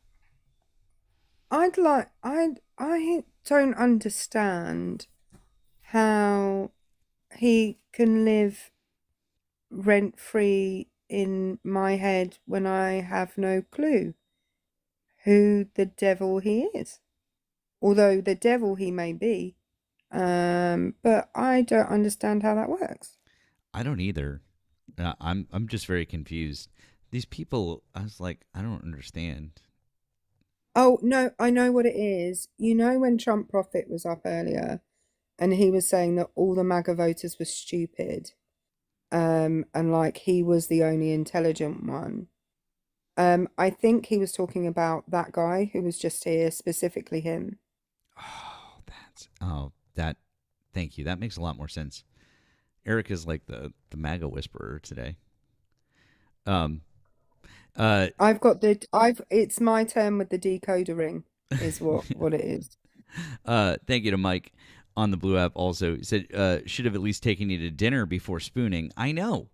don't understand how he can live rent free in my head when I have no clue who the devil he is. Although the devil he may be, but I don't understand how that works. I don't either. I'm just very confused. These people, I was like, I don't understand. Oh, no, I know what it is. You know when Trump Prophet was up earlier and he was saying that all the MAGA voters were stupid, and like he was the only intelligent one. I think he was talking about that guy who was just here, specifically him. Thank you. That makes a lot more sense. Eric is like the MAGA whisperer today. It's my turn with the decoder ring is what it is. Thank you to Mike on the Blue app also. He said, should have at least taken you to dinner before spooning. I know.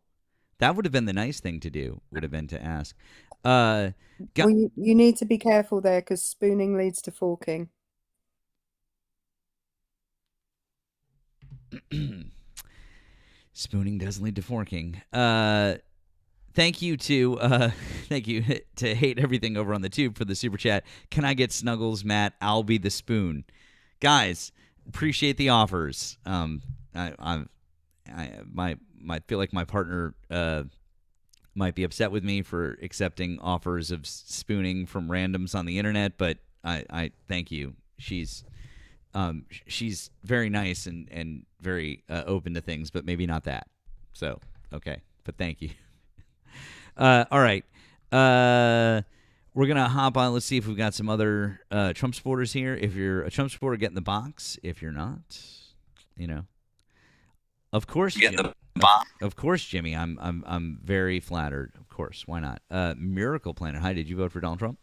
That would have been the nice thing to do, would have been to ask. Well, you need to be careful there because spooning leads to forking. Spooning does lead to forking. Thank you to Hate Everything over on the tube for the super chat. Can I get Snuggles, Matt? I'll be the spoon. Guys, appreciate the offers. I feel like my partner might be upset with me for accepting offers of spooning from randoms on the internet, but I thank you. She's very nice and very open to things, but maybe not that. So, okay. But thank you. All right. We're going to hop on. Let's see if we've got some other Trump supporters here. If you're a Trump supporter, get in the box. If you're not, of course, get in the box. Of course, Jimmy. I'm very flattered. Of course. Why not? Miracle Planet. Hi, did you vote for Donald Trump?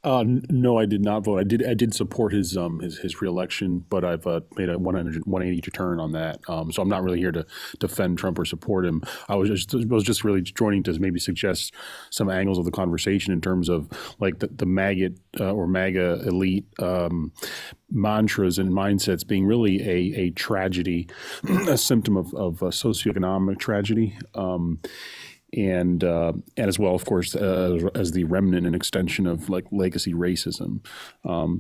No, I did not vote. I did support his reelection, but I've made a 180 turn on that. So I'm not really here to defend Trump or support him. I was just really joining to maybe suggest some angles of the conversation in terms of like the maggot or MAGA elite mantras and mindsets being really a tragedy, a symptom of socioeconomic tragedy. And as well, of course, as the remnant and extension of like legacy racism.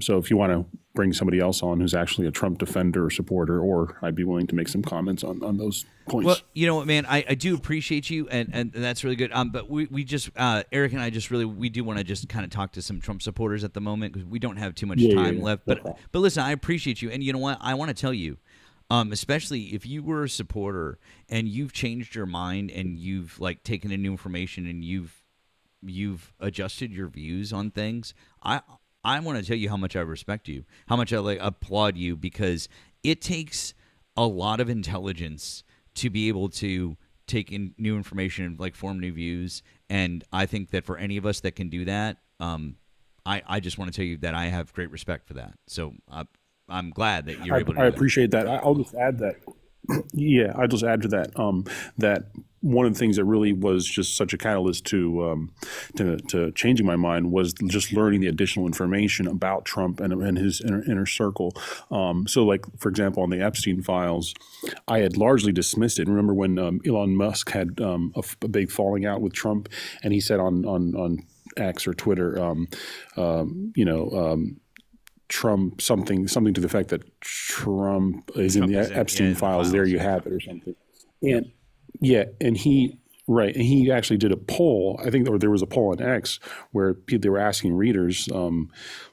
So if you want to bring somebody else on who's actually a Trump defender or supporter, or I'd be willing to make some comments on those points. Well, you know what, man, I do appreciate you, and that's really good. But we just, Eric and I just really, we do want to just kind of talk to some Trump supporters at the moment because we don't have too much time left. But listen, I appreciate you. And you know what? I want to tell you, especially if you were a supporter and you've changed your mind and you've like taken in new information and you've adjusted your views on things, I want to tell you how much I respect you, how much I like applaud you, because it takes a lot of intelligence to be able to take in new information and like form new views. And I think that for any of us that can do that, I just want to tell you that I have great respect for that. So I'm glad that you're able to do that. I appreciate that. I'll just add that. Yeah, I'll just add to that that one of the things that really was just such a catalyst to changing my mind was just learning the additional information about Trump and his inner circle. So, like for example, on the Epstein files, I had largely dismissed it. Remember when Elon Musk had a big falling out with Trump, and he said on X or Twitter, Trump something to the effect that Trump is in the Epstein files. There you have it, or something. And yeah, and he Right, and he actually did a poll. I think, or there was a poll on X where they were asking readers,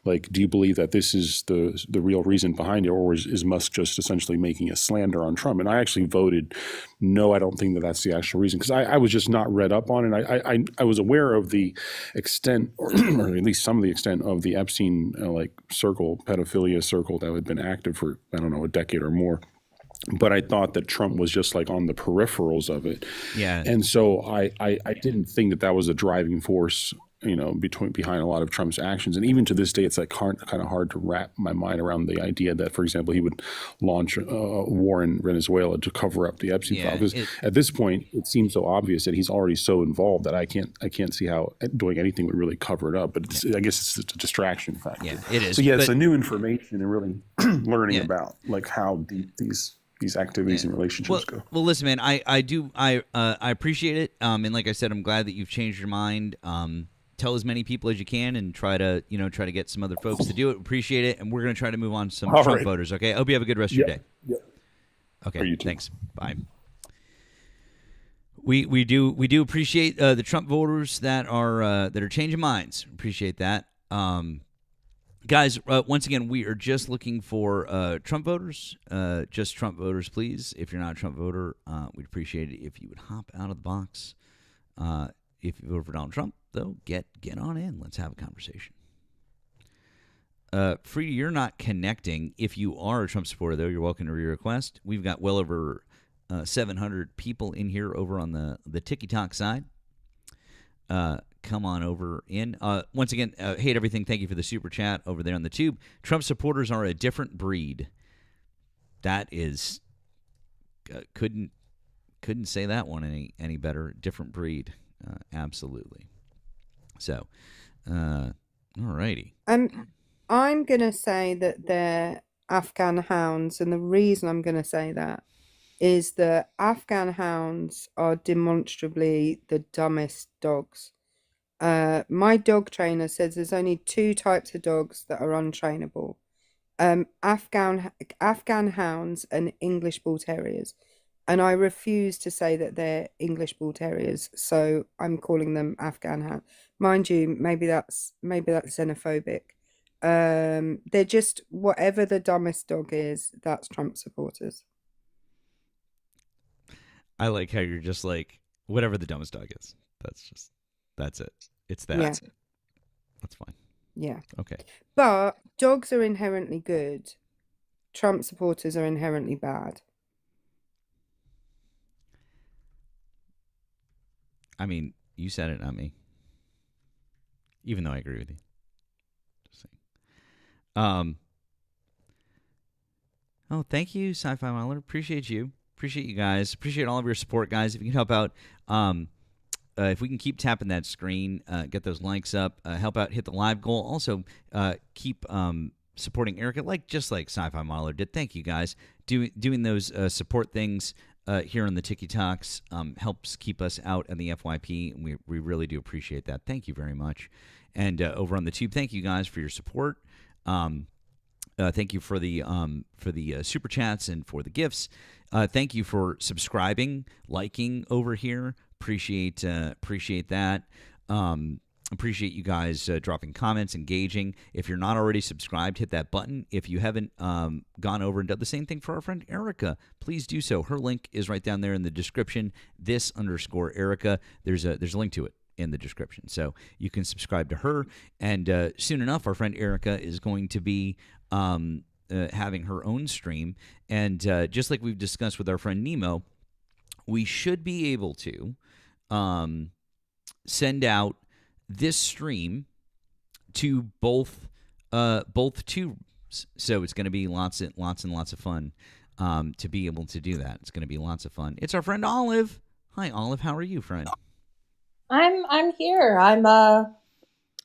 like, do you believe that this is the real reason behind it, or is Musk just essentially making a slander on Trump? And I actually voted no. I don't think that that's the actual reason, because I was just not read up on it. I was aware of the extent, or at least some of the extent of the Epstein pedophilia circle that had been active for, I don't know, a decade or more. But I thought that Trump was just like on the peripherals of it. Yeah. And so I didn't think that was a driving force, behind a lot of Trump's actions. And even to this day, it's like kind of hard to wrap my mind around the idea that, for example, he would launch a war in Venezuela to cover up the Epstein file. Because at this point, it seems so obvious that he's already so involved that I can't see how doing anything would really cover it up. But I guess it's a distraction factor. Yeah, it is. So it's a new information and really learning about like how deep these activities and relationships go. Well, listen, man, I appreciate it. And like I said, I'm glad that you've changed your mind. Tell as many people as you can and try to get some other folks to do it. Appreciate it. And we're going to try to move on to some Trump voters. Okay. I hope you have a good rest of your day. Yeah. Okay. Thanks. Bye. We do appreciate the Trump voters that are changing minds. Appreciate that. Guys, once again, we are just looking for Trump voters. Just Trump voters, please. If you're not a Trump voter, we'd appreciate it if you would hop out of the box. If you vote for Donald Trump, though, get on in. Let's have a conversation. Free, you're not connecting. If you are a Trump supporter, though, you're welcome to re-request. We've got well over 700 people in here over on the TikTok side. Come on over in. Once again, hate everything. Thank you for the super chat over there on the tube. Trump supporters are a different breed. That is, couldn't say that one any better. Different breed, absolutely. So, all righty. I'm gonna say that they're Afghan hounds, and the reason I'm gonna say that is that Afghan hounds are demonstrably the dumbest dogs. My dog trainer says there's only two types of dogs that are untrainable. Afghan hounds and English bull terriers. And I refuse to say that they're English bull terriers, so I'm calling them Afghan hound. Mind you, maybe that's xenophobic. They're just whatever the dumbest dog is, that's Trump supporters. I like how you're just like, whatever the dumbest dog is. That's it. It's that. Yeah. That's fine. Yeah. Okay. But dogs are inherently good. Trump supporters are inherently bad. I mean, you said it, not me. Even though I agree with you. Just saying. Oh, thank you, Sci-Fi Miler. Appreciate you. Appreciate you guys. Appreciate all of your support, guys. If you can help out, if we can keep tapping that screen, get those likes up, help out, hit the live goal. Also, keep supporting Erica, just like Sci-Fi Miler did. Thank you, guys. Doing those support things here on the TikToks helps keep us out in the FYP, and we really do appreciate that. Thank you very much. And over on the tube, thank you guys for your support. Thank you for the super chats and for the gifts. Thank you for subscribing, liking over here. Appreciate that. Appreciate you guys dropping comments, engaging. If you're not already subscribed, hit that button. If you haven't gone over and done the same thing for our friend Erica, please do so. Her link is right down there in the description. _Erica. There's a link to it in the description, so you can subscribe to her. And soon enough, our friend Erica is going to be having her own stream. And just like we've discussed with our friend Nemo, we should be able to send out this stream to both tubes. So it's going to be lots and lots of fun to be able to do that. It's going to be lots of fun. It's our friend Olive. Hi, Olive. How are you, friend? I'm here. I'm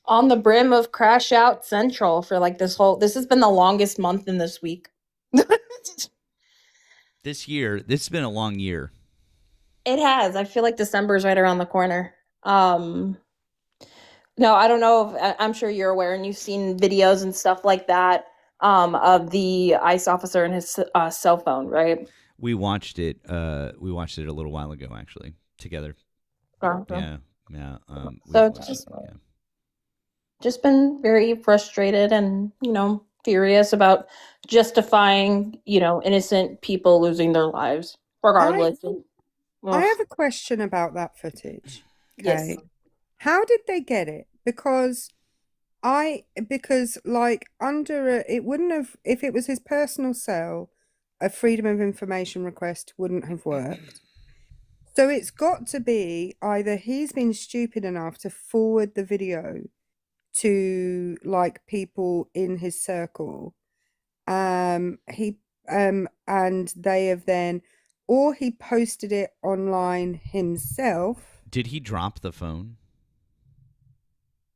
on the brim of Crash Out Central for this has been the longest month in this week. This has been a long year. It has. I feel like December is right around the corner. No, I don't know if I'm sure you're aware and you've seen videos and stuff like that of the ICE officer and his cell phone, right? We watched it. We watched it a little while ago, actually, together. Gotcha. Yeah. So it's just been very frustrated and, furious about justifying, innocent people losing their lives, regardless. I have a question about that footage. Yes. Okay. How did they get it? Because like it wouldn't have, if it was his personal cell, a freedom of information request wouldn't have worked. So it's got to be either he's been stupid enough to forward the video to like people in his circle, and they have then, or he posted it online himself. Did he drop the phone?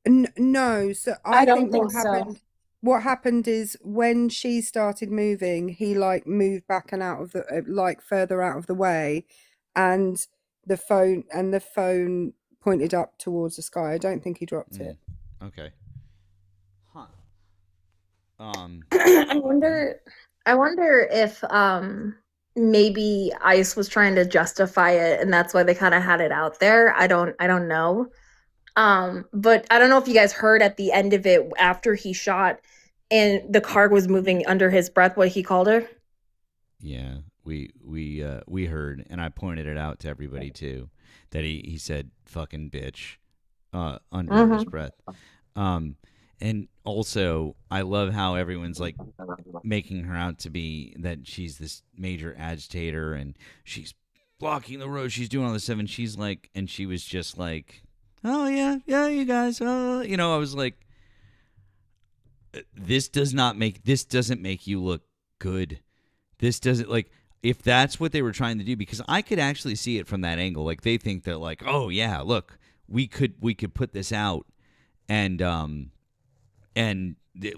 No, so I don't think think what so. happened. What happened is when she started moving, he like moved back and out of the like further out of the way, and the phone pointed up towards the sky. I don't think he dropped it. Okay. Huh. I wonder if maybe ICE was trying to justify it and that's why they kind of had it out there. I don't know. But I don't know if you guys heard at the end of it after he shot and the car was moving under his breath what he called her. Yeah, we heard, and I pointed it out to everybody too, that he said "fucking bitch" under his breath. And also, I love how everyone's like making her out to be that she's this major agitator and she's blocking the road. She's doing all this stuff, and she's like, and she was just like, "Oh yeah, you guys." I was like, this doesn't make you look good. This doesn't, like, if that's what they were trying to do, because I could actually see it from that angle. Like, they think that, like, oh yeah, look, we could put this out, and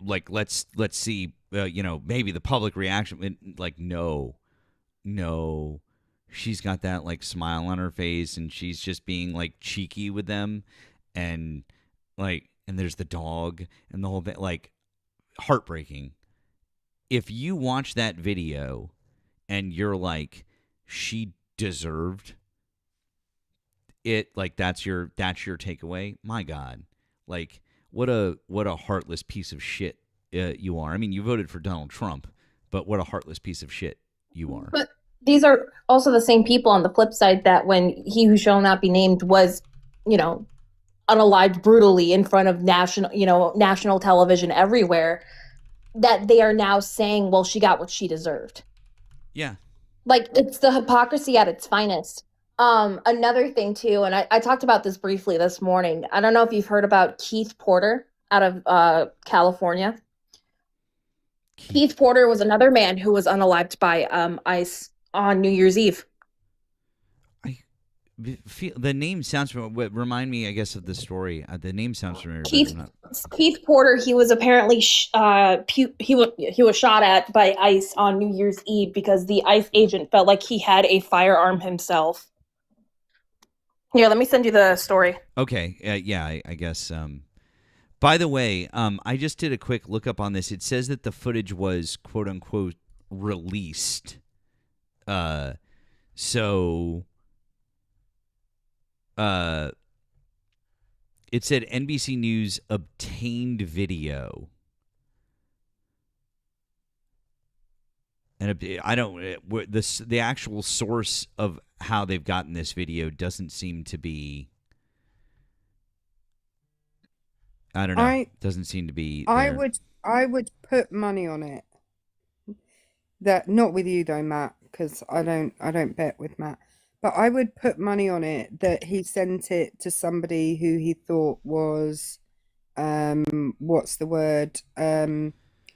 like let's see, maybe the public reaction. Like, no, she's got that like smile on her face, and she's just being like cheeky with them, and there's the dog and the whole thing, like, heartbreaking. If you watch that video and you're like, she deserved it, like that's your takeaway, my God, like what a heartless piece of shit you are. I mean, you voted for Donald Trump, but what a heartless piece of shit you are. But these are also the same people on the flip side that when He Who Shall Not Be Named was, unalived brutally in front of national television everywhere, that they are now saying, well, she got what she deserved. Yeah. Like, it's the hypocrisy at its finest. Another thing too, and I talked about this briefly this morning. I don't know if you've heard about Keith Porter out of California. Keith Porter was another man who was unalived by ICE on New Year's Eve. The name sounds familiar. Remind me, I guess, of the story. The name sounds familiar. Keith Porter. He was apparently he was shot at by ICE on New Year's Eve because the ICE agent felt like he had a firearm himself. Here, let me send you the story. Okay. Yeah, I guess. By the way, I just did a quick look up on this. It says that the footage was "quote unquote" released. It said NBC News obtained video. And I don't, the actual source of how they've gotten this video doesn't seem to be, I don't know. Doesn't seem to be there. I would put money on it. That, not with you though, Matt, because I don't bet with Matt. But I would put money on it that he sent it to somebody who he thought was, what's the word?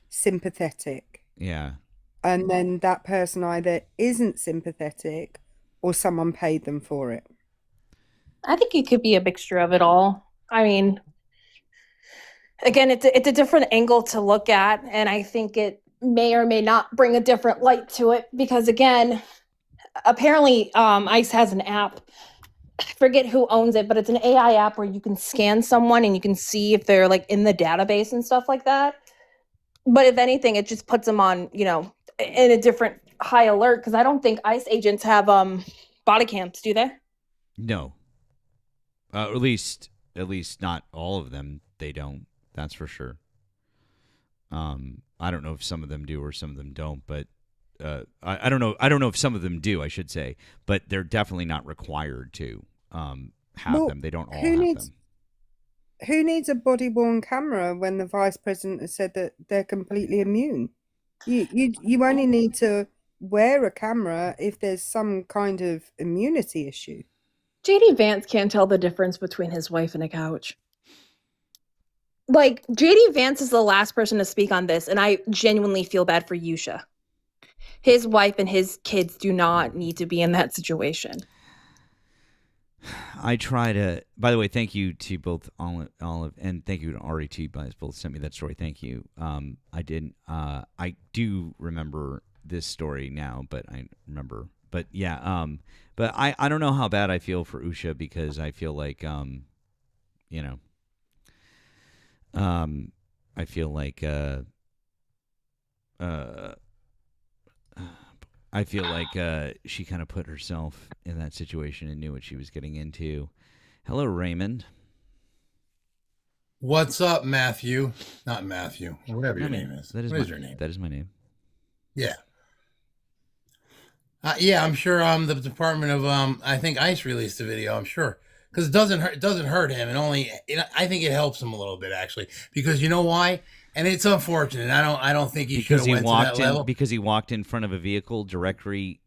Sympathetic. Yeah. And then that person either isn't sympathetic or someone paid them for it. I think it could be a mixture of it all. I mean, again, it's a different angle to look at, and I think it may or may not bring a different light to it because, again, apparently ICE has an app. I forget who owns it, but it's an AI app where you can scan someone and you can see if they're like in the database and stuff like that. But if anything, it just puts them on, in a different high alert, because I don't think ICE agents have body cams, do they? No. At least not all of them. They don't. That's for sure. I don't know if some of them do or some of them don't, but I don't know. I don't know if some of them do, I should say, but they're definitely not required to have them. They don't all have them. Who needs a body-worn camera when the vice president has said that they're completely immune? You only need to wear a camera if there's some kind of immunity issue. JD Vance can't tell the difference between his wife and a couch. Like, JD Vance is the last person to speak on this, and I genuinely feel bad for Yusha. His wife and his kids do not need to be in that situation. I try to. By the way, thank you to both Olive and thank you to Ari too. Both sent me that story. Thank you. I didn't. I do remember this story now, but I remember. But yeah. But I don't know how bad I feel for Usha because I feel like you know. I feel like she kind of put herself in that situation and knew what she was getting into. Hello, Raymond. What's up, Matthew? Not Matthew. Whatever your name is. What is your name? That is my name. Yeah. Yeah, I'm sure the Department of I think ICE released the video, I'm sure. Because it doesn't hurt him, and I think it helps him a little bit actually. Because you know why? And it's unfortunate. I don't think he should have went to that level. Because he walked in front of a vehicle directly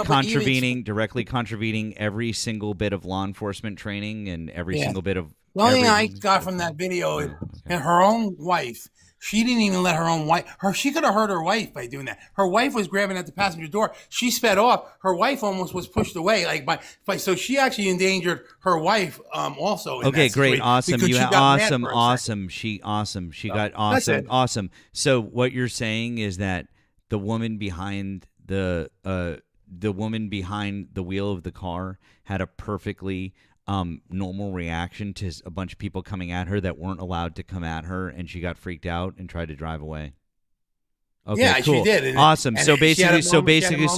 contravening every single bit of law enforcement training and every single bit of. The only thing I got from that video is and her own wife. She didn't even let her own wife. She could have hurt her wife by doing that. Her wife was grabbing at the passenger door. She sped off. Her wife almost was pushed away. So she actually endangered her wife also. Okay, great, awesome. She got awesome. She got awesome. So what you're saying is that the woman behind the wheel of the car had a perfectly normal reaction to a bunch of people coming at her that weren't allowed to come at her, and she got freaked out and tried to drive away. Okay, yeah, cool. She did. Awesome. So basically,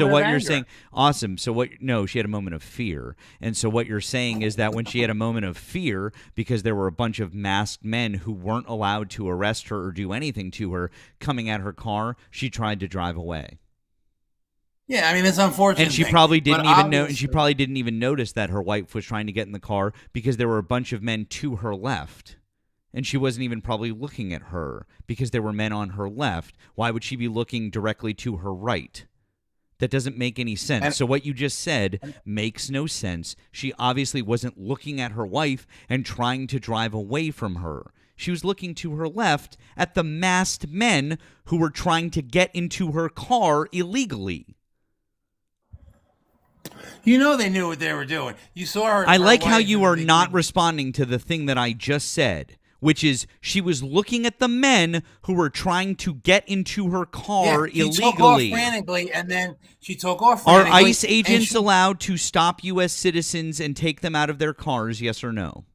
what you're saying, awesome. So she had a moment of fear, and so what you're saying is that when she had a moment of fear, because there were a bunch of masked men who weren't allowed to arrest her or do anything to her coming at her car, she tried to drive away. Yeah, I mean, it's unfortunate. And she probably didn't even know. And she probably didn't even notice that her wife was trying to get in the car because there were a bunch of men to her left, and she wasn't even probably looking at her because there were men on her left. Why would she be looking directly to her right? That doesn't make any sense. So what you just said makes no sense. She obviously wasn't looking at her wife and trying to drive away from her. She was looking to her left at the masked men who were trying to get into her car illegally. You know they knew what they were doing. You saw her. I like how you are not responding to the thing that I just said, which is she was looking at the men who were trying to get into her car illegally. She took off frantically, and then she took off frantically. Are ICE agents allowed to stop U.S. citizens and take them out of their cars, yes or no?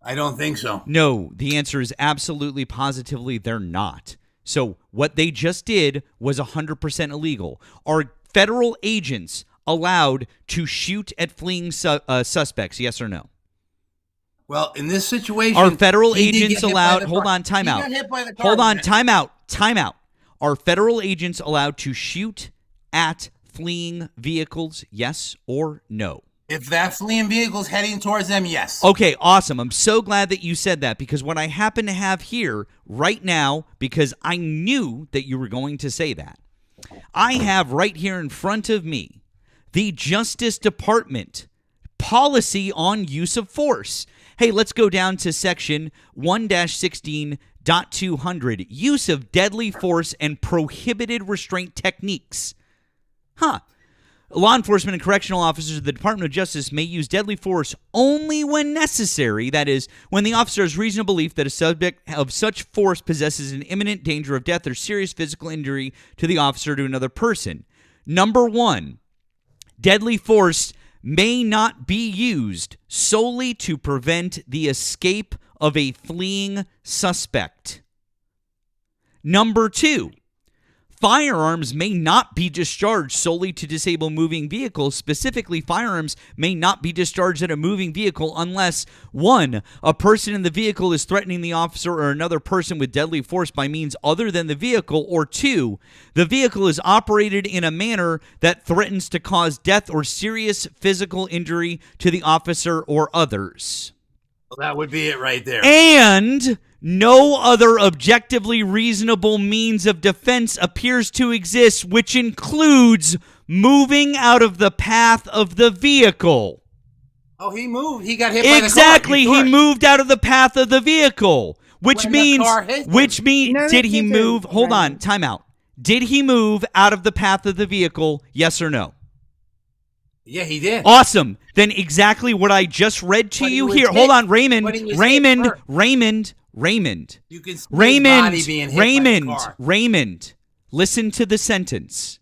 I don't think so. No, the answer is absolutely, positively, they're not. So what they just did was 100% illegal. Are federal agents allowed to shoot at fleeing suspects, yes or no? Well, in this situation, are federal agents allowed? Hold on, time out. Hold on, time out. Are federal agents allowed to shoot at fleeing vehicles, yes or no? If that fleeing vehicle is heading towards them, yes. Okay, awesome. I'm so glad that you said that, because what I happen to have here right now, because I knew that you were going to say that, I have right here in front of me the Justice Department policy on use of force. Hey, let's go down to section 1-16.200, use of deadly force and prohibited restraint techniques. Law enforcement and correctional officers of the Department of Justice may use deadly force only when necessary, that is, when the officer has reasonable belief that a subject of such force possesses an imminent danger of death or serious physical injury to the officer or to another person. Number 1, deadly force may not be used solely to prevent the escape of a fleeing suspect. Number 2, Firearms may not be discharged solely to disable moving vehicles. Specifically, firearms may not be discharged at a moving vehicle unless 1. A person in the vehicle is threatening the officer or another person with deadly force by means other than the vehicle, or 2. The vehicle is operated in a manner that threatens to cause death or serious physical injury to the officer or others. Well, that would be it right there. And no other objectively reasonable means of defense appears to exist, which includes moving out of the path of the vehicle. Oh, he moved. He got hit by the car. Exactly, he moved out of the path of the vehicle, which When the means, car hit him. No, did he he didn't. move? Hold Right. on, time out. Did he move out of the path of the vehicle? Yes or no? Yeah, he did. Awesome. Then exactly what I just read to But he you was here. hit. Hold on, But he was hit first. Raymond. You can see his body being hit by the car. Raymond. Listen to the sentence.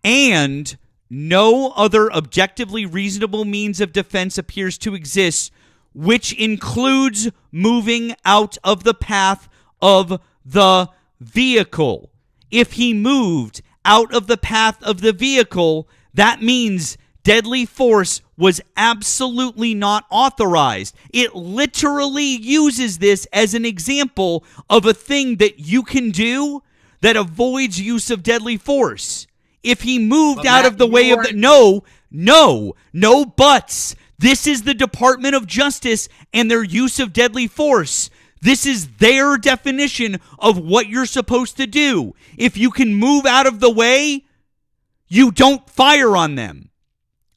And no other objectively reasonable means of defense appears to exist, which includes moving out of the path of the vehicle. If he moved out of the path of the vehicle, that means deadly force was absolutely not authorized. It literally uses this as an example of a thing that you can do that avoids use of deadly force. If he moved But out Matt, of the you way of weren't- the... No buts. This is the Department of Justice and their use of deadly force. This is their definition of what you're supposed to do. If you can move out of the way, you don't fire on them.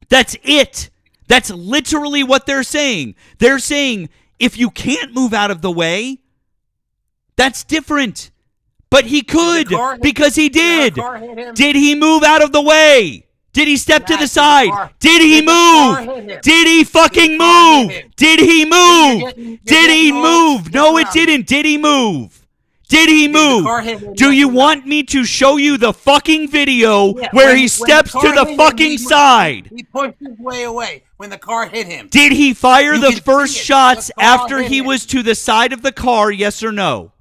That's it. That's literally what they're saying. They're saying if you can't move out of the way, that's different. But he could because he did. Did he move out of the way? Did he step to the side? Did he move? Did he fucking move? Did he move? Did he move? No, it didn't. Did he move? Did he move? Do you want me to show you the fucking video where he steps to the fucking side? He pushed his way away when the car hit him. Did he fire You the can first see it. shots The car after hit he him. was to the side of the car, yes or no?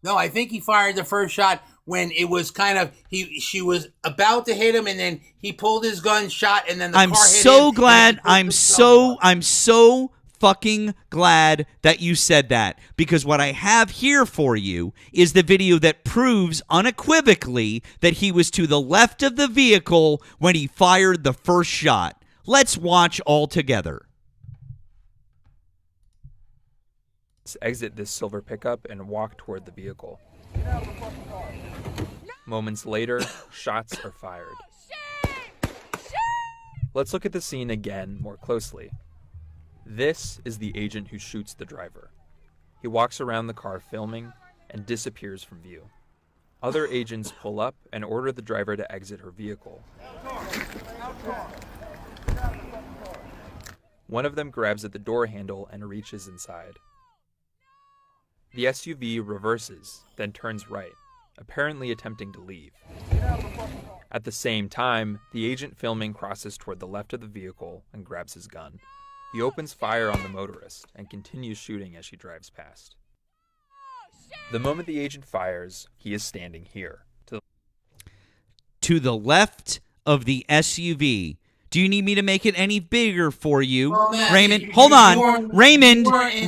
No, I think he fired the first shot when it was kind of she was about to hit him, and then he pulled his gun, shot, and then the I'm car hit him. so and glad. he pushed I'm himself so fucking glad that you said that, because what I have here for you is the video that proves unequivocally that he was to the left of the vehicle when he fired the first shot. Let's watch all together. Exit this silver pickup and walk toward the vehicle. Moments later, shots are fired. Let's look at the scene again more closely. This is the agent who shoots the driver. He walks around the car filming and disappears from view. Other agents pull up and order the driver to exit her vehicle. One of them grabs at the door handle and reaches inside. The SUV reverses, then turns right, apparently attempting to leave. At the same time, the agent filming crosses toward the left of the vehicle and grabs his gun. He opens fire on the motorist and continues shooting as she drives past. The moment the agent fires, he is standing here. To the left of the SUV. Do you need me to make it any bigger for you, Raymond? Hold on. Raymond, I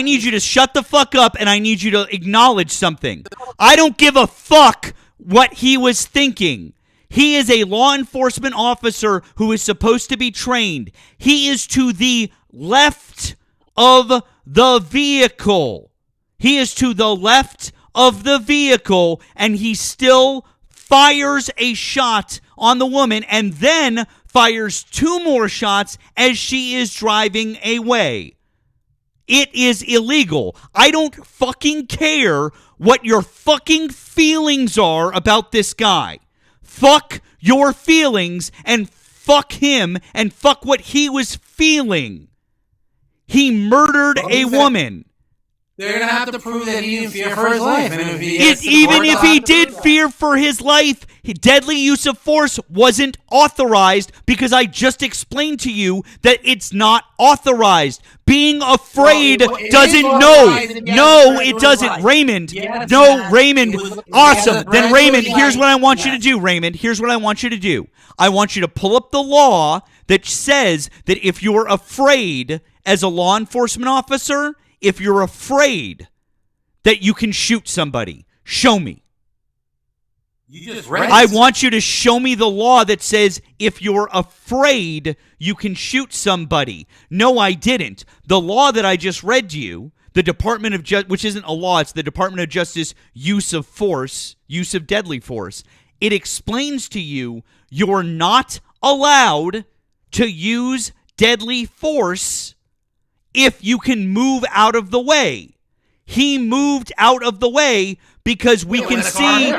need you to shut the fuck up, and I need you to acknowledge something. I don't give a fuck what he was thinking. He is a law enforcement officer who is supposed to be trained. He is to the left of the vehicle. He is to the left of the vehicle, and he still fires a shot on the woman and then fires 2 more shots as she is driving away. It is illegal. I don't fucking care what your fucking feelings are about this guy. Fuck your feelings and fuck him and fuck what he was feeling. He murdered a woman. They're gonna have to prove that he didn't fear for his life. And Even if he did fear for his life, deadly use of force wasn't authorized because I just explained to you that it's not authorized. Being afraid doesn't No, it doesn't. Raymond. No, Raymond. Awesome. Then Raymond, here's what I want you to do, Raymond. Here's what I want you to do. I want you to pull up the law that says that if you're afraid as a law enforcement officer, if you're afraid that you can shoot somebody, show me. You just read I want you to show me the law that says if you're afraid, you can shoot somebody. No, I didn't. The law that I just read to you, the Department of Justice, which isn't a law, it's the Department of Justice use of force, use of deadly force. It explains to you you're not allowed to use deadly force if you can move out of the way. He moved out of the way because we can see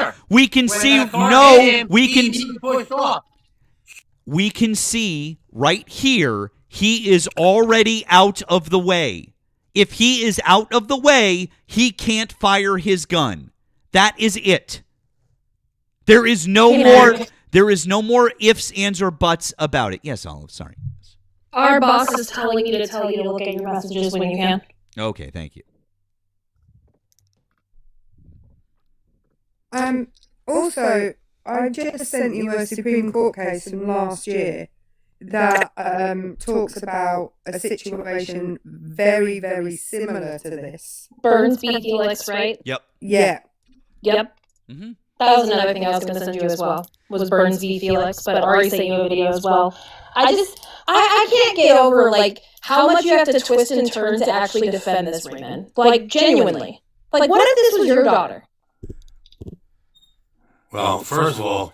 right here he is already out of the way. If he is out of the way, he can't fire his gun. That is it. There is no more ifs, ands, or buts about it. Yes, Olive, sorry. Our boss is telling me to tell you to look at your messages when you can. Okay, thank you. Also, I just sent you a Supreme Court case from last year that talks about a situation very, very similar to this. Burns v. Felix, right? Yep. Yeah. Yep. Mm-hmm. That was another thing I was going to send you as well, was Burns v. Felix, but Ari sent you a video as well. I can't get over, like, how much you have to twist and turn to actually defend this, Raymond. Like, genuinely. Like, what if this was your daughter? Well, first of all,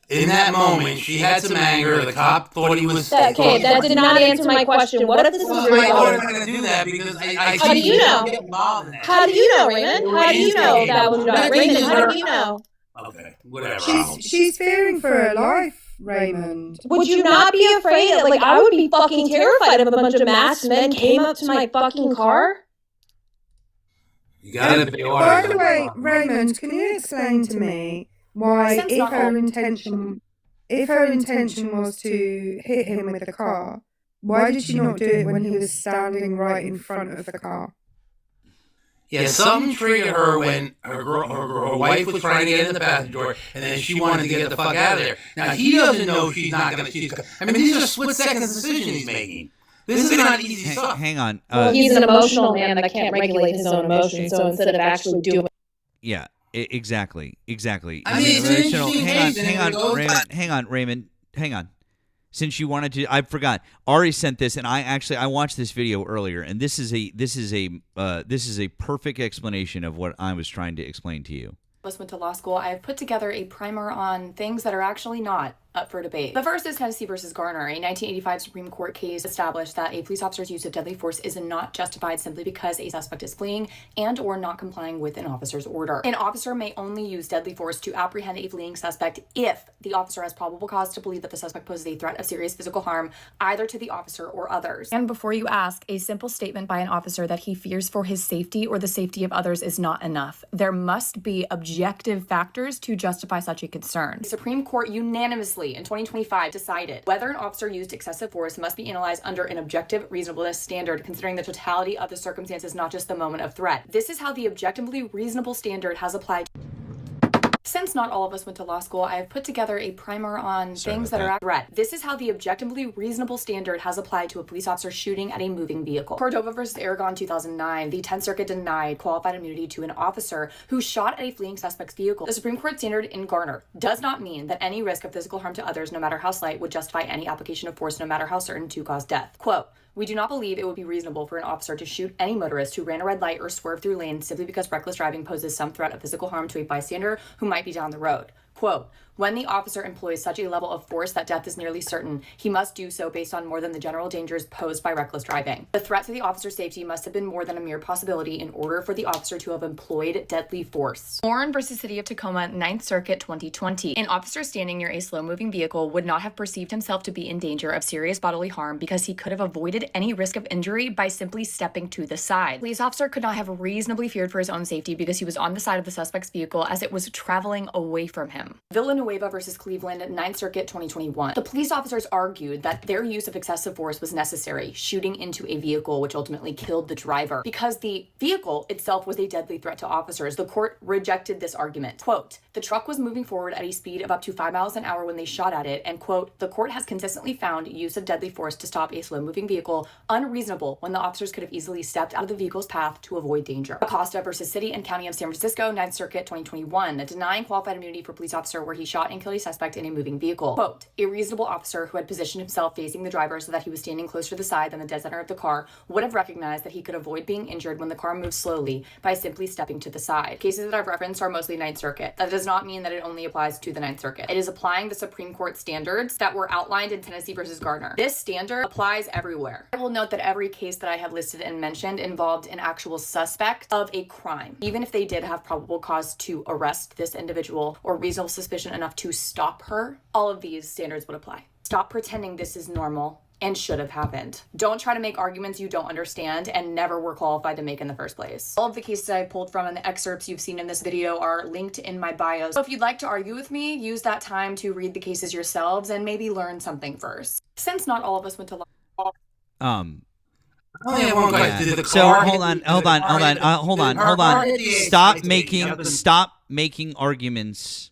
in that moment, she had some anger. The cop thought he was... Okay, that did not answer my question. What if this was your daughter? I wasn't going to do that because I How do you know? How do you know, Raymond? How do you know that was your daughter? Raymond, how do you know? Okay, whatever. She's fearing for her life, Raymond. Would you not be afraid? Like, I would be fucking terrified if a bunch of masked men came up to my fucking car. You gotta be By the way, Raymond, can you explain to me why, if her intention was to hit him with the car, why did she not do it when he was standing right in front of the car? Yeah, something triggered her when her wife was trying to get in the passenger door, and then she wanted to get the fuck out of there. Now, he doesn't know she's not going to... I mean, these are split-second decisions he's making. This is not easy stuff. Hang on. Well, he's an emotional man that can't regulate his own emotions, so instead of actually doing... Yeah, exactly. I mean, it's an interesting hang on, Raymond. Hang on. Since you wanted to, I forgot. Ari sent this, and I watched this video earlier, and this is a perfect explanation of what I was trying to explain to you. Went to law school, I have put together a primer on things that are actually not up for debate. The first is Tennessee versus Garner. A 1985 Supreme Court case established that a police officer's use of deadly force is not justified simply because a suspect is fleeing and or not complying with an officer's order. An officer may only use deadly force to apprehend a fleeing suspect if the officer has probable cause to believe that the suspect poses a threat of serious physical harm either to the officer or others. And before you ask, a simple statement by an officer that he fears for his safety or the safety of others is not enough. There must be objective factors to justify such a concern. The Supreme Court unanimously in 2025 decided whether an officer used excessive force must be analyzed under an objective reasonableness standard, considering the totality of the circumstances, not just the moment of threat. This is how the objectively reasonable standard has applied. Since not all of us went to law school, I have put together a primer on things that are at threat. This is how the objectively reasonable standard has applied to a police officer shooting at a moving vehicle. Cordova versus Aragon 2009, the 10th Circuit denied qualified immunity to an officer who shot at a fleeing suspect's vehicle. The Supreme Court standard in Garner does not mean that any risk of physical harm to others, no matter how slight, would justify any application of force, no matter how certain, to cause death. Quote, "We do not believe it would be reasonable for an officer to shoot any motorist who ran a red light or swerved through lanes simply because reckless driving poses some threat of physical harm to a bystander who might be down the road." Quote, When the officer employs such a level of force that death is nearly certain, he must do so based on more than the general dangers posed by reckless driving. The threat to the officer's safety must have been more than a mere possibility in order for the officer to have employed deadly force. Warren versus City of Tacoma, 9th Circuit, 2020. An officer standing near a slow-moving vehicle would not have perceived himself to be in danger of serious bodily harm because he could have avoided any risk of injury by simply stepping to the side. The police officer could not have reasonably feared for his own safety because he was on the side of the suspect's vehicle as it was traveling away from him. Villanueva versus Cleveland, 9th Circuit, 2021. The police officers argued that their use of excessive force was necessary, shooting into a vehicle which ultimately killed the driver. Because the vehicle itself was a deadly threat to officers, the court rejected this argument. Quote, the truck was moving forward at a speed of up to 5 miles an hour when they shot at it, and quote, the court has consistently found use of deadly force to stop a slow-moving vehicle unreasonable when the officers could have easily stepped out of the vehicle's path to avoid danger. Acosta versus City and County of San Francisco, 9th Circuit, 2021, denying qualified immunity for police officer where he shot and killed a suspect in a moving vehicle. Quote, a reasonable officer who had positioned himself facing the driver so that he was standing closer to the side than the dead center of the car would have recognized that he could avoid being injured when the car moves slowly by simply stepping to the side. Cases that I've referenced are mostly 9th Circuit. That does not mean that it only applies to the 9th Circuit. It is applying the Supreme Court standards that were outlined in Tennessee versus Gardner. This standard applies everywhere. I will note that every case that I have listed and mentioned involved an actual suspect of a crime. Even if they did have probable cause to arrest this individual or reasonable suspicion enough to stop her, all of these standards would apply. Stop pretending this is normal and should have happened. Don't try to make arguments you don't understand and never were qualified to make in the first place. All of the cases I pulled from and the excerpts you've seen in this video are linked in my bio. So if you'd like to argue with me, use that time to read the cases yourselves and maybe learn something first. Since not all of us went to law. So hold on. Stop making arguments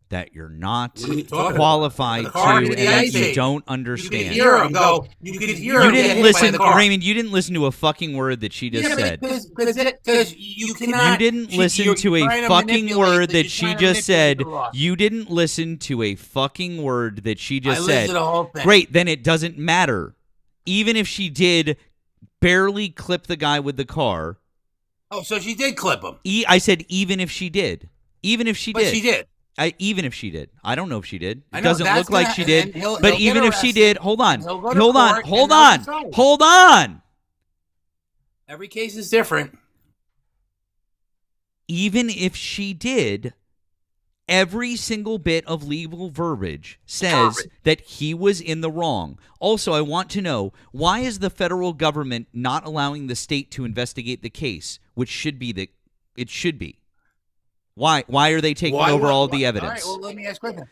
that you're not qualified to and that you don't understand. You didn't listen, Raymond. You didn't listen to a fucking word that she just said. Because you cannot. You didn't listen to a fucking word that she just said. You didn't listen to a fucking word that she just said. Great, then it doesn't matter. Even if she did barely clip the guy with the car. Oh, so she did clip him. I said even if she did. Even if she did. But she did. Even if she did. I don't know if she did. It know, doesn't look like she did. But even if she did, hold on. Hold on. Every case is different. Even if she did, every single bit of legal verbiage says that he was in the wrong. Also, I want to know, why is the federal government not allowing the state to investigate the case, which should be it should be? Why are they taking over all the evidence? All right, well, let me ask a question.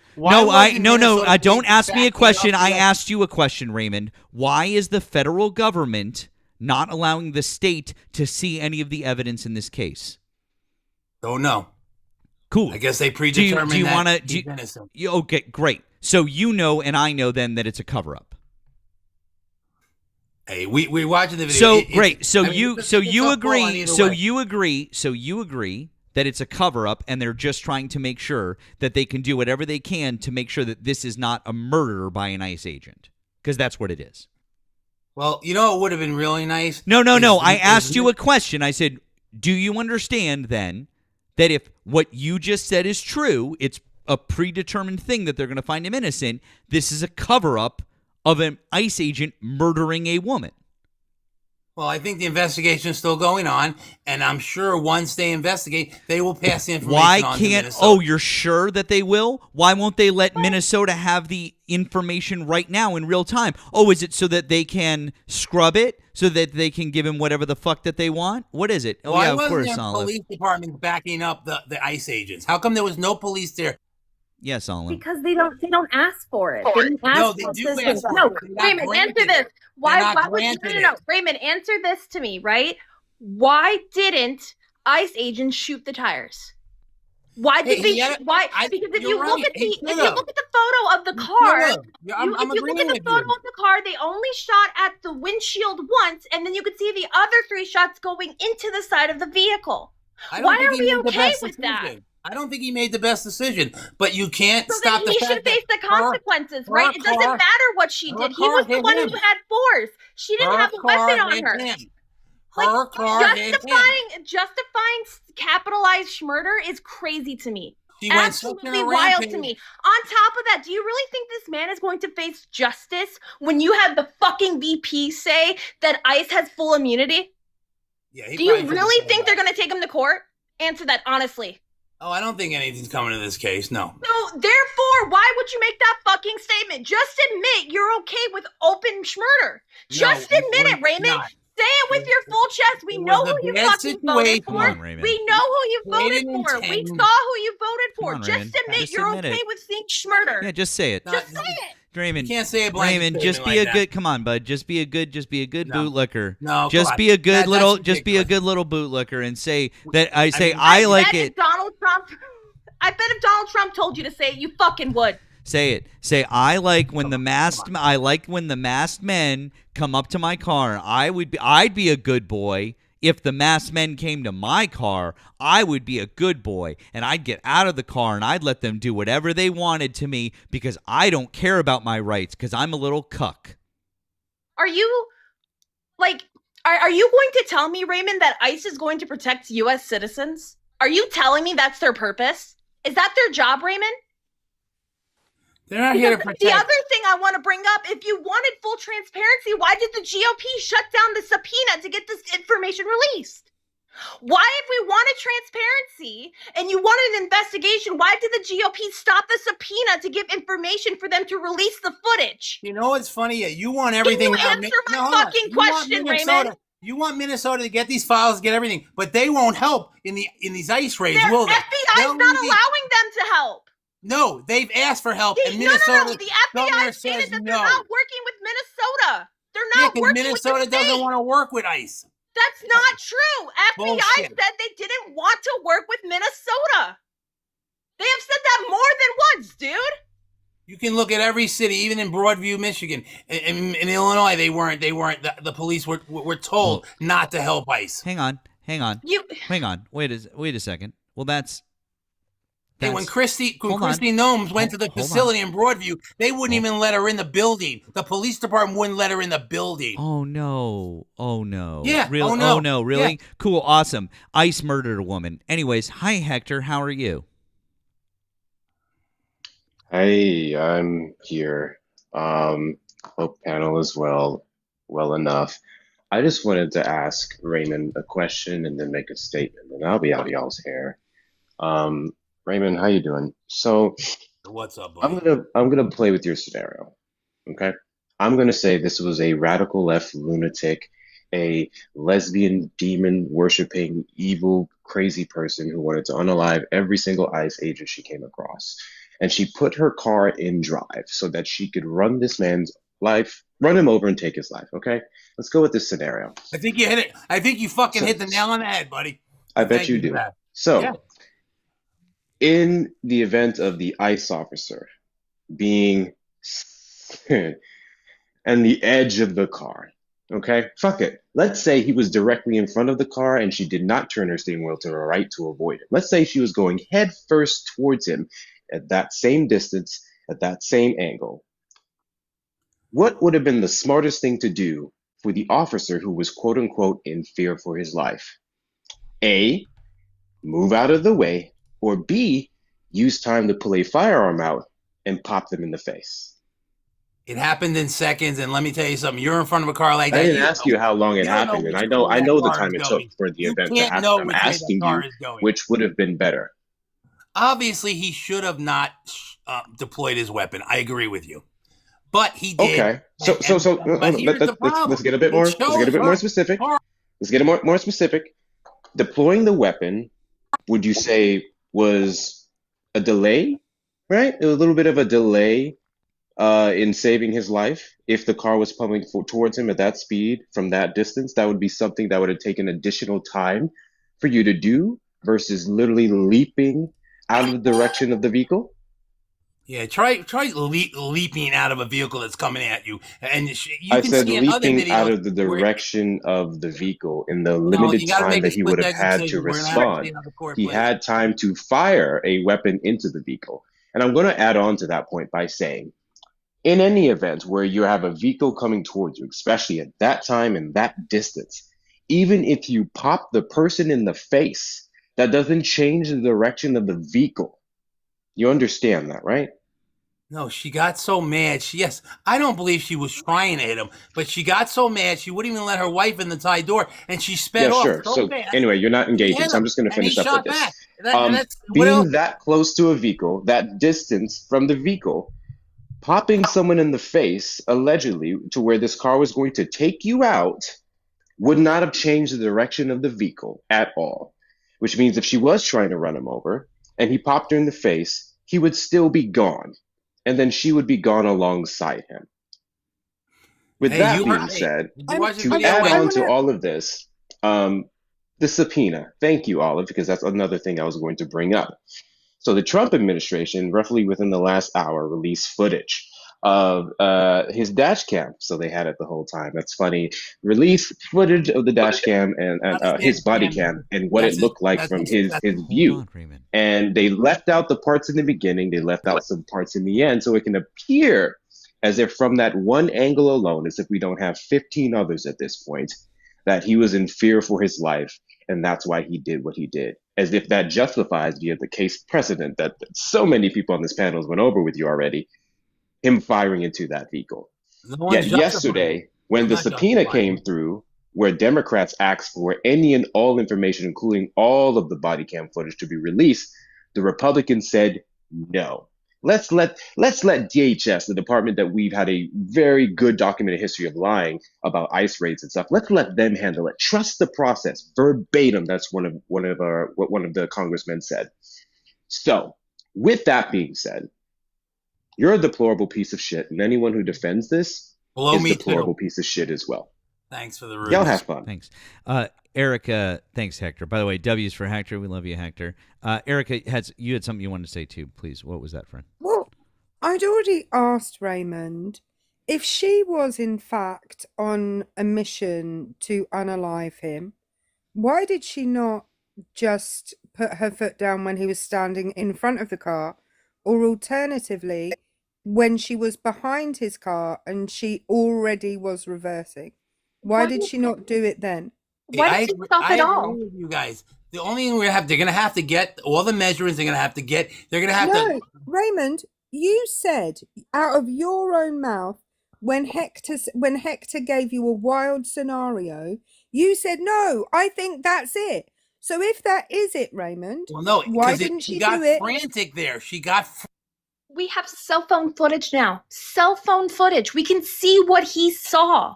Don't ask me a question. I asked you a question, Raymond. Why is the federal government not allowing the state to see any of the evidence in this case? Don't know. Cool. I guess they predetermined he's innocent. Okay, great. So you know and I know then that it's a cover-up. Hey, we're watching the video. So great. So you agree that it's a cover-up and they're just trying to make sure that they can do whatever they can to make sure that this is not a murder by an ICE agent. Because that's what it is. Well, you know it would have been really nice. No. I asked you a question. I said, do you understand then that if what you just said is true, it's a predetermined thing that they're going to find him innocent, this is a cover-up of an ICE agent murdering a woman? Well, I think the investigation is still going on, and I'm sure once they investigate, they will pass the information on to Minnesota. Oh, you're sure that they will? Why won't they let Minnesota have the information right now in real time? Oh, is it so that they can scrub it? So that they can give him whatever the fuck that they want? What is it? Oh, Why yeah, of wasn't course, there Olive. police department backing up the ICE agents? How come there was no police there? Yes, Olive. Because they don't ask for it. They didn't ask No, they for do assistance. ask for No, it. They're not Raymond, granted answer this. it. Why They're not would granted no, it. Raymond, answer this to me, right? Why didn't ICE agents shoot the tires? Why did they? Why? Because if you look at the photo of the car, if you look at the photo of the car, they only shot at the windshield once, and then you could see the other 3 shots going into the side of the vehicle. Why are we okay with that? I don't think he made the best decision, but you can't stop the fact that he should face the consequences, right? It doesn't matter what she did. He was the one who had force. She didn't have a weapon on her. Like, justifying capitalized murder is crazy to me. She went such absolutely a wild rampage. to me. On top of that, do you really think this man is going to face justice when you have the fucking VP say that ICE has full immunity? Yeah, he Do you probably couldn't really say think that. they're going to take him to court? Answer that honestly. Oh, I don't think anything's coming to this case. No. So, therefore, why would you make that fucking statement? Just admit you're okay with open murder. Just admit it, Raymond. not. Say it with your full chest. We It know was a who you bad fucking voted situation. for. Come on, Raymond. We know who you voted Raymond for. We and saw who you voted for. on, Just Raymond. admit Just you're admit okay it. with seeing murder. Yeah, just say it. Just say it. Raymond, You can't say a blanket Raymond, just statement be like a that. good. Come on, bud. Just be a good No. bootlicker. No, just God. be a good That's little. ridiculous. Just be a good little bootlicker and say that I say I bet like if it. Donald Trump. I bet if Donald Trump told you to say it, you fucking would. Say it. Say I like when the masked. I like when the masked men come up to my car. I'd be a good boy. If the masked men came to my car, I would be a good boy, and I'd get out of the car and I'd let them do whatever they wanted to me because I don't care about my rights because I'm a little cuck. Are you like? Are you going to tell me, Raymond, that ICE is going to protect U.S. citizens? Are you telling me that's their purpose? Is that their job, Raymond? They're not here to Because protect. the other thing I want to bring up, if you wanted full transparency, why did the GOP shut down the subpoena to get this information released? Why, if we wanted transparency and you wanted an investigation, why did the GOP stop the subpoena to give information for them to release the footage? You know what's funny? You want everything. Can you answer my fucking question, Raymond? You want Minnesota to get these files, get everything, but they won't help in these ICE raids, Their will they? FBI They'll is not leave allowing them to help. No, they've asked for help, and No. Minnesota The governor FBI stated says that no. they're not working with Minnesota. They're Yeah, not 'cause working Minnesota with the state. doesn't want to work with ICE. That's not true. FBI Bullshit. said they didn't want to work with Minnesota. They have said that more than once, dude. You can look at every city, even in Broadview, Michigan, in Illinois. They weren't. The police were told not to help ICE. Hang on. Hang on. Wait a second. Well, that's Hey, when Christy Hold on. Gnomes went to the Hold on. facility in Broadview, they wouldn't even let her in the building. The police department wouldn't let her in the building. Oh no. Yeah, Really? oh, no. Really? Yeah. Cool. Awesome. ICE murdered a woman. Anyways, hi Hector. How are you? Hey, I'm here. Hope panel is well enough. I just wanted to ask Raymond a question and then make a statement, and I'll be out of y'all's hair. Raymond, how you doing? So What's up, buddy? I'm gonna play with your scenario. Okay? I'm gonna say this was a radical left lunatic, a lesbian demon worshipping evil crazy person who wanted to unalive every single ICE agent she came across. And she put her car in drive so that she could run this man's life, run him over and take his life. Okay? Let's go with this scenario. I think you hit it. I think you fucking hit the nail on the head, buddy. I bet Thank you you do. for that. So, Yeah. in the event of the ICE officer being and the edge of the car, okay? Fuck it. Let's say he was directly in front of the car and she did not turn her steering wheel to the right to avoid him. Let's say she was going head first towards him at that same distance, at that same angle. What would have been the smartest thing to do for the officer who was quote unquote in fear for his life? A, move out of the way, or B, use time to pull a firearm out and pop them in the face. It happened in seconds, and let me tell you something. You're in front of a car like that. I didn't ask you how long it you don't know happened, and which I know way that the car time is it took going. for the You event to can't happen. know I'm which way that asking car you is going. which would have been better. Obviously, he should have not deployed his weapon. I agree with you, but he did. Okay, so But here's the problem. let's get a bit more. It Let's get a bit shows more her- specific. Let's get more specific. Deploying the weapon, would you say was a delay? Right, it was a little bit of a delay in saving his life. If the car was coming towards him at that speed from that distance, that would be something that would have taken additional time for you to do versus literally leaping out of the direction of the vehicle. Yeah, try leaping out of a vehicle that's coming at you, and you I can said see in other leaping videos out of the where- direction of the vehicle in the No, limited you gotta time make a that he would have split-second had to decision. We're not actually respond. in the court, He please. had time to fire a weapon into the vehicle. And I'm going to add on to that point by saying, in any event where you have a vehicle coming towards you, especially at that time and that distance, even if you pop the person in the face, that doesn't change the direction of the vehicle. You understand that, right? No, she got so mad. Yes, I don't believe she was trying to hit him, but she got so mad she wouldn't even let her wife in the side door, and she sped Yeah, off sure. so So fast. anyway, you're not He engaging, hit so I'm him, just going to and he finish up with shot this. back. That's what Being else? that close to a vehicle, that distance from the vehicle, popping someone in the face, allegedly, to where this car was going to take you out, would not have changed the direction of the vehicle at all. Which means if she was trying to run him over and he popped her in the face, he would still be gone. And then she would be gone alongside him. With Hey, that you being heard. Hey, said, did you watch the to video? add on wanna- to all of this, the subpoena. Thank you, Olive, because that's another thing I was going to bring up. So the Trump administration, roughly within the last hour, released footage of his dash cam. So they had it the whole time. That's funny. Release footage of the dash cam and his body cam and what it looked like from his view. And they left out the parts in the beginning. They left out some parts in the end, so it can appear as if from that one angle alone, as if we don't have 15 others at this point, that he was in fear for his life, and that's why he did what he did. As if that justifies, via the case precedent that so many people on this panel went over with you already, him firing into that vehicle. No Yet one's yesterday, when the subpoena came through, where Democrats asked for any and all information, including all of the body cam footage, to be released, the Republicans said no. Let's let DHS, the department that we've had a very good documented history of lying about ICE raids and stuff, let's let them handle it. Trust the process. Verbatim, that's what one of the congressmen said. So, with that being said, you're a deplorable piece of shit, and anyone who defends this is a deplorable piece of shit as well. Thanks for the Y'all rudeness. have fun. Thanks. Erica, thanks, Hector. By the way, W's for Hector. We love you, Hector. Erica, you had something you wanted to say too. Please, what was that, friend? Well, I'd already asked Raymond if she was in fact on a mission to unalive him. Why did she not just put her foot down when he was standing in front of the car, or alternatively, when she was behind his car and she already was reversing? Why did she not do it then? I agree with you guys. The only thing they're going to have to get all the measurements. They're going to have to get. They're going to have to. Raymond, you said out of your own mouth when Hector gave you a wild scenario, you said no. I think that's it. So if that is it, Raymond, Well, no, why because didn't she she got do it? frantic there. She got. We have cell phone footage now. Cell phone footage. We can see what he saw.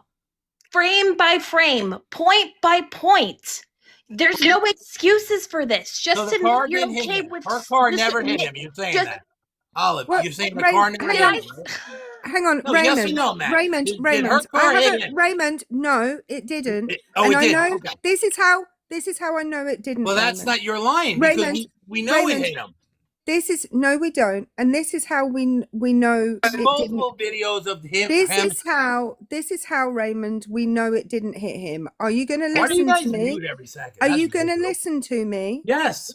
Frame by frame, point by point. There's no excuses for this. Just So the to car me, you're didn't hit okay him. with Her car just never admit- hit him. You're saying just- that, Olive. What? You're saying the car never hit him. Right? Hang on, No, Raymond. yes or no, Matt? Raymond, Did her Raymond. car hit haven't. him? Raymond, no, it didn't. It and did. I know Okay. this is how I know it didn't. Well, that's Raymond. not your lying because Raymond, we know Raymond, it hit him. This is no, we don't, and this is how we know There's it multiple didn't. videos of him. This is how Raymond, we know it didn't hit him. Are you going to Why do you listen guys to me? mute every second? Are That's you going to ridiculous. listen to me? Yes.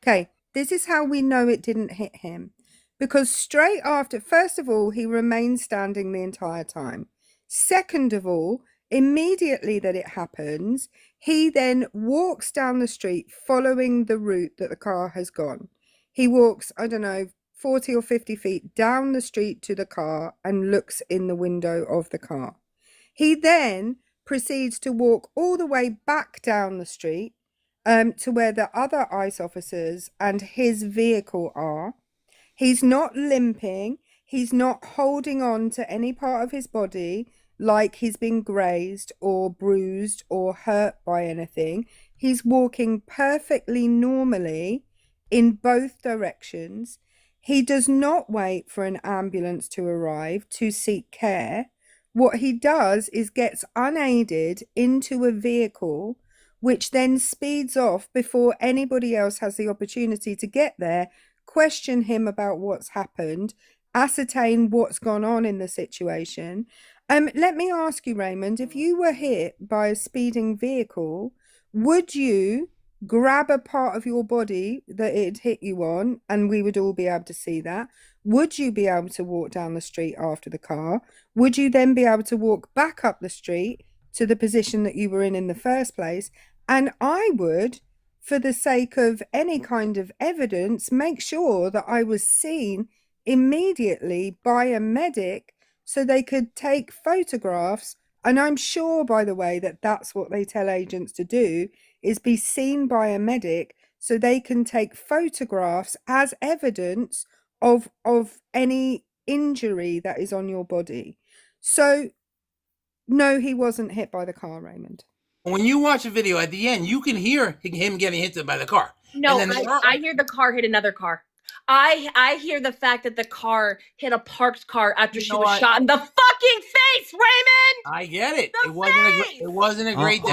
Okay, this is how we know it didn't hit him. Because straight after, first of all, he remained standing the entire time. Second of all, immediately that it happens, he then walks down the street following the route that the car has gone. He walks, 40 or 50 feet down the street to the car and looks in the window of the car. He then proceeds to walk all the way back down the street to where the other ICE officers and his vehicle are. He's not limping. He's not holding on to any part of his body like he's been grazed or bruised or hurt by anything. He's walking perfectly normally in both directions. He does not wait for an ambulance to arrive to seek care. What he does is gets unaided into a vehicle, which then speeds off before anybody else has the opportunity to get there, question him about what's happened, ascertain what's gone on in the situation. Let me ask you, Raymond, if you were hit by a speeding vehicle, would you grab a part of your body that it hit you on, and we would all be able to see that? Would you be able to walk down the street after the car? Would you then be able to walk back up the street to the position that you were in the first place? And I would for the sake of any kind of evidence, make sure that I was seen immediately by a medic so they could take photographs. And I'm sure, by the way, that that's what they tell agents to do, is be seen by a medic so they can take photographs as evidence of any injury that is on your body. So no, he wasn't hit by the car, Raymond. When you watch a video at the end, you can hear him getting hit by the car. No, And then I hear the car hit another car. I hear the fact that the car hit a parked car after she was shot in the fucking face, Raymond. I get it. It wasn't a great day.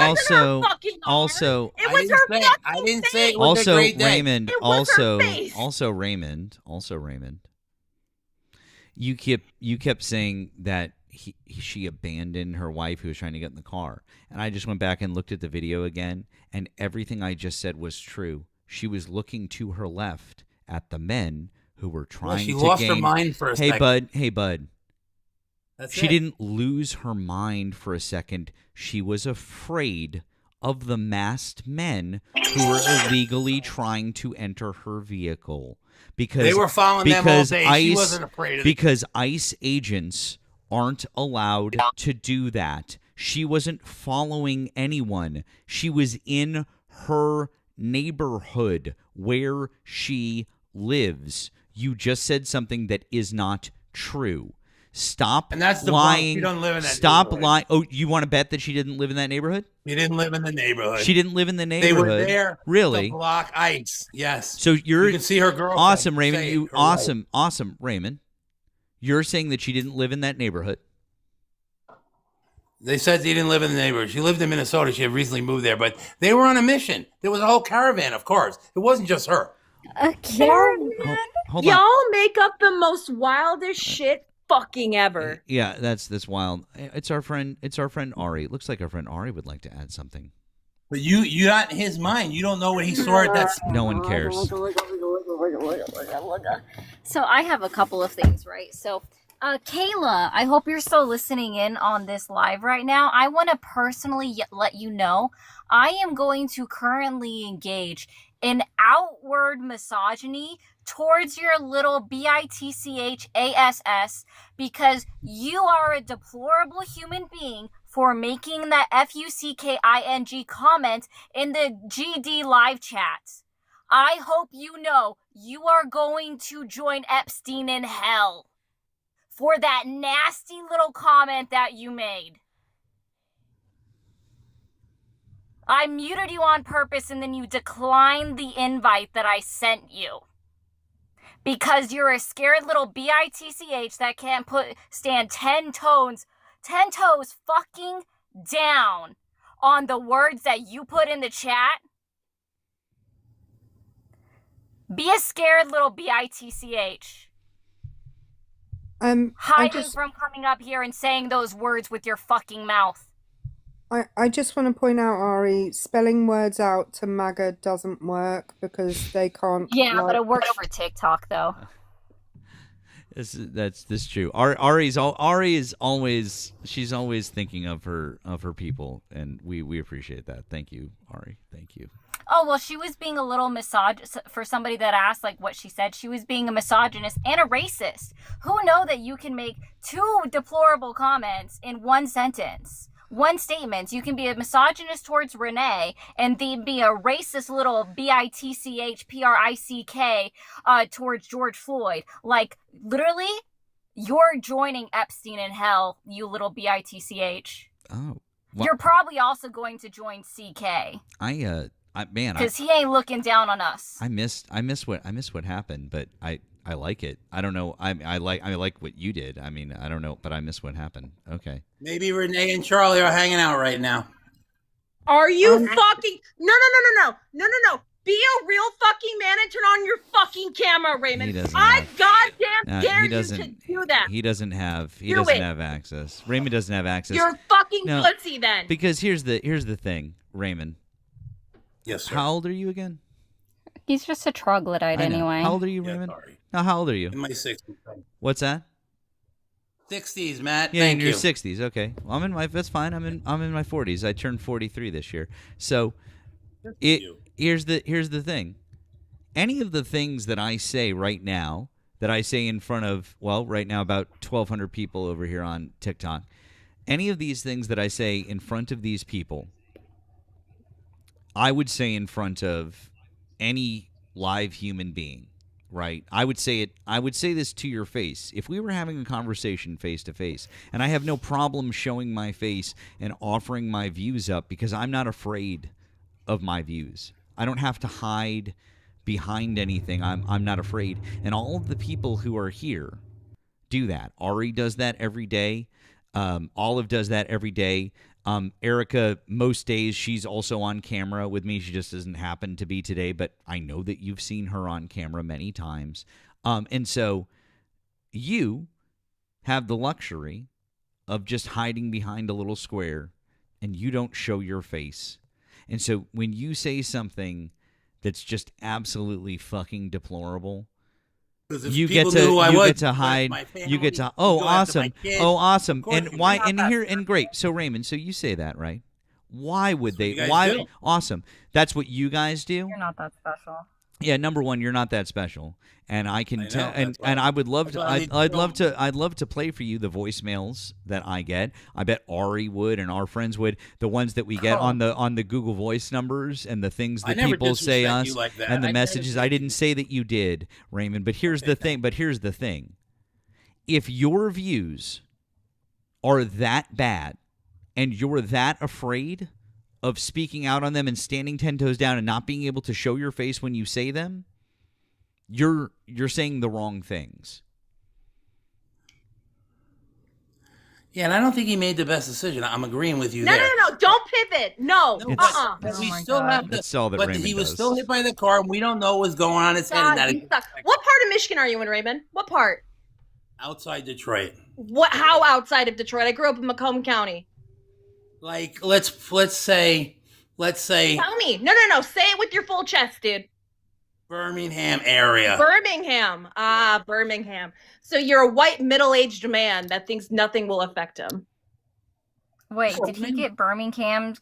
Also, It was her fucking I didn't say it was a also great day. Raymond, It was her face. also Raymond. You kept saying that she abandoned her wife who was trying to get in the car, and I just went back and looked at the video again, and everything I just said was true. She was looking to her left at the men who were trying she to lost gain. her mind for a second. Hey bud. She it. didn't lose her mind for a second. She was afraid of the masked men who were illegally trying to enter her vehicle. Because They were following them all day. She ICE, wasn't afraid of them. Because ICE agents aren't allowed to do that. She wasn't following anyone. She was in her neighborhood where she lives. You just said something that is not true. Stop And that's the lying. problem. She doesn't live in that Stop neighborhood. lying. Oh, you want to bet that she didn't live in that neighborhood? She didn't live in the neighborhood. She didn't live in the They neighborhood. were there Really? to block ICE. Yes. So you can see her girlfriend. awesome, Raymond. say You it, her wife. awesome, Raymond. You're saying that she didn't live in that neighborhood. They said she didn't live in the neighborhood. She lived in Minnesota. She had recently moved there, but they were on a mission. There was a whole caravan of cars. It wasn't just her. A caravan? Hold on. Y'all make up the most wildest shit fucking ever. Yeah, that's wild. It's our friend Ari. It looks like our friend Ari would like to add something. But you got in his mind. You don't know what he saw at that. No one cares. So I have a couple of things, right? So, Kayla, I hope you're still listening in on this live right now. I want to personally let you know I am going to currently engage in outward misogyny towards your little bitchass because you are a deplorable human being for making that fucking comment in the GD live chat. I hope you know you are going to join Epstein in hell for that nasty little comment that you made. I muted you on purpose and then you declined the invite that I sent you. Because you're a scared little bitch that can't stand 10 toes fucking down on the words that you put in the chat. Be a scared little bitch. Hiding from coming up here and saying those words with your fucking mouth. I just want to point out, Ari, spelling words out to MAGA doesn't work because they can't. Yeah, but it works for TikTok though. That's true. Ari is always thinking of her people, and we appreciate that. Thank you, Ari. Thank you. Oh, well, she was being a little for somebody that asked like what she said. She was being a misogynist and a racist. Who know that you can make two deplorable comments in one sentence? One statement. You can be a misogynist towards Renee and then be a racist little bitchprick towards George Floyd. Like, literally, you're joining Epstein in hell, you little bitch. Oh. Well, you're probably also going to join CK. Because he ain't looking down on us. I missed what happened, but I like it. I don't know. I like what you did. I mean, I don't know, but I missed what happened. Okay. Maybe Renee and Charlie are hanging out right now. Are you fucking no. Be a real fucking man and turn on your fucking camera, Raymond. Goddamn dare you to do that. He doesn't have access. Raymond doesn't have access. You're fucking pussy then. Because here's the thing, Raymond. Yes, sir. How old are you again? He's just a troglodyte anyway. How old are you, Raymond? Now, how old are you? In my 60s. What's that? 60s, Matt. Yeah, Thank in your you. 60s. Okay. Well, that's fine. I'm in my 40s. I turned 43 this year. So, here's the thing. Any of the things that I say right now, that I say in front of, well, right now about 1,200 people over here on TikTok, any of these things that I say in front of these people, I would say in front of any live human being, right? I would say this to your face. If we were having a conversation face to face, and I have no problem showing my face and offering my views up because I'm not afraid of my views. I don't have to hide behind anything. I'm not afraid. And all of the people who are here do that. Ari does that every day. Olive does that every day. Erica, most days, she's also on camera with me. She just doesn't happen to be today, but I know that you've seen her on camera many times. And so you have the luxury of just hiding behind a little square, and you don't show your face. And so when you say something that's just absolutely fucking deplorable, you get to hide. You get to awesome. Oh, awesome. And why? And here and great. So Raymond, so you say that, right? Why would they? Why? Do. Awesome. That's what you guys do. You're not that special. Yeah, number one, you're not that special, and I can tell. And I would love to. I'd love to play for you the voicemails that I get. I bet Ari would, and our friends would. The ones that we get on the Google Voice numbers and the things that people say us and the messages. I didn't say that you did, Raymond. But here's the thing. If your views are that bad, and you're that afraid of speaking out on them and standing 10 toes down and not being able to show your face when you say them, you're saying the wrong things. Yeah, and I don't think he made the best decision. I'm agreeing with you No, there. no. Don't pivot. No. But we still have to. That's all that But Raymond he was does. still hit by the car, and we don't know what's going on in his head. God, And you that suck. What part of Michigan are you in, Raymond? What part? outside Detroit. What? How outside of Detroit? I grew up in Macomb County. Like let's say. Tell me. No. Say it with your full chest, dude. Birmingham area. Birmingham. Birmingham. So you're a white middle-aged man that thinks nothing will affect him. Wait, did he get Birmingham?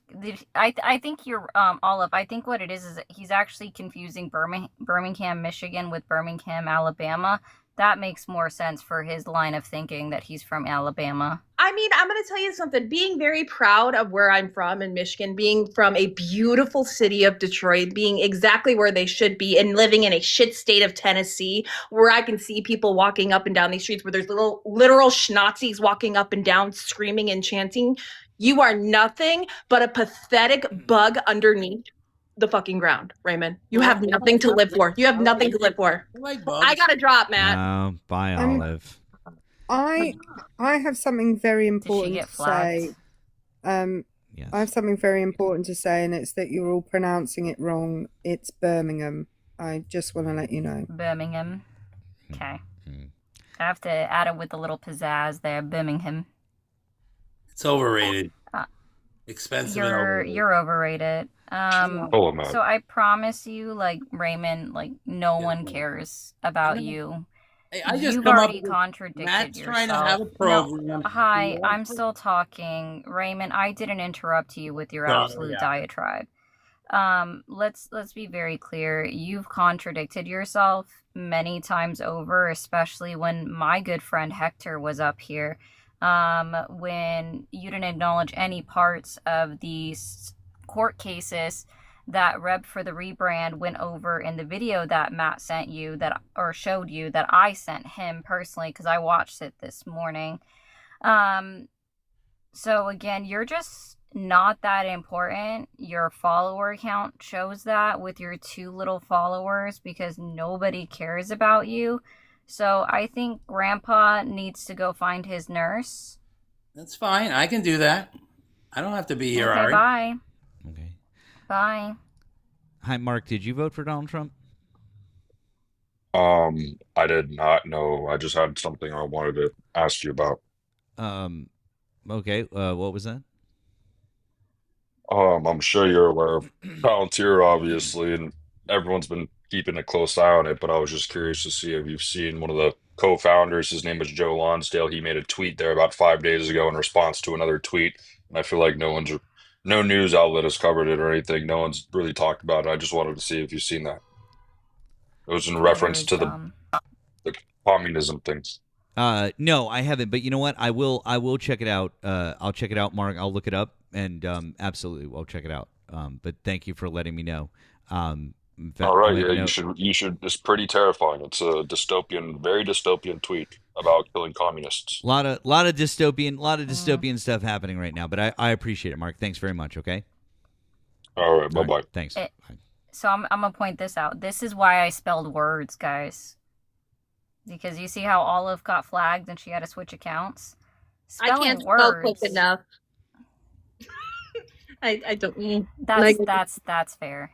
I think you're Olive. I think what it is that he's actually confusing Birmingham, Michigan with Birmingham, Alabama. That makes more sense for his line of thinking that he's from Alabama. I mean, I'm going to tell you something. Being very proud of where I'm from in Michigan, being from a beautiful city of Detroit, being exactly where they should be, and living in a shit state of Tennessee, where I can see people walking up and down these streets, where there's literal schnazzies walking up and down, screaming and chanting. You are nothing but a pathetic bug underneath the fucking ground, Raymond. You have nothing to live for. You have nothing to live for. I got to drop, Matt. Oh, bye, Olive. I have something very important to say. Yes. I have something very important to say, and it's that you're all pronouncing it wrong. It's Birmingham. I just want to let you know. Birmingham. Okay. I have to add it with a little pizzazz there. Birmingham. It's overrated. Expensive and overrated. You're overrated. So I promise you, like Raymond, like no one cares about you. I just You've come already up with, contradicted Matt's yourself. trying to have a program. No, hi, I'm still talking. Raymond, I didn't interrupt you with your absolute diatribe. Let's be very clear. You've contradicted yourself many times over, especially when my good friend Hector was up here. When you didn't acknowledge any parts of these court cases that Reb for the Rebrand went over in the video that Matt sent you, or showed you, that I sent him personally because I watched it this morning. So again, you're just not that important. Your follower count shows that with your 2 little followers because nobody cares about you. So I think Grandpa needs to go find his nurse. That's fine. I can do that. I don't have to be here, Okay, Ari. bye. Okay. Bye. Hi, Mark. Did you vote for Donald Trump? I did not know. I just had something I wanted to ask you about. Okay. What was that? I'm sure you're aware of Palantir, obviously, and everyone's been keeping a close eye on it, but I was just curious to see if you've seen one of the co-founders. His name is Joe Lonsdale. He made a tweet there about 5 days ago in response to another tweet, and I feel like no one's no news outlet has covered it or anything. No one's really talked about it. I just wanted to see if you've seen that. It was in reference to the communism things. No, I haven't. But you know what? I will check it out. I'll check it out, Mark. I'll look it up, and absolutely, I'll check it out. But thank you for letting me know. In fact, All right, I'll let yeah, you know. you should. It's pretty terrifying. It's a dystopian, very dystopian tweet about killing communists. A lot of dystopian stuff happening right now. But I appreciate it, Mark. Thanks very much. Okay. All right, bye bye. Thanks. So I'm gonna point this out. This is why I spelled words, guys. Because you see how Olive got flagged and she had to switch accounts. I can't spell quick enough. I don't. That's fair.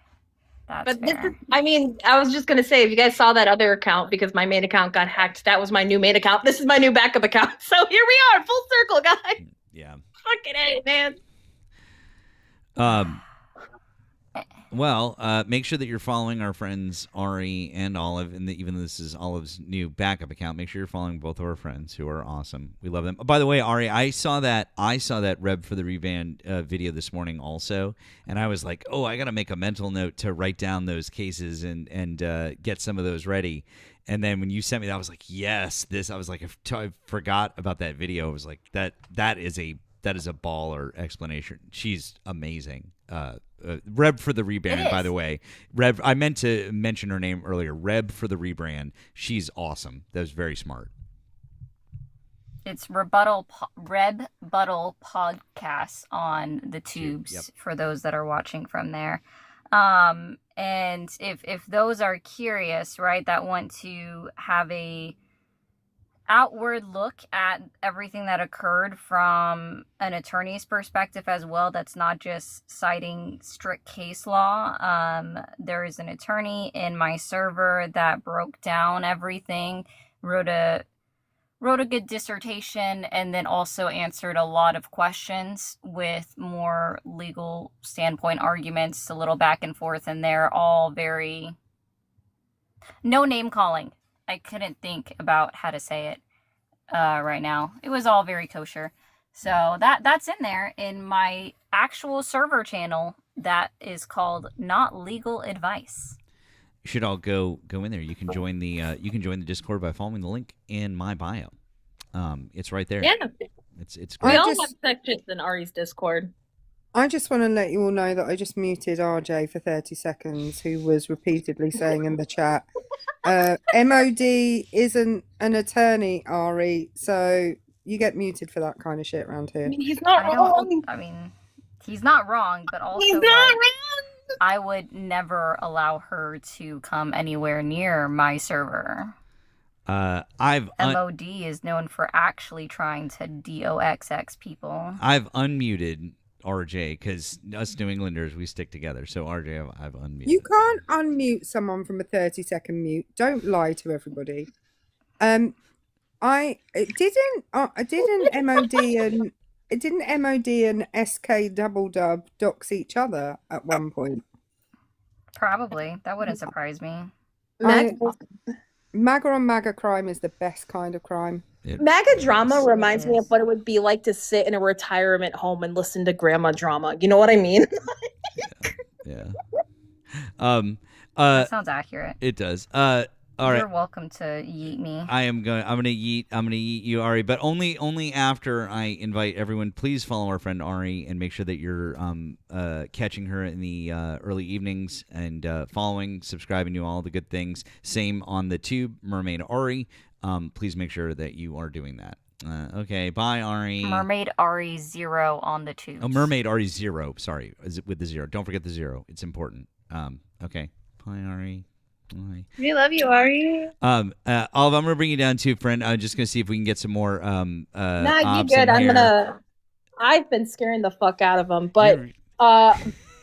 But this is, I mean, I was just gonna say, if you guys saw that other account, because my main account got hacked, that was my new main account. This is my new backup account. So here we are, full circle, guys. Yeah. Fucking A, man. Well, make sure that you're following our friends Ari and Olive, and even though this is Olive's new backup account, make sure you're following both of our friends who are awesome. We love them. Oh, by the way, Ari, I saw that Reb for the Reband video this morning also, and I was like, oh, I got to make a mental note to write down those cases and get some of those ready. And then when you sent me that, I was like, yes, this. I was like, I forgot about that video. I was like, that is a baller explanation. She's amazing. Reb for the Rebrand, by the way. Reb, I meant to mention her name earlier. Reb for the Rebrand. She's awesome. That was very smart. It's Rebuttal Podcasts on the tubes for those that are watching from there. And if those are curious, right, that want to have a outward look at everything that occurred from an attorney's perspective as well, that's not just citing strict case law. There is an attorney in my server that broke down everything, wrote a good dissertation, and then also answered a lot of questions with more legal standpoint arguments, a little back and forth, and they're all very no name calling. I couldn't think about how to say it right now. It was all very kosher. So that's in there in my actual server channel that is called Not Legal Advice. You should all go in there. You can join the Discord by following the link in my bio. It's right there. Yeah. It's We great. all have sections in Ari's Discord. I just want to let you all know that I just muted RJ for 30 seconds, who was repeatedly saying in the chat, MOD isn't an attorney, Ari, so you get muted for that kind of shit around here. I mean, he's not wrong. I mean, he's not wrong, but also He's not wrong. I would never allow her to come anywhere near my server. MOD is known for actually trying to DOXX people. I've unmuted RJ because us New Englanders, we stick together. So RJ, I've unmuted. You can't unmute someone from a 30-second mute. Don't lie to everybody. Didn't MOD and SK Double Dub dox each other at one point? Probably. That wouldn't surprise me. MAGA on MAGA crime is the best kind of crime. MAGA drama reminds me of what it would be like to sit in a retirement home and listen to grandma drama. You know what I mean? Yeah. That sounds accurate. It does. All right. You're welcome to yeet me. I'm gonna yeet you, Ari, but only after I invite everyone. Please follow our friend Ari and make sure that you're catching her in the early evenings and subscribing to all the good things. Same on the tube, Mermaid Ari. Please make sure that you are doing that. Okay, bye, Ari. Mermaid Ari 0 on the tube. Oh, Mermaid Ari 0. Sorry, is it with the 0? Don't forget the 0. It's important. Okay, bye, Ari. Bye. We love you, Ari. Olive, I'm gonna bring you down too, friend. I'm just gonna see if we can get some more. Nah, you good. I've been scaring the fuck out of them, but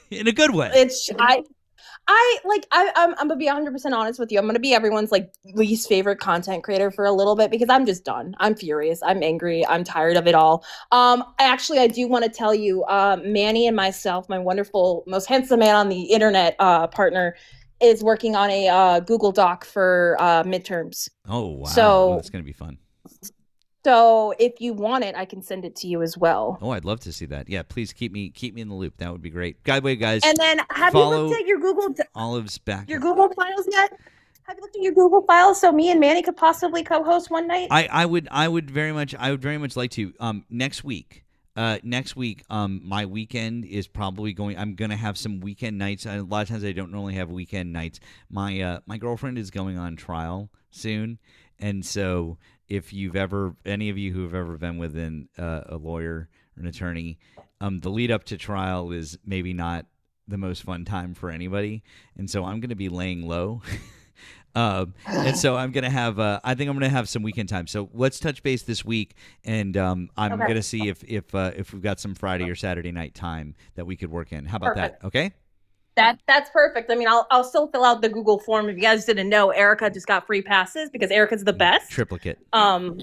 in a good way. I'm gonna be 100% honest with you. I'm gonna be everyone's like least favorite content creator for a little bit because I'm just done. I'm furious. I'm angry. I'm tired of it all. I do want to tell you, Manny and myself, my wonderful, most handsome man on the internet partner, is working on a Google Doc for midterms. Oh wow! So that's gonna be fun. So if you want it, I can send it to you as well. Oh, I'd love to see that. Yeah, please keep me in the loop. That would be great. By the way, guys. And then, have you looked at your Google Olive's back. Your Google files yet? Have you looked at your Google files so me and Manny could possibly co-host one night? I would very much like to. Next week, my weekend is probably going. I'm gonna have some weekend nights. A lot of times I don't normally have weekend nights. My girlfriend is going on trial soon, and so if any of you who have ever been within a lawyer or an attorney, the lead up to trial is maybe not the most fun time for anybody, and so I'm gonna be laying low. And so I'm gonna have. I think I'm gonna have some weekend time. So let's touch base this week, and I'm gonna see if we've got some Friday or Saturday night time that we could work in. How about that? Okay. That's perfect. I mean, I'll still fill out the Google form. If you guys didn't know, Erica just got free passes because Erica's the best. Triplicate. So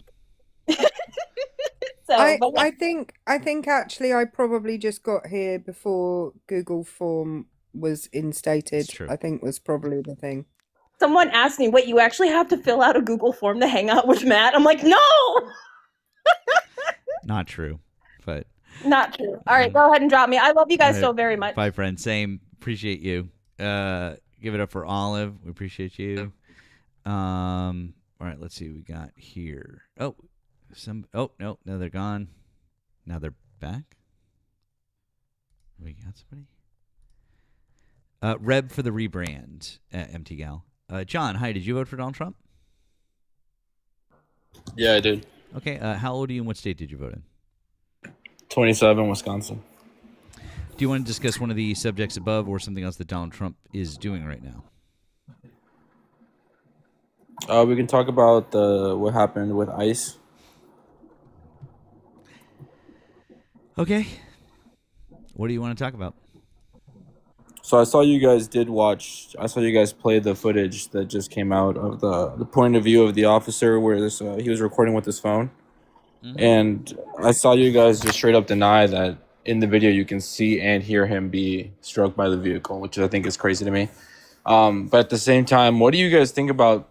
I think actually I probably just got here before Google form was instated. I think was probably the thing. Someone asked me, "What, you actually have to fill out a Google form to hang out with Matt?" I'm like, "No." Not true, but not true. All right, go ahead and drop me. I love you guys so very much. Bye, friend. Same. Appreciate you. Give it up for Olive. We appreciate you. All right, let's see what we got here. Oh, no, they're gone. Now they're back. We got somebody. Reb for the rebrand. MT Gal. John, hi. Did you vote for Donald Trump? Yeah, I did. Okay. How old are you and what state did you vote in? 27, Wisconsin. Do you want to discuss one of the subjects above or something else that Donald Trump is doing right now? We can talk about what happened with ICE. Okay. What do you want to talk about? So I saw you guys play the footage that just came out of the point of view of the officer where he was recording with his phone. Mm-hmm. And I saw you guys just straight up deny that in the video you can see and hear him be struck by the vehicle, which I think is crazy to me. But at the same time, what do you guys think about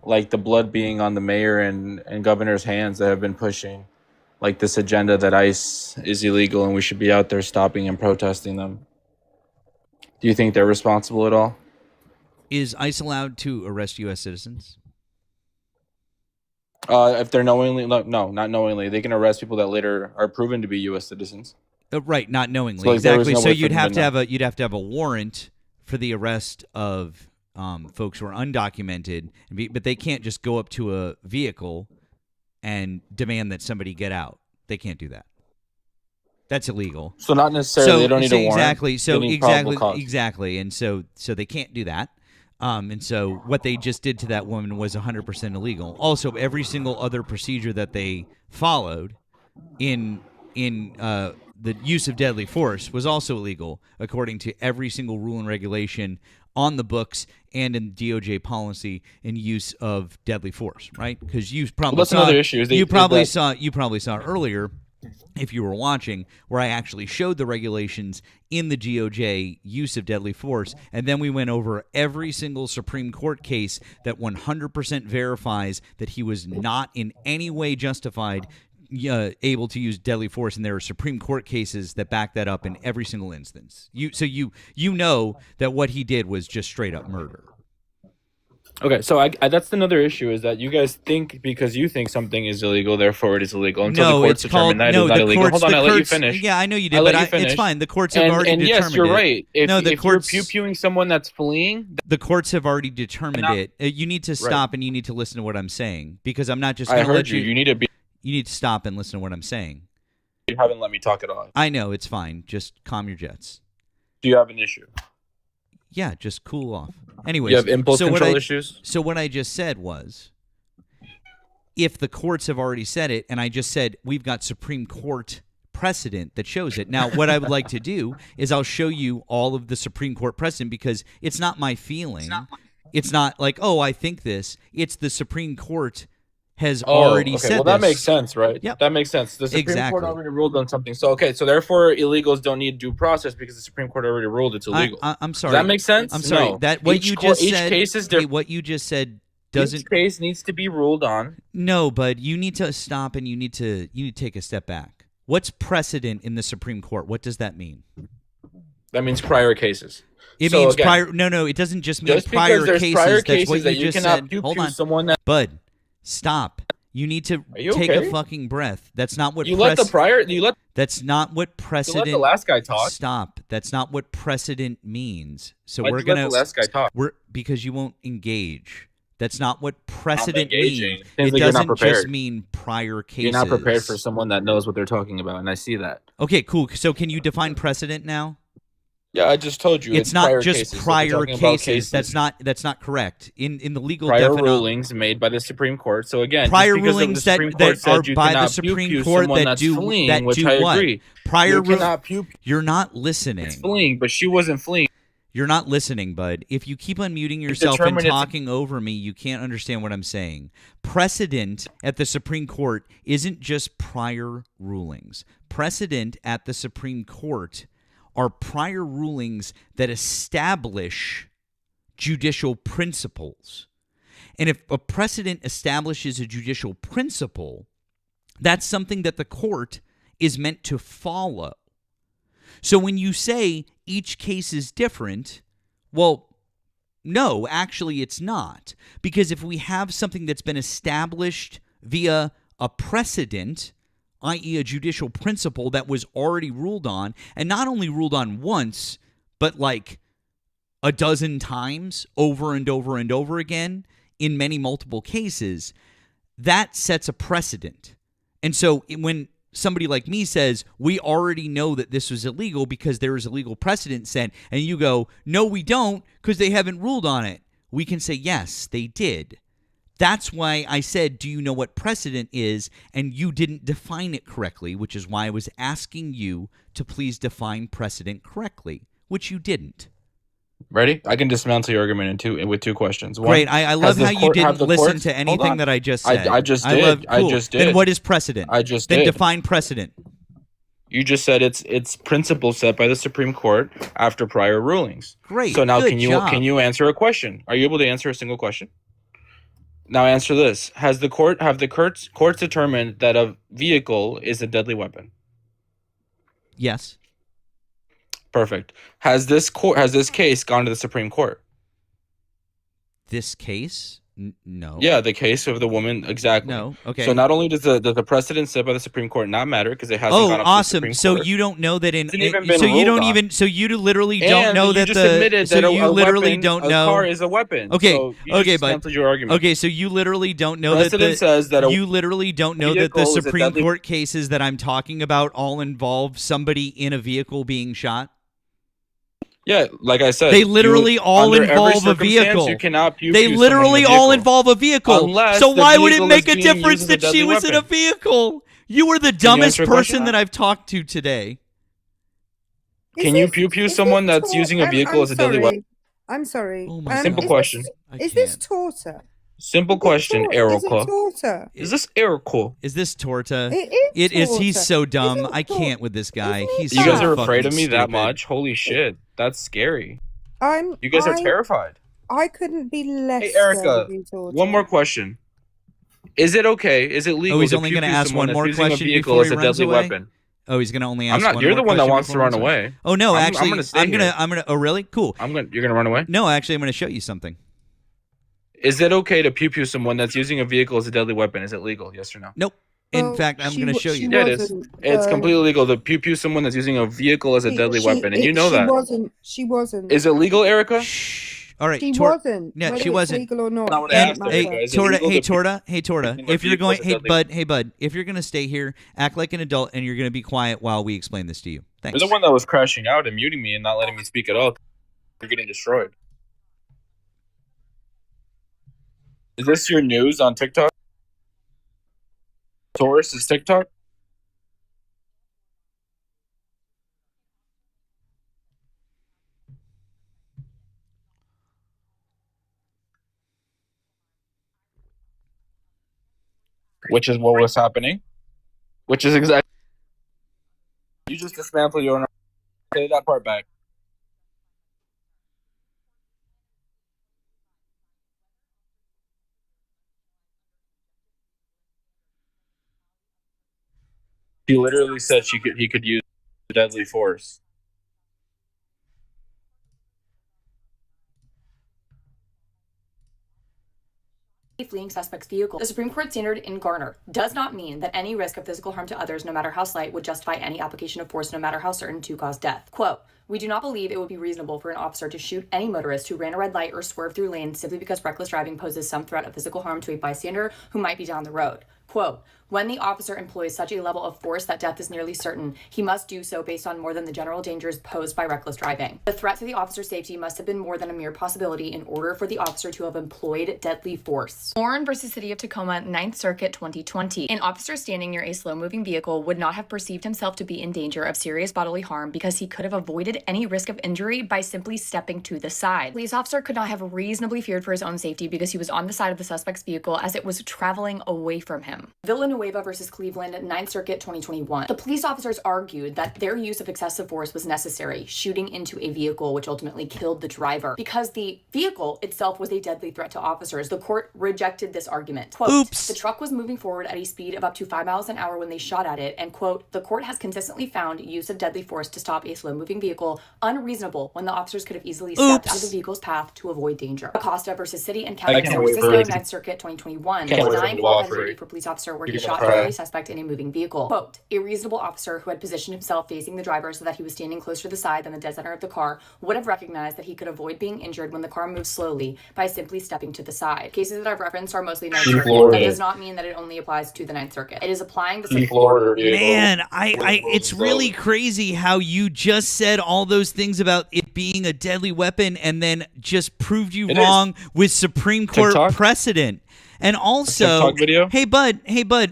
like the blood being on the mayor and governor's hands that have been pushing like this agenda that ICE is illegal and we should be out there stopping and protesting them? Do you think they're responsible at all? Is ICE allowed to arrest U.S. citizens? If they're knowingly, no, not knowingly. They can arrest people that later are proven to be U.S. citizens. Right, not knowingly. So, like, exactly. no So way you'd for have them to have a warrant for the arrest of folks who are undocumented, but they can't just go up to a vehicle and demand that somebody get out. They can't do that. That's illegal. So not necessarily. They don't need a warrant. Exactly. So They need probable cause. exactly. And so they can't do that. And so what they just did to that woman was 100% illegal. Also, every single other procedure that they followed in the use of deadly force was also illegal, according to every single rule and regulation on the books and in DOJ policy in use of deadly force. Right? Because you probably that's another issue. You probably saw earlier, if you were watching, where I actually showed the regulations in the DOJ use of deadly force, and then we went over every single Supreme Court case that 100% verifies that he was not in any way justified able to use deadly force, and there are Supreme Court cases that back that up in every single instance. You know that what he did was just straight up murder. Okay, so I that's another issue is that you guys think because you think something is illegal, therefore it is illegal until the courts determine that it is not illegal. Hold on, I let you finish. Yeah, I know you did, but it's fine. The courts have already determined it. And yes, you're right. If the courts, you're pew-pewing someone that's fleeing, the courts have already determined it. You need to stop and you need to listen to what I'm saying, because I'm not just I going to heard let you. You need to be. You need to stop and listen to what I'm saying. You haven't let me talk at all. I know, it's fine. Just calm your jets. Do you have an issue? Yeah, just cool off. Anyways, you have impulse control issues? So what I just said was, if the courts have already said it, and I just said we've got Supreme Court precedent that shows it. Now, what I would like to do is I'll show you all of the Supreme Court precedent, because it's not my feeling. It's not like, oh, I think this. It's the Supreme Court has already said well, this. that makes sense, right? Yep. That makes sense. The Supreme Court already ruled on something. So, so therefore illegals don't need due process because the Supreme Court already ruled it's illegal. I'm sorry. Does that make sense? I'm sorry. No. That what each you just each said. case is different. What you just said doesn't. Each case needs to be ruled on. No, bud, you need to stop and you need to take a step back. What's precedent in the Supreme Court? What does that mean? That means prior cases. It So means again, prior. No, it doesn't just mean just prior because there's cases. prior That's cases what that you you just cannot said. pew Hold pew on, someone that. bud. Stop. You need to Are you take okay? a fucking breath. That's not what. You let the prior. You let. That's not what You precedent. let the last guy talk. Stop. That's not what precedent means. So Why'd we're you let gonna. the last guy talk? We're because you won't engage. That's not what precedent engaging. means. Seems It like you're not doesn't just prepared. mean prior cases. You're not prepared for someone that knows what they're talking about, and I see that. Okay, cool. So can you define precedent now? Yeah, I just told you. It's not prior just cases. So we're prior talking about cases. That's not correct. In the legal prior definition. rulings made by the Supreme Court. So again, Prior just because rulings the Supreme that Court said are you by the cannot Supreme pew-pew Court someone that that's do fleeing, that which do I what? agree. Prior You cannot You're not listening. It's fleeing, but she wasn't fleeing. You're not listening, bud. If you keep unmuting yourself and determined it's- talking over me, you can't understand what I'm saying. Precedent at the Supreme Court isn't just prior rulings. Precedent at the Supreme Court are prior rulings that establish judicial principles. And if a precedent establishes a judicial principle, that's something that the court is meant to follow. So when you say each case is different, well, no, actually it's not. Because if we have something that's been established via a precedent, i.e. a judicial principle that was already ruled on, and not only ruled on once, but like a dozen times over and over and over again in many multiple cases, that sets a precedent. And so when somebody like me says, we already know that this was illegal because there is a legal precedent set, and you go, no, we don't, because they haven't ruled on it. We can say, yes, they did. That's why I said, do you know what precedent is? And you didn't define it correctly, which is why I was asking you to please define precedent correctly, which you didn't. Ready? I can dismantle your argument with two questions. One, Great. I love how you didn't listen to anything Hold on. that I just said. I just did. Cool. I just did. Then what is precedent? I just then did. define precedent. You just said it's principles set by the Supreme Court after prior rulings. Great. So now Good can job. you answer a question? Are you able to answer a single question? Now answer this. Have the courts determined that a vehicle is a deadly weapon? Yes. Perfect. Has this case gone to the Supreme Court? This case? No. Yeah, the case of the woman, exactly. No. Okay. So not only does the precedent set by the Supreme Court not matter because it hasn't Oh, gone up awesome! to the So Supreme Court. you don't know that in Hasn't even been so you ruled don't on. even so you literally don't And know you that just the admitted so that you a literally weapon, don't a know car is a weapon. Okay, So you okay, just but dismantled your argument. okay, so you literally don't know Precedent that the, says that a you literally don't know that the vehicle is a Supreme deadly- Court cases that I'm talking about all involve somebody in a vehicle being shot. Yeah, like I said, They literally all under every involve a circumstance, vehicle. You cannot pew They pew literally someone in a all vehicle. involve a vehicle. Unless So the why would it vehicle make is a being difference used as a that she deadly was in a weapon. vehicle? You were the Can you dumbest answer a question? person that I've talked to today. Can you pew pew someone that's using a vehicle as a deadly weapon? I'm sorry. Oh my Simple God. question. Is this torture? Simple question, Is it Erica. torture? Is this Erica? Is this Torta? It is He's torture. so dumb. I can't with this guy. He's You guys so are afraid of fucking me that stupid. much? Holy shit, that's scary. I'm. You guys are I- terrified. I couldn't be less. Hey, scared Erica, of you, torture. one more question. Is it okay? Is it legal? Oh, he's to only pew going to pew ask someone one more that's using a question vehicle before as he a runs deadly away. weapon? Oh, he's going to only I'm ask not. one You're more the one that question wants to before he run runs away. Oh no, I'm actually, gonna stay I'm gonna. here. Oh, really? Cool. You're gonna run away? No, actually, I'm going to show you something. Is it okay to pew pew someone that's using a vehicle as a deadly weapon? Is it legal? Yes or no? Nope. In fact, I'm going to show you. Yeah, it is. It's completely legal to pew pew someone that's using a vehicle as a deadly weapon, and you know that. She wasn't. Is it legal, Erica? All right, She wasn't. Yeah, whether she it's wasn't. legal or not. Not what I doesn't asked, matter. Erica. Is it Torta, legal hey to Torta, hey Torta. pew If you're vehicle going, as a hey deadly bud, if you're going to stay here, act like an adult, and you're going to be quiet while we explain this to you. Thanks. You're the one that was crashing out and muting me and not letting me speak at all. You're getting destroyed. Is this your news on TikTok? Taurus is TikTok? Which is what was happening. Which is exactly. You just dismantled your own. Say that part back. He literally said he could use deadly force. Fleeing suspect's vehicle. The Supreme Court standard in Garner does not mean that any risk of physical harm to others, no matter how slight, would justify any application of force, no matter how certain, to cause death. Quote, "We do not believe it would be reasonable for an officer to shoot any motorist who ran a red light or swerved through lanes simply because reckless driving poses some threat of physical harm to a bystander who might be down the road." Quote, "When the officer employs such a level of force that death is nearly certain, he must do so based on more than the general dangers posed by reckless driving. The threat to the officer's safety must have been more than a mere possibility in order for the officer to have employed deadly force." Warren versus City of Tacoma, 9th Circuit, 2020. An officer standing near a slow-moving vehicle would not have perceived himself to be in danger of serious bodily harm because he could have avoided any risk of injury by simply stepping to the side. The police officer could not have reasonably feared for his own safety because he was on the side of the suspect's vehicle as it was traveling away from him. Villanueva versus Cleveland, 9th Circuit, 2021. The police officers argued that their use of excessive force was necessary, shooting into a vehicle which ultimately killed the driver. Because the vehicle itself was a deadly threat to officers, the court rejected this argument. Quote, Oops. "The truck was moving forward at a speed of up to 5 miles an hour when they shot at it," and quote, "The court has consistently found use of deadly force to stop a slow-moving vehicle unreasonable when the officers could have easily stepped out of the vehicle's path to avoid danger." Acosta versus City and County of San Francisco, 9th Circuit, 2021. Denying qualified immunity for police officer where he shot a suspect in a moving vehicle. Quote, "A reasonable officer who had positioned himself facing the driver so that he was standing closer to the side than the dead center of the car would have recognized that he could avoid being injured when the car moved slowly by simply stepping to the side." Cases that I've referenced are mostly 9th Circuit. That does not mean that it only applies to the 9th Circuit. It is applying the Man, it's really crazy how you just said all those things about it being a deadly weapon and then just proved you wrong with Supreme Court precedent. And also, hey bud,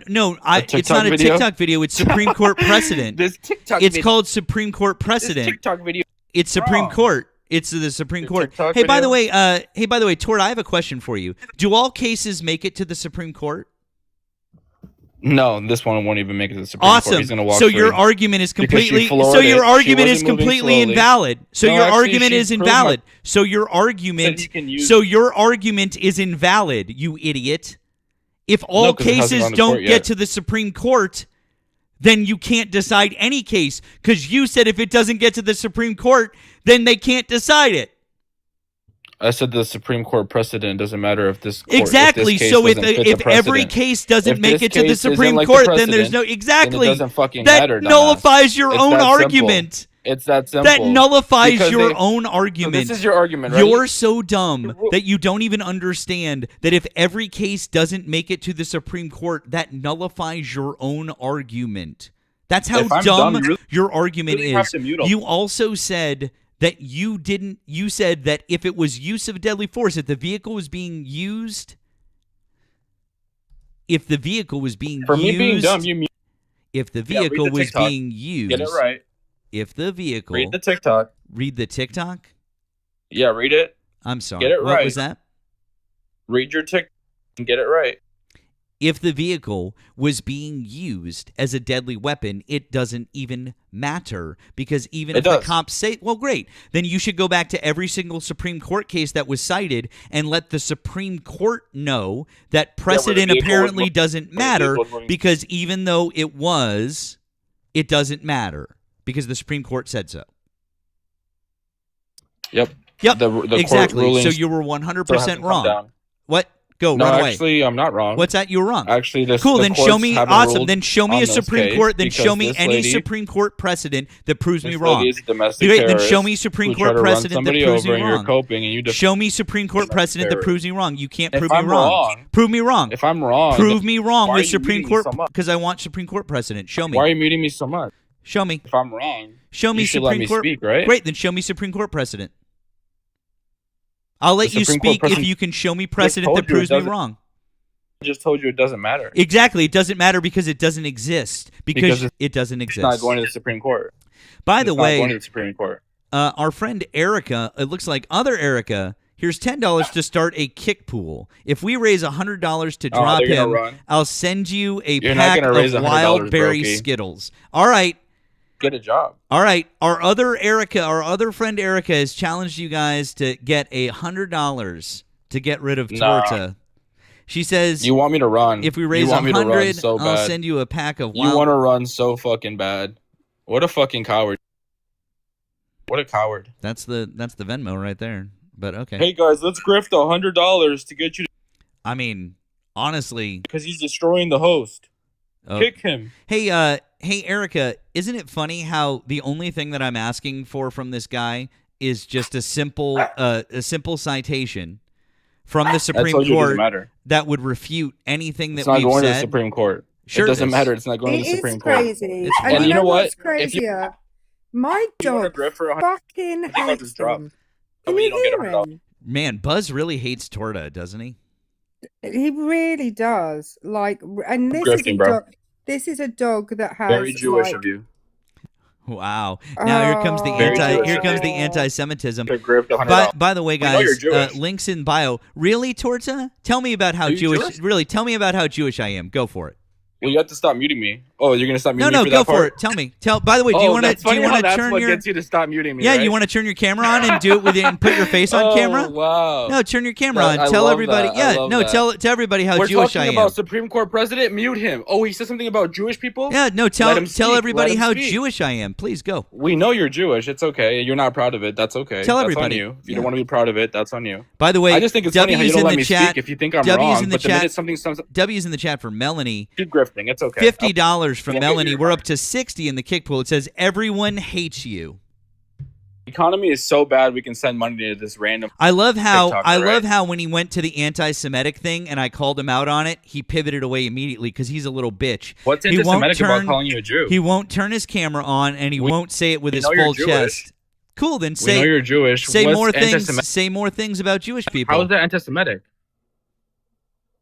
no, it's not a TikTok video. It's Supreme Court precedent. It's called Supreme Court precedent. TikTok video. It's Supreme Court. It's the Supreme Court. Hey, by the way, Tort, I have a question for you. Do all cases make it to the Supreme Court? No, this one won't even make it to the Supreme Court. He's gonna walk So free. your argument is completely invalid. So your argument is invalid. So your argument is invalid, you idiot. If all cases don't get to the Supreme Court, then you can't decide any case because you said if it doesn't get to the Supreme Court, then they can't decide it. I said the Supreme Court precedent doesn't matter if this court, exactly. If this case So if every case doesn't make it to the Supreme Court, then there's no exactly. Then it doesn't fucking that matter. Nullifies your own argument. It's that simple. That nullifies your own argument. So this is your argument, right? You're so dumb that you don't even understand that if every case doesn't make it to the Supreme Court, that nullifies your own argument. That's how dumb your argument is. You also said that you said that if it was use of deadly force, if the vehicle was being used, if the vehicle was being For used, me being dumb, you mean if the vehicle was being used, get it right. If the vehicle Read the TikTok. Read the TikTok? Yeah, read it. I'm sorry. Get it right. What was that? Read your TikTok and get it right. If the vehicle was being used as a deadly weapon, it doesn't even matter because even if the cops say, well, great, then you should go back to every single Supreme Court case that was cited and let the Supreme Court know that precedent apparently doesn't matter because even though it doesn't matter because the Supreme Court said so. Yep. The exactly. So you were 100% wrong. What? Go, run away. Actually, I'm not wrong. What's that? You're wrong. Actually, cool. Then show me. Awesome. Then show me a Supreme Court. Then show me any Supreme Court precedent that proves me wrong. Then show me Supreme Court precedent that proves me wrong. Show me Supreme Court precedent that proves me wrong. You can't prove me wrong. Prove me wrong. If I'm wrong, prove me wrong with Supreme Court because I want Supreme Court precedent. Show me. Why are you muting me so much? Show me. If I'm wrong, show me Supreme Court. Speak, right? Great. Then show me Supreme Court precedent. I'll let you speak if you can show me precedent that proves me wrong. I just told you it doesn't matter. Exactly. It doesn't matter because it doesn't exist. Because it doesn't exist. It's not going to the Supreme Court. By the way, not going to the Supreme Court. Our friend Erica, it looks like other Erica, here's $10 to start a kick pool. If we raise $100 to drop him, I'll send you a pack of wild berry Skittles. All right. Get a job. All right. Our other friend Erica has challenged you guys to get $100 to get rid of Torta. She says, You want me to run? if we You raise want me to run 100, so I'll bad. send you a pack of You wild. want to run so fucking bad. What a fucking coward. What a coward. That's the Venmo right there. But okay. Hey guys, let's grift $100 to get you to, I mean, honestly, because he's destroying the host. oh. Kick him. Hey, hey, Erica, isn't it funny how the only thing that I'm asking for from this guy is just a simple citation from the Supreme told you it doesn't Court matter. that would refute anything It's that not we've going to said? the Supreme Court. Sure It doesn't is. matter. It's not going to the It Supreme is Court. crazy. It's And And you know what? what's If you crazier? My want to dog grift for 100, fucking I think I'll hates just drop. him. That Can way you you don't get hear $100. him? Man, Buzz really hates Torta, doesn't he? He really does. Like, and this is a Grifting, bro. dog. This is a dog that has Very Jewish like, of you. Wow. Now here comes the Very Jewish here of comes you. the anti-Semitism. To grift $100. By the way, We know you're guys, Jewish. links in bio. Really, Torta? Tell me about how Are you Jewish. Jewish? Really, tell me about how Jewish I am. Go for it. Well, you have to stop muting me. Oh, you're gonna stop No, muting no, me for go that for part? it. Tell me. By the way, do Oh, you want to that's funny how that's turn what your? gets you to stop muting me, Yeah, right? you want to turn your camera on and do it with it and put your face on Oh, camera? wow. No, turn your camera That- on. I Tell love everybody. that. I Yeah, love no, that. tell everybody how We're Jewish I talking am. about Supreme Court president. Mute him. Oh, he said something about Jewish people. Yeah, no, Let tell him speak. everybody Let him how speak. Jewish I am. Please go. We know you're Jewish. It's okay. You're not proud of it. That's okay. Tell that's everybody. on you. If you Yeah. don't want to be proud of it, that's on you. By the way, I just think it's funny how you W's don't in let the me chat. speak if you think I'm W's wrong. in the But the minute chat. something W's in the chat for Melanie. keep grifting. It's okay. $50 from Yeah, Melanie. you're We're up to 60 in the kick pool. It says everyone hates you. The economy is so bad we can send money to this random. I love how TikToker, right? how when he went to the anti-Semitic thing and I called him out on it, he pivoted away immediately because he's a little bitch. What's He won't anti-Semitic about turn- calling you a Jew? He won't turn his camera on and he won't say it with we his know you're full Jewish. chest. Cool, then We say know you're Jewish. Say What's more things. anti-Semitic? Say more things about Jewish people. How is that anti-Semitic?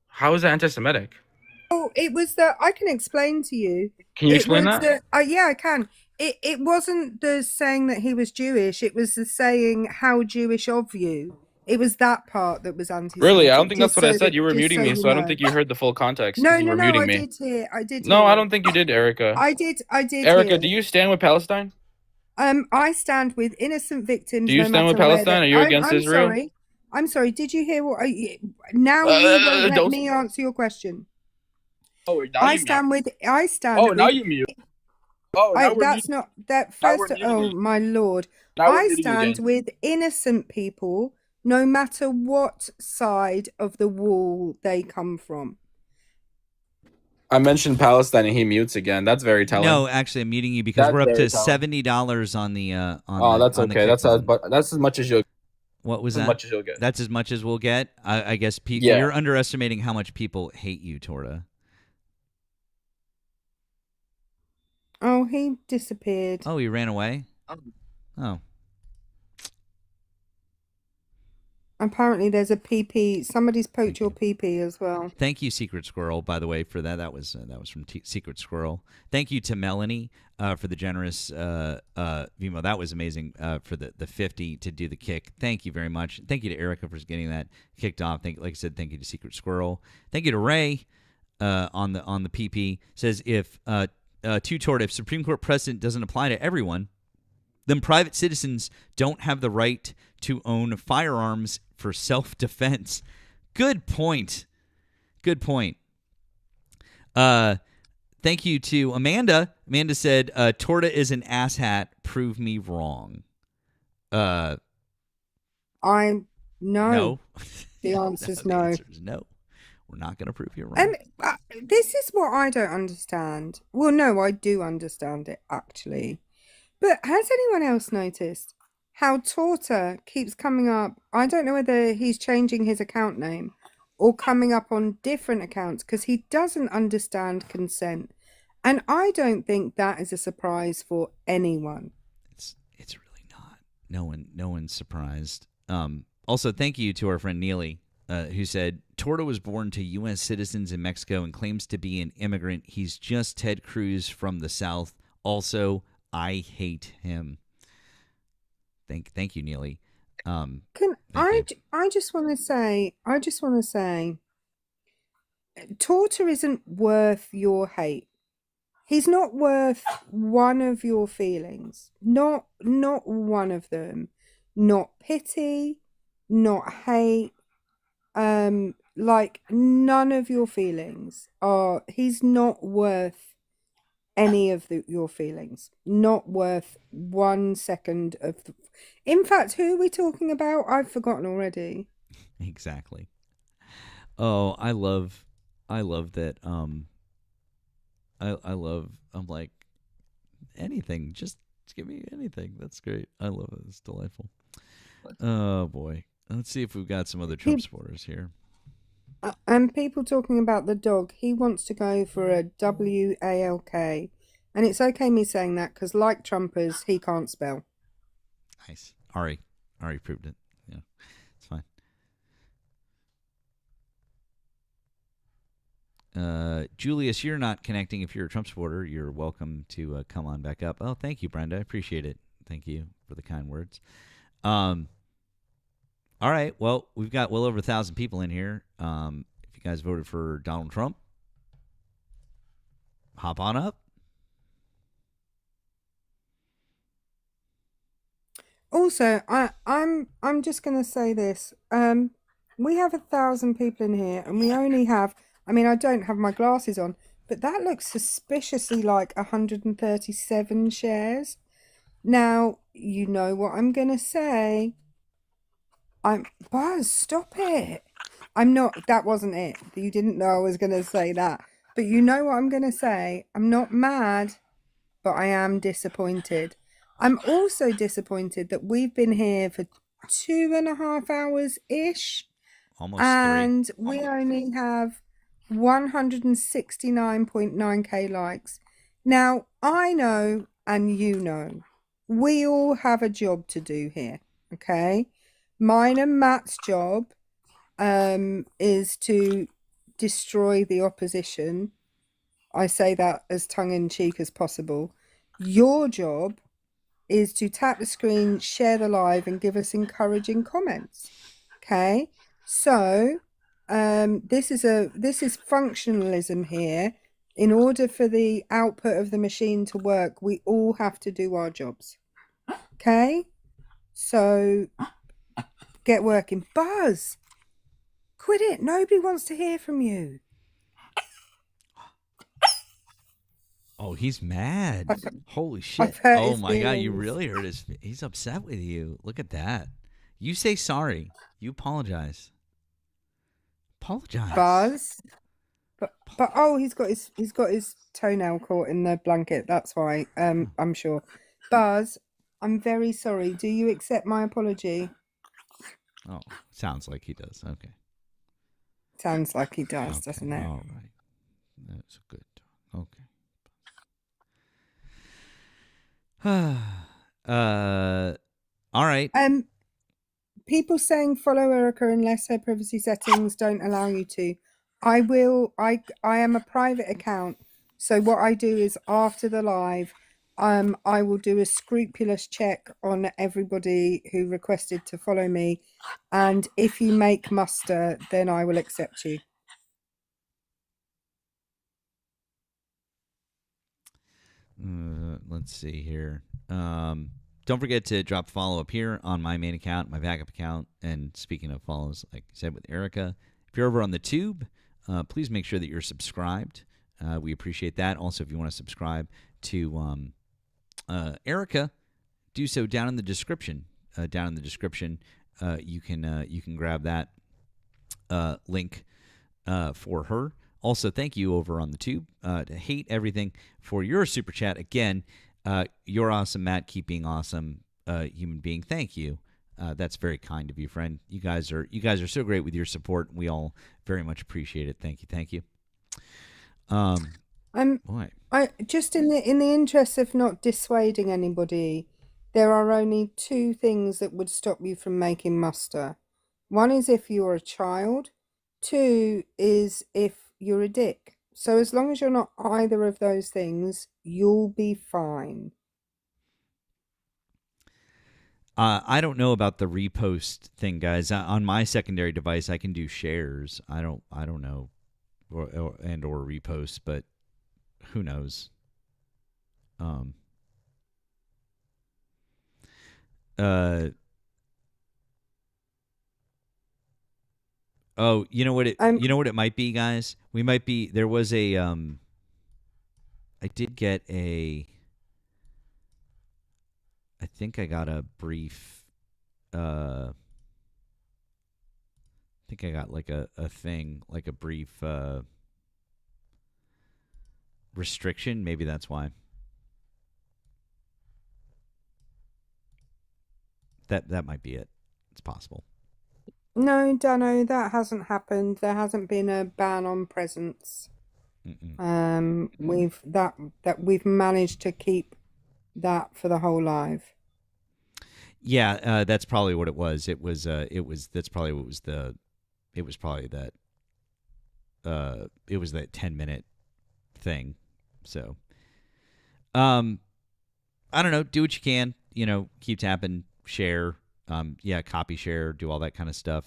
How is that anti-Semitic? Oh, it was the. I can explain to you. Can you It explain was that? yeah, I can. It wasn't the saying that he was Jewish. It was the saying how Jewish of you. It was that part that was anti. Really? I don't think that's what I said. You were muting me, so I don't think you heard the full context. No, 'cause you no, were no. muting I me. did hear. I did. No, hear. I don't think you did, Erica. I did. I did. Erica, hear. do you stand with Palestine? I stand with innocent victims. Do you no stand with matter where Palestine? they- Are you against I'm Israel? Sorry. I'm sorry. Did you hear what? Now you won't let don't- me answer your question. Oh, now I you stand mute. with. I stand. Oh, now with- you mute. Oh, now we're that's muting. not that Now we're first. muting Oh you. my lord! Now we're I muting you stand again. with innocent people, no matter what side of the wall they come from. I mentioned Palestine and he mutes again. That's very telling. No, actually, I'm muting you because That's we're up very to telling. $70 on the. On Oh, the, that's on the okay. kick pool. That's as much as you'll. What was as that? much as you'll get. That's as much as we'll get. I guess people. Yeah. You're underestimating how much people hate you, Torta. Oh, he disappeared. Oh, he ran away. Oh. Apparently, there's a PP. Somebody's poked your PP as well. Thank you, Secret Squirrel. By the way, for that. That was from Secret Squirrel. Thank you to Melanie for the generous Vimo. That was amazing for the 50 to do the kick. Thank you very much. Thank you to Erica for getting that kicked off. Like I said, thank you to Secret Squirrel. Thank you to Ray on the PP. Says if if Supreme Court precedent doesn't apply to everyone, then private citizens don't have the right to own firearms for self-defense. Good point. Good point. Thank you to Amanda. Amanda said, Torta is an asshat. Prove me wrong. I'm no. No. The answer's The no. answer is no. We're not going to prove you wrong. And this is what I don't understand. Well, no, I do understand it actually. But has anyone else noticed how Torta keeps coming up? I don't know whether he's changing his account name or coming up on different accounts because he doesn't understand consent. And I don't think that is a surprise for anyone. It's really not. No one's surprised. Also, thank you to our friend Neely, who said, Torta was born to U.S. citizens in Mexico and claims to be an immigrant. He's just Ted Cruz from the South. Also, I hate him. Thank you, Neely. I just want to say, Torta isn't worth your hate. He's not worth one of your feelings. Not one of them. Not pity, not hate. like, none of your feelings are. He's not worth any of your feelings. Not worth 1 second of. In fact, who are we talking about? I've forgotten already. Exactly. Oh, I love that. I'm like, anything. Just give me anything. That's great. I love it. It's delightful. Oh boy. Let's see if we've got some other Trump supporters here. And people talking about the dog. He wants to go for a WALK, and it's okay me saying that because, like Trumpers, he can't spell. Nice. Ari proved it. Yeah, it's fine. Julius, you're not connecting. If you're a Trump supporter, you're welcome to come on back up. Oh, thank you, Brenda. I appreciate it. Thank you for the kind words. All right. Well, we've got well over 1,000 people in here. If you guys voted for Donald Trump, hop on up. Also, I'm just going to say this. We have 1,000 people in here, and we only have. I mean, I don't have my glasses on, but that looks suspiciously like 137 shares. Now, you know what I'm going to say. Buzz, stop it. I'm not. That wasn't it. You didn't know I was going to say that. But you know what I'm going to say. I'm not mad, but I am disappointed. I'm also disappointed that we've been here for 2.5 hours-ish. Almost and 3. We only have 169.9k likes. Now, I know, and you know, we all have a job to do here, okay? Mine and Matt's job is to destroy the opposition. I say that as tongue-in-cheek as possible. Your job is to tap the screen, share the live, and give us encouraging comments. Okay, so this is functionalism here. In order for the output of the machine to work, we all have to do our jobs. Okay, so get working. Buzz, quit it. Nobody wants to hear from you. Oh, he's mad. Holy shit. Oh my God, you really hurt his. He's upset with you. Look at that. You say sorry. You apologize. Apologize. Buzz. But oh, he's got his toenail caught in the blanket. That's why. I'm sure. Buzz, I'm very sorry. Do you accept my apology? Oh, sounds like he does. Okay. Sounds like he does, Okay. doesn't it? All right. That's good. Okay. All right. People saying follow Erica unless her privacy settings don't allow you to. I am a private account, so what I do is after the live, I will do a scrupulous check on everybody who requested to follow me, and if you make muster, then I will accept you. Let's see here. Don't forget to drop a follow up here on my main account, my backup account. And speaking of follows, like I said with Erica, if you're over on the tube, please make sure that you're subscribed. We appreciate that. Also, if you want to subscribe to Erica, do so down in the description. You can grab that link for her. Also, thank you over on the tube to Hate Everything for your super chat. Again, you're awesome, Matt. Keep being awesome, human being. Thank you. That's very kind of you, friend. You guys are so great with your support. We all very much appreciate it. Thank you. Boy. I just in the interest of not dissuading anybody, there are only 2 things that would stop you from making muster. One is if you're a child. 2 is if you're a dick. So as long as you're not either of those things, you'll be fine. I don't know about the repost thing, guys. On my secondary device, I can do shares. I don't know, or repost, but who knows? Oh, you know what it I'm you know what it might be, guys? We might be there was a I did get a I think I got a brief I think I got like a thing, like a brief restriction. Maybe that's why. That might be it. It's possible. No, Dano, that hasn't happened. There hasn't been a ban on presents. We've we've managed to keep that for the whole live. Yeah, that's probably what it was. That's probably what was it was probably that it was that 10-minute thing. So I don't know, do what you can, keep tapping, share, copy, share, do all that kind of stuff.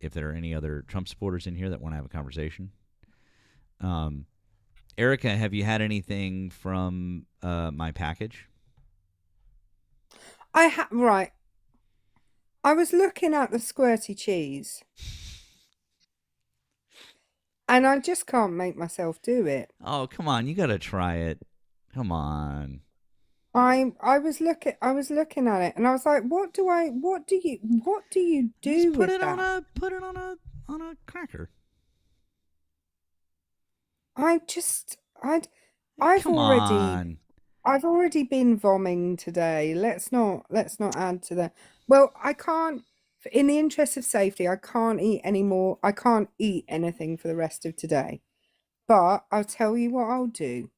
If there are any other Trump supporters in here that want to have a conversation. Erica, have you had anything from my package? Right. I was looking at the squirty cheese. And I just can't make myself do it. Oh, come on, you got to try it. Come on. I was looking at it and I was like, what do you do Put with it that? on a cracker. I've Come on. already been vomiting today. Let's not add to that. Well, I can't, in the interest of safety, I can't eat anymore. I can't eat anything for the rest of today. But I'll tell you what I'll do.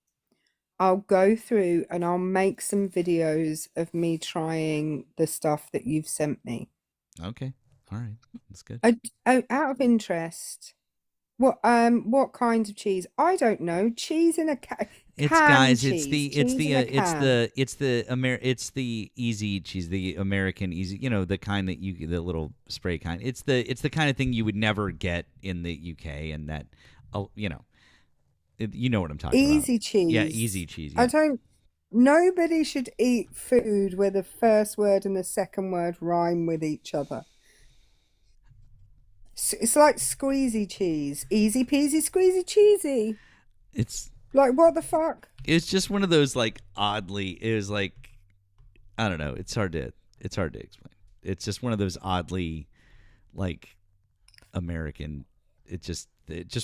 I'll go through and I'll make some videos of me trying the stuff that you've sent me. Okay. All right. That's good. Out of interest, what kinds of cheese? I don't know. Cheese in a It's the easy cheese, the American easy, the kind that the little spray kind. It's the kind of thing you would never get in the UK, and that, you know what I'm talking about. Easy cheese. Yeah, easy cheese. Yeah. Nobody should eat food where the first word and the second word rhyme with each other. It's like squeezy cheese. Easy peasy, squeezy cheesy. It's like, what the fuck? It's just one of those it was like, I don't know. It's hard to explain. It's just one of those oddly American. It's just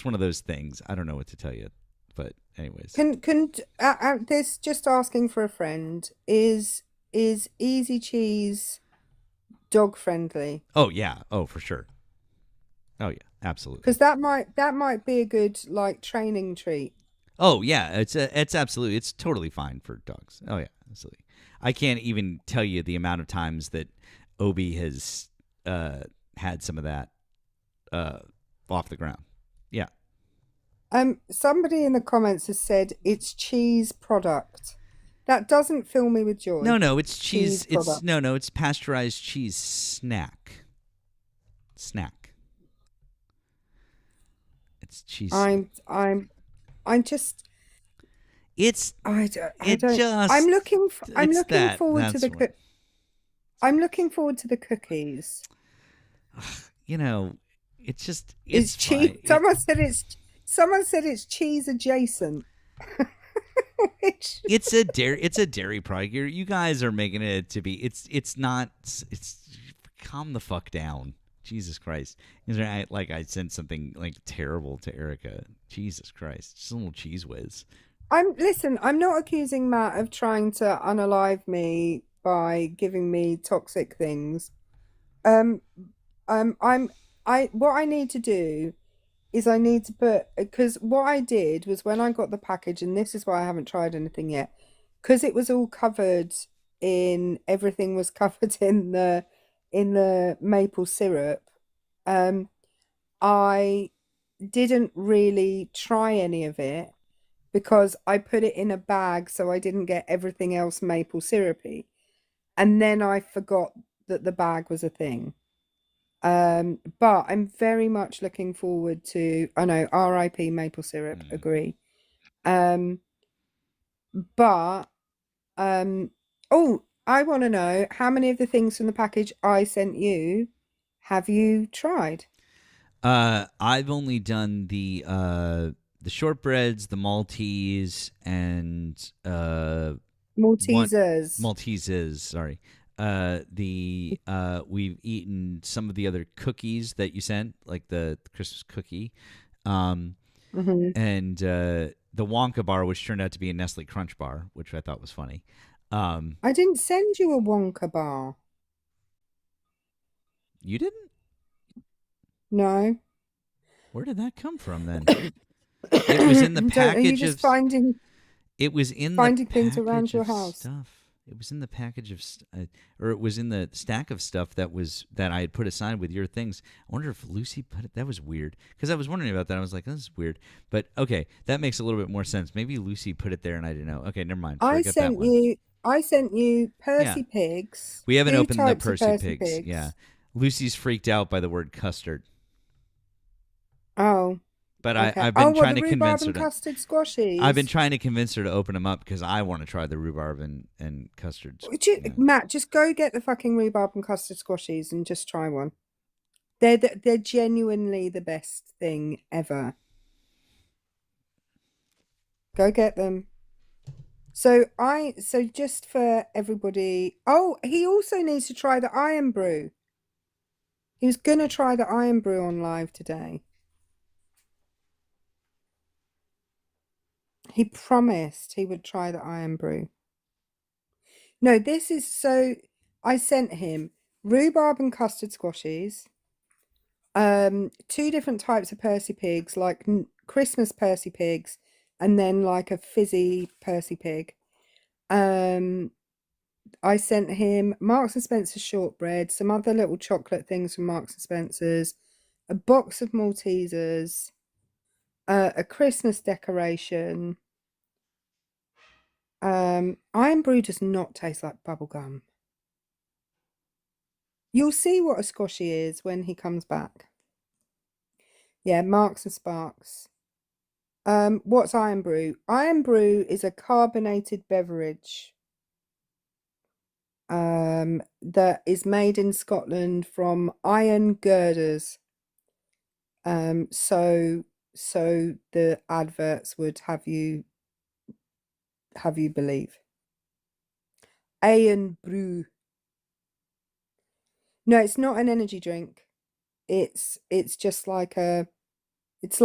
one of those things. I don't know what to tell you. But anyways, can this just asking for a friend, is easy cheese dog friendly? Oh yeah, for sure. Oh yeah, absolutely. Because that might be a good training treat. Oh yeah, it's absolutely, it's totally fine for dogs. Oh yeah, absolutely. I can't even tell you the amount of times that Obi has had some of that off the ground. Yeah. Somebody in the comments has said it's cheese product. That doesn't fill me with joy. No, it's cheese. Product. It's pasteurized cheese snack. It's cheese. I'm just. It's. I'm looking forward to the. I'm looking forward to the cookies. It's just. It's cheese. Someone said it's cheese adjacent. It's a dairy product. You guys are making it to be. It's not. It's calm the fuck down. Jesus Christ! I sent something terrible to Erica. Jesus Christ! Just a little cheese whiz. I'm not accusing Matt of trying to unalive me by giving me toxic things. What I need to do is I need to put, because what I did was when I got the package, and this is why I haven't tried anything yet, because it was all covered in, everything was covered in the maple syrup. I didn't really try any of it because I put it in a bag so I didn't get everything else maple syrupy, and then I forgot that the bag was a thing. But I'm very much looking forward to, I know, RIP maple syrup, agree. I want to know how many of the things from the package I sent you have you tried? I've only done the shortbreads, the Maltese, and Maltesers. Maltesers. Sorry. We've eaten some of the other cookies that you sent, like the Christmas cookie, and the Wonka bar, which turned out to be a Nestle Crunch bar, which I thought was funny. I didn't send you a Wonka bar. You didn't? No. Where did that come from then? It was in the package Are you just finding? It was in finding the things around your of house. Stuff. It was in the package of, or it was in the stack of stuff that I had put aside with your things. I wonder if Lucy put it. That was weird because I was wondering about that. I was like, this is weird. But okay, that makes a little bit more sense. Maybe Lucy put it there and I didn't know. Okay, never mind. I sent you Percy Yeah. Pigs. We haven't 2 opened the types of Percy Pigs. Yeah, Lucy's freaked out by the word custard. Oh. But okay. I've been trying the to rhubarb convince her and to. custard squashies. I've been trying to convince her to open them up because I want to try the rhubarb and custards. Matt, just go get the fucking rhubarb and custard squashies and just try one. They're genuinely the best thing ever. Go get them. So just for everybody. Oh, he also needs to try the Iron Brew. He was gonna try the Iron Brew on live today. He promised he would try the Iron Brew. No, this is so. I sent him rhubarb and custard squashies, 2 different types of Percy Pigs, like Christmas Percy Pigs, and then like a fizzy Percy Pig. I sent him Marks and Spencer's shortbread, some other little chocolate things from Marks and Spencer's, a box of Maltesers, a Christmas decoration. Iron Brew does not taste like bubblegum. You'll see what a squashy is when he comes back. Yeah, Marks and Sparks. What's Iron Brew? Iron Brew is a carbonated beverage that is made in Scotland from iron girders. So the adverts would have you believe. Iron Brew. No, it's not an energy drink. It's just like it's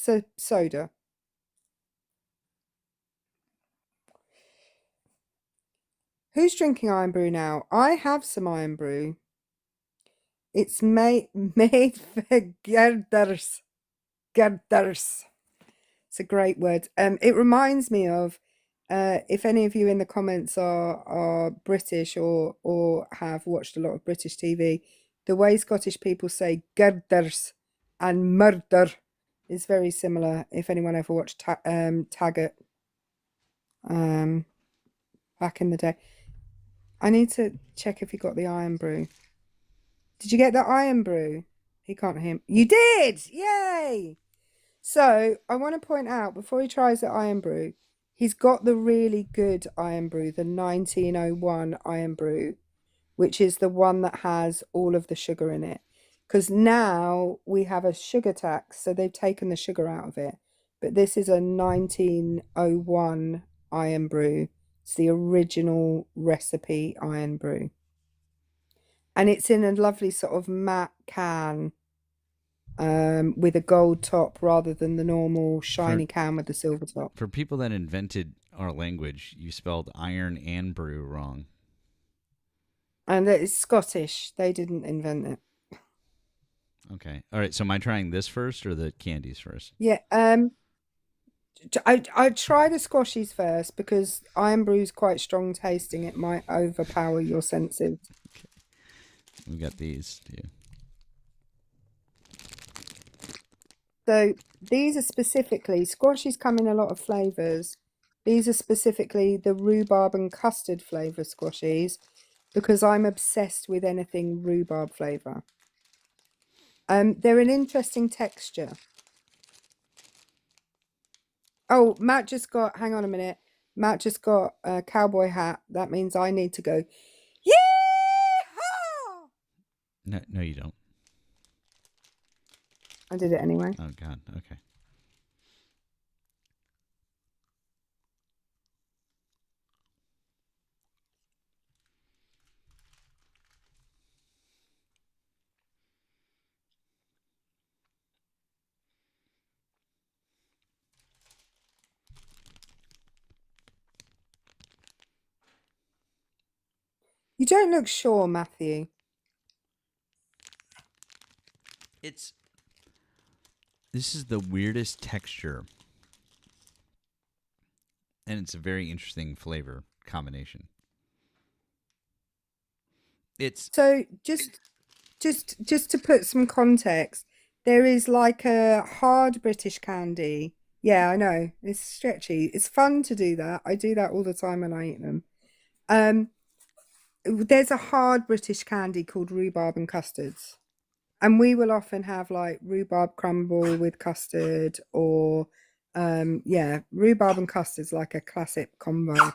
a soda. Who's drinking Iron Brew now? I have some Iron Brew. It's made for girders. Girders. It's a great word. It reminds me of if any of you in the comments are British or have watched a lot of British TV, the way Scottish people say girders and murder is very similar. If anyone ever watched Taggart back in the day. I need to check if he got the Iron Brew. Did you get the Iron Brew? He can't hear me. You did! Yay! So, I want to point out, before he tries the Iron Brew, he's got the really good Iron Brew, the 1901 Iron Brew, which is the one that has all of the sugar in it. Because now we have a sugar tax, so they've taken the sugar out of it. But this is a 1901 Iron Brew. It's the original recipe Iron Brew. And it's in a lovely sort of matte can with a gold top rather than the normal shiny can with the silver top. For people that invented our language, you spelled iron and brew wrong. And it's Scottish. They didn't invent it. Okay. All right. So am I trying this first or the candies first? Yeah. I try the squashies first because Iron Brew's quite strong tasting. It might overpower your senses. Okay. We got these too. So these are specifically, squashies come in a lot of flavours. These are specifically the rhubarb and custard flavour squashies because I'm obsessed with anything rhubarb flavour. They're an interesting texture. Oh, Matt just got, hang on a minute. Matt just got a cowboy hat. That means I need to go, yeah! No, you don't. I did it anyway. Oh God. Okay. You don't look sure, Matthew. This is the weirdest texture. And it's a very interesting flavor combination. So just to put some context, there is like a hard British candy. Yeah, I know. It's stretchy. It's fun to do that. I do that all the time when I eat them. There's a hard British candy called rhubarb and custards. And we will often have like rhubarb crumble with custard or, rhubarb and custard's like a classic combo.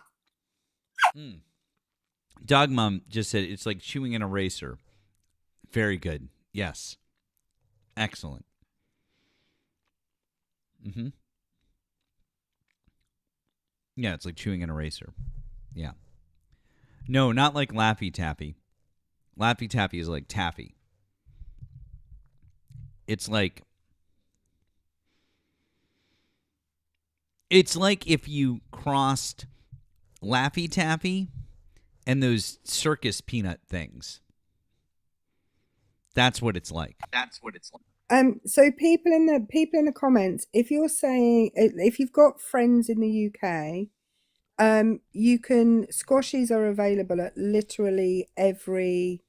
Dog Mom just said it's like chewing an eraser. Very good. Yes. Excellent. Mm-hmm. Yeah, it's like chewing an eraser. Yeah. No, not like Laffy Taffy. Laffy Taffy is like taffy. It's like if you crossed Laffy Taffy and those circus peanut things. That's what it's like. So people in the comments, if you're saying if you've got friends in the UK, you can squashies are available at literally every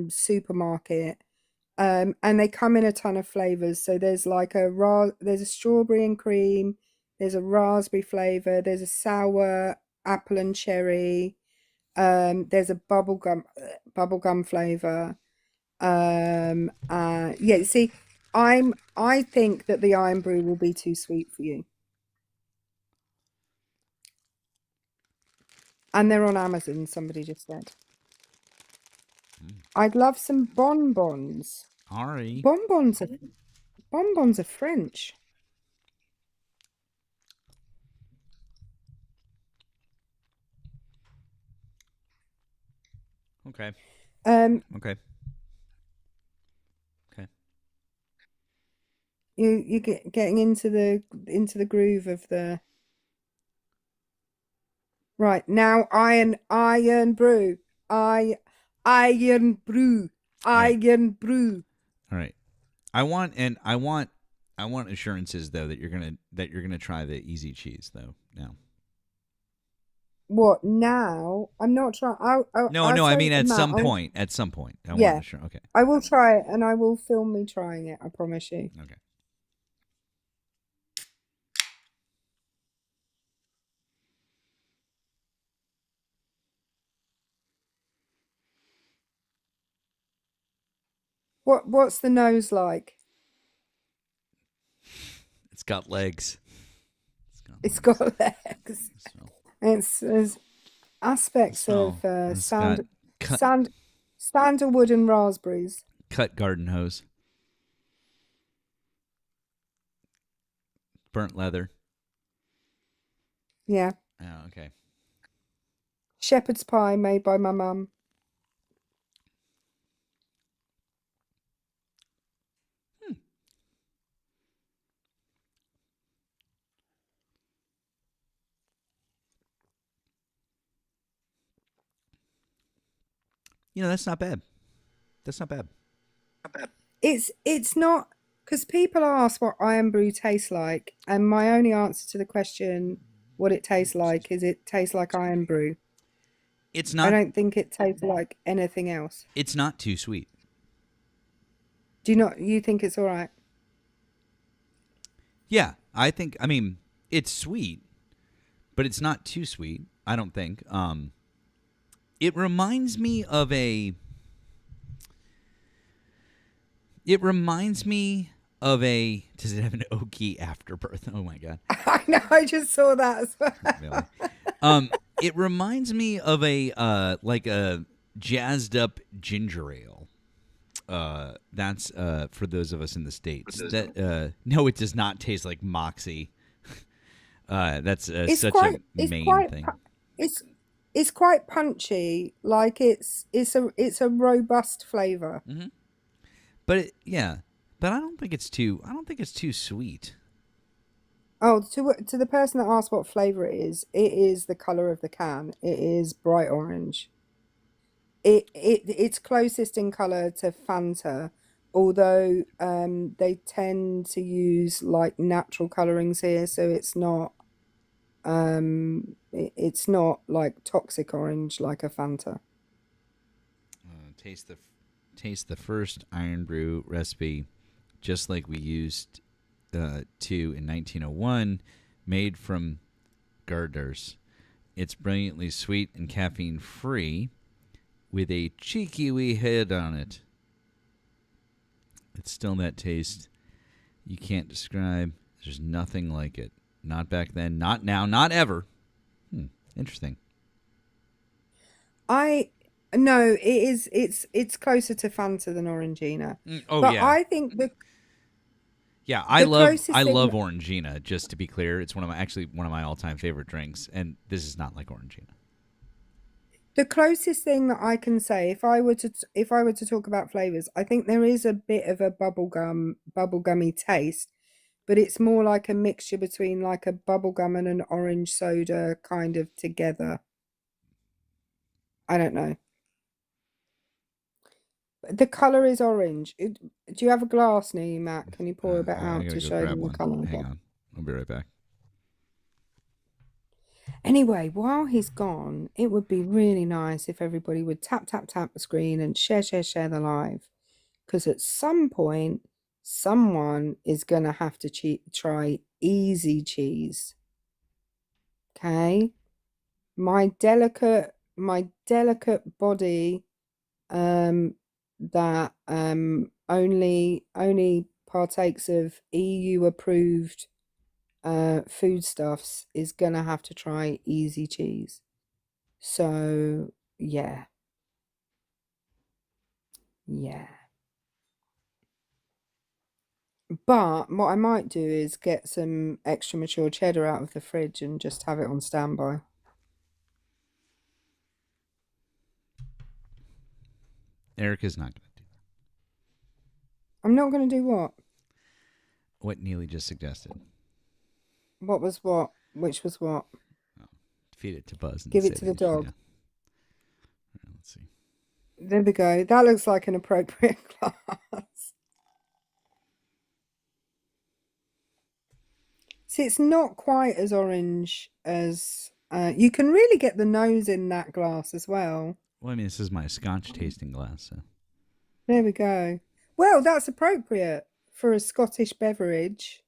supermarket. And they come in a ton of flavors. So there's like there's a strawberry and cream, there's a raspberry flavor, there's a sour apple and cherry, there's a bubblegum flavor. See, I think that the Iron Brew will be too sweet for you. And they're on Amazon, somebody just said. I'd love some bonbons. Ari. Bonbons are French. Okay. Okay. Okay. You getting into the groove of the right now. Iron Brew. Iron Brew. Iron Brew. All right. I want assurances though that you're gonna try the easy cheese though now. What now? I'm not trying. No, I mean at some point. At some point. I want to okay. I will try it, and I will film me trying it. I promise you. Okay. What's the nose like? It's got legs. It's got legs. There's aspects of sandalwood and raspberries. Cut garden hose. Burnt leather. Yeah. Oh, okay. Shepherd's pie made by my mum. That's not bad. That's not bad. It's not, because people ask what Iron Brew tastes like, and my only answer to the question what it tastes like is it tastes like Iron Brew. It's not. I don't think it tastes like anything else. It's not too sweet. You think it's all right? Yeah, I mean, it's sweet, but it's not too sweet, I don't think. It reminds me of a. Does it have an oaky afterbirth? Oh my god! I know. I just saw that as well. Really? It reminds me of a like a jazzed up ginger ale. for those of us in the States. That no, it does not taste like Moxie. That's such a main thing. It's quite punchy. Like it's a robust flavor. Mm-hmm. But but I don't think it's too sweet. Oh, to the person that asked what flavor it is the color of the can. It is bright orange. It's closest in color to Fanta, although they tend to use like natural colorings here, so it's not like toxic orange like a Fanta. Taste the first Iron Brew recipe, just like we used to in 1901, made from Gardner's. It's brilliantly sweet and caffeine free, with a cheeky wee head on it. It's still that taste you can't describe. There's nothing like it. Not back then, not now, not ever. Interesting. No, it is. It's closer to Fanta than Orangina. But yeah. I think I love Orangina. Just to be clear, it's one of my all-time favorite drinks, and this is not like Orangina. The closest thing that I can say, if I were to talk about flavors, I think there is a bit of a bubblegummy taste, but it's more like a mixture between like a bubblegum and an orange soda kind of together. I don't know. The color is orange. Do you have a glass near you, Matt? Can you pour a bit out to show them the color? Hang on. I'll be right back. Anyway, while he's gone, it would be really nice if everybody would tap the screen and share the live. Because at some point, someone is going to have to try easy cheese. Okay? My delicate body that only partakes of EU approved foodstuffs is gonna have to try easy cheese. So yeah. But what I might do is get some extra mature cheddar out of the fridge and just have it on standby. Erica's not going to do that. I'm not going to do what? What Neely just suggested. What was what? Which was what? Feed it to Buzz. And give it to the dog. Yeah. Right, let's see. There we go. That looks like an appropriate glass. See, it's not quite as orange as... you can really get the nose in that glass as well. Well, I mean, this is my Scotch tasting glass, so... There we go. Well, that's appropriate for a Scottish beverage.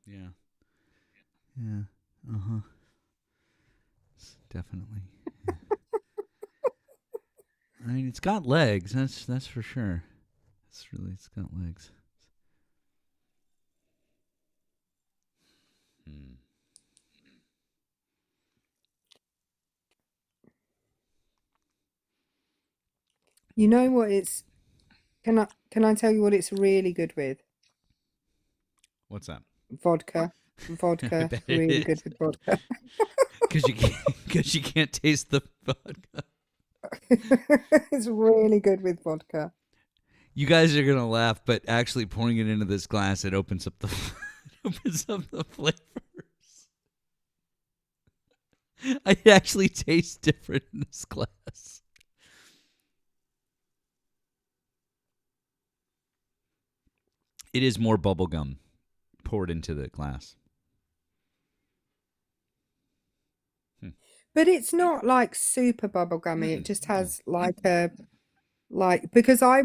Yeah. Yeah. Uh-huh. Definitely. Yeah. I mean, it's got legs. That's for sure. It's got legs. You know what it's... Can I tell you what it's really good with? What's that? Vodka. Really good with vodka. Because you can't taste the vodka. It's really good with vodka. You guys are gonna laugh, but actually pouring it into this glass, it opens up the flavors. It actually tastes different in this glass. It is more bubblegum poured into the glass. But it's not like super bubblegummy. It just has because I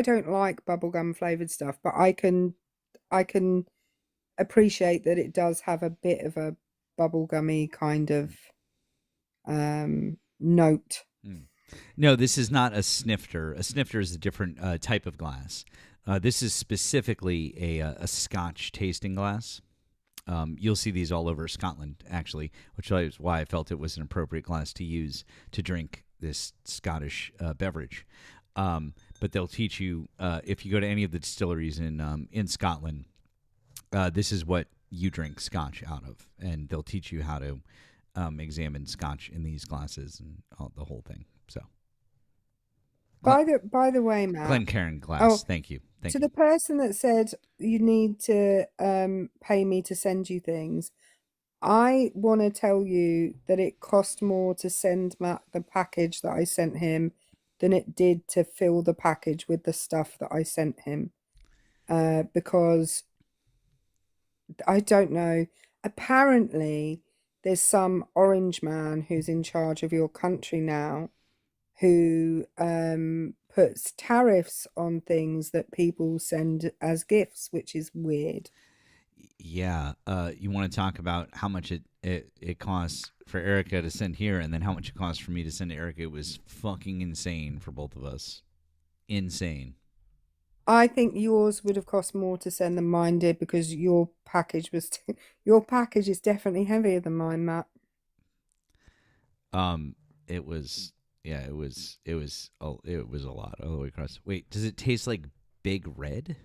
don't like bubblegum flavored stuff, but I can appreciate that it does have a bit of a bubblegummy kind of note. No, this is not a snifter. A snifter is a different type of glass. This is specifically a Scotch tasting glass. You'll see these all over Scotland, actually, which is why I felt it was an appropriate glass to use to drink this Scottish beverage. But they'll teach you, if you go to any of the distilleries in Scotland, this is what you drink Scotch out of. And they'll teach you how to examine Scotch in these glasses and the whole thing. So, By the way, Matt. Glencairn glass. Oh, Thank you. Thank to you. the person that said you need to pay me to send you things, I want to tell you that it cost more to send Matt the package that I sent him than it did to fill the package with the stuff that I sent him. Because I don't know. Apparently, there's some orange man who's in charge of your country now who puts tariffs on things that people send as gifts, which is weird. Yeah. You want to talk about how much it costs for Erica to send here and then how much it costs for me to send to Erica? It was fucking insane for both of us. Insane. I think yours would have cost more to send than mine did because your package was your package is definitely heavier than mine, Matt. It was it was a lot all the way across. Wait, does it taste like Big Red?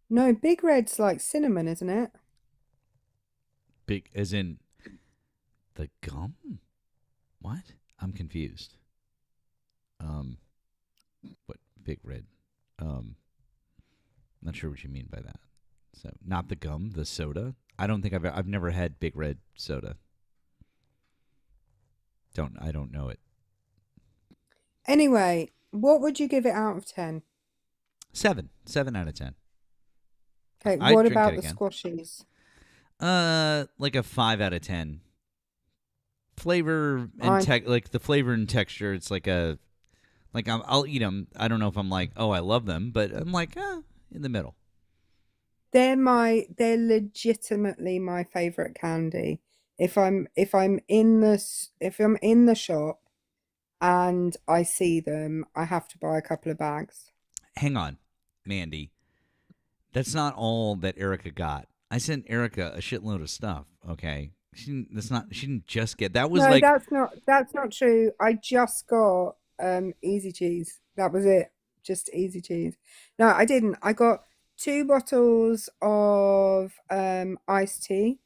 No, Big Red's like cinnamon, isn't it? Big as in the gum? What? I'm confused. What Big Red? Not sure what you mean by that. So not the gum, the soda. I don't think I've never had Big Red soda. I don't know it. Anyway, what would you give it out of 10? 7 out of 10. Okay, I'd what drink about it the again. squashies? Like a 5 out of 10. Flavor and like the flavor and texture. It's like I'll eat them. I don't know if I'm like, oh, I love them, but I'm like, in the middle. They're legitimately my favorite candy. If I'm in the shop and I see them, I have to buy a couple of bags. Hang on, Mandy. That's not all that Erica got. I sent Erica a shitload of stuff. Okay, she didn't just get that. Was No, like that's not true. I just got Easy Cheese. That was it. Just Easy Cheese. No, I didn't. I got 2 bottles of iced tea.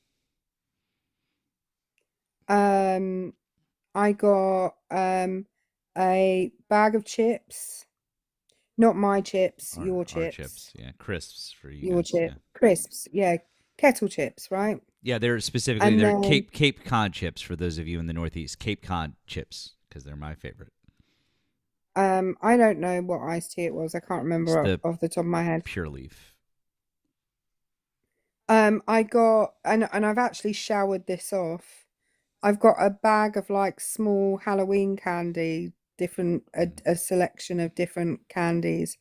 I got a bag of chips. Not my chips, your our chips. chips. Yeah, crisps for you. Your guys, chip. yeah. Crisps, yeah. Kettle chips, right? Yeah, they're specifically And they're then- Cape Cod chips for those of you in the Northeast. Cape Cod chips because they're my favorite. I don't know what iced tea it was. I can't remember It's off the top of my head. Pure Leaf. I got and I've actually showered this off. I've got a bag of like small Halloween candy, different a selection of different candies.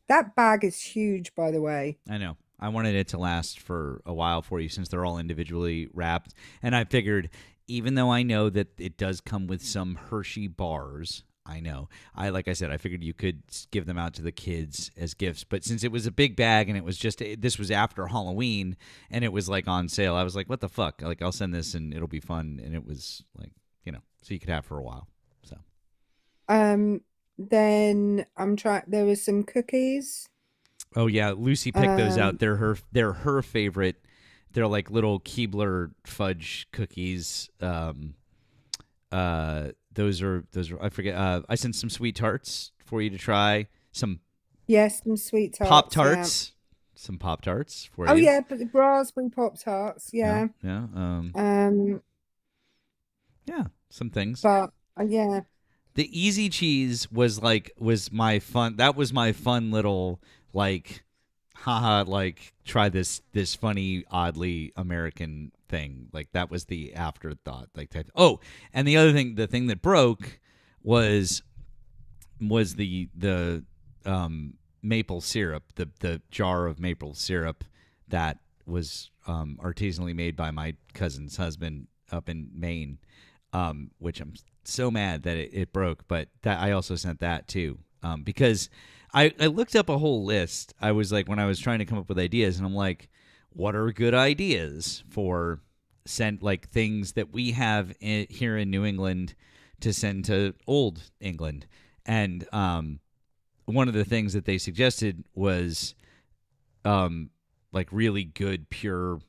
That bag is huge, by the way. I know. I wanted it to last for a while for you since they're all individually wrapped. And I figured, even though I know that it does come with some Hershey bars, I know. Like I said, I figured you could give them out to the kids as gifts. But since it was a big bag and it was this was after Halloween and it was like on sale, I was like, what the fuck? Like, I'll send this and it'll be fun. And it was like, so you could have for a while. So. Then there was some cookies. Oh yeah, Lucy picked those out. They're her favorite. They're like little Keebler fudge cookies. Those are I forget. I sent some sweet tarts for you to try. Some Yes, some sweet tarts. Pop Tarts. Some Pop Tarts for Yeah. Oh you. yeah, but the raspberry Pop Tarts. Yeah. Yeah. Yeah. Some things. But yeah. The Easy Cheese was my fun. That was my fun little like, haha, like try this funny, oddly American thing. Like that was the afterthought. Like type. Oh, and the other thing, the thing that broke was the maple syrup, the jar of maple syrup that was artisanally made by my cousin's husband up in Maine, which I'm so mad that it broke, but that I also sent that too, because I looked up a whole list. I was like, when I was trying to come up with ideas, and I'm like, what are good ideas for things that we have here in New England to send to old England? And one of the things that they suggested was like really good pure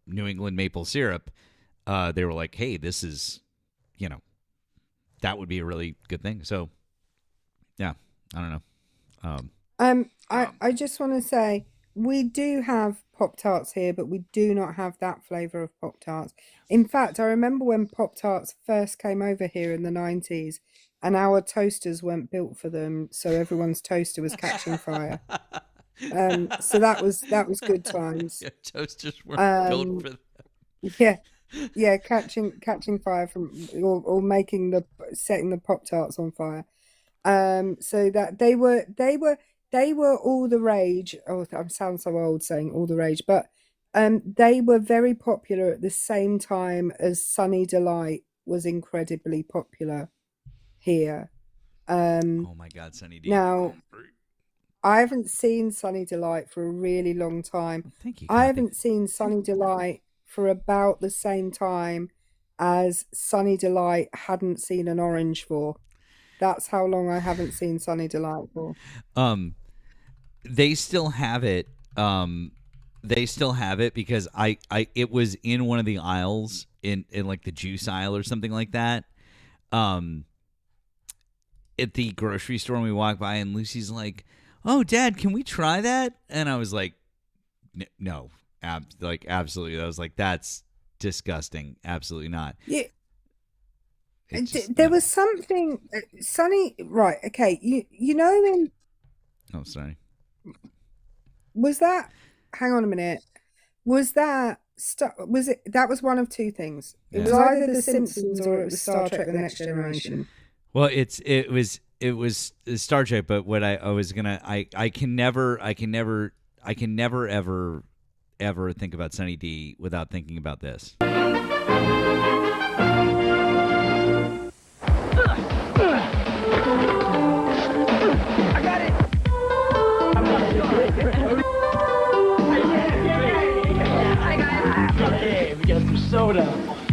New England maple syrup. They were like, hey, this is, that would be a really good thing. So yeah, I don't know. I just want to say we do have Pop-Tarts here, but we do not have that flavor of Pop-Tarts. In fact, I remember when Pop-Tarts first came over here in the 90s, and our toasters weren't built for them, so everyone's toaster was catching fire. So that was good times. Yeah, toasters weren't built for them. Yeah, catching fire from or setting the Pop-Tarts on fire. So that they were all the rage. Oh, I sound so old saying all the rage, but they were very popular at the same time as Sunny Delight was incredibly popular here. Oh my God, Sunny D. Now, I haven't seen Sunny Delight for a really long time. Thank you, I haven't seen Sunny Delight for about the same time as Sunny Delight hadn't seen an orange for. That's how long I haven't seen Sunny Delight for. They still have it. They still have it because it was in one of the aisles in like the juice aisle or something like that. At the grocery store, when we walked by, and Lucy's like, "Oh, Dad, can we try that?" And I was like, "No, absolutely." I was like, "That's disgusting. Absolutely not." Yeah. There was something, Sunny. Right? Okay. You know in. Oh, sorry. Was that? Hang on a minute. Was that? Was it? That was one of two things. It was either The Simpsons or it was Star Trek: The Next Generation. Well, it was Star Trek, but what I was gonna I can never ever think about Sunny D without thinking about this. I got it. Hey, we got some soda.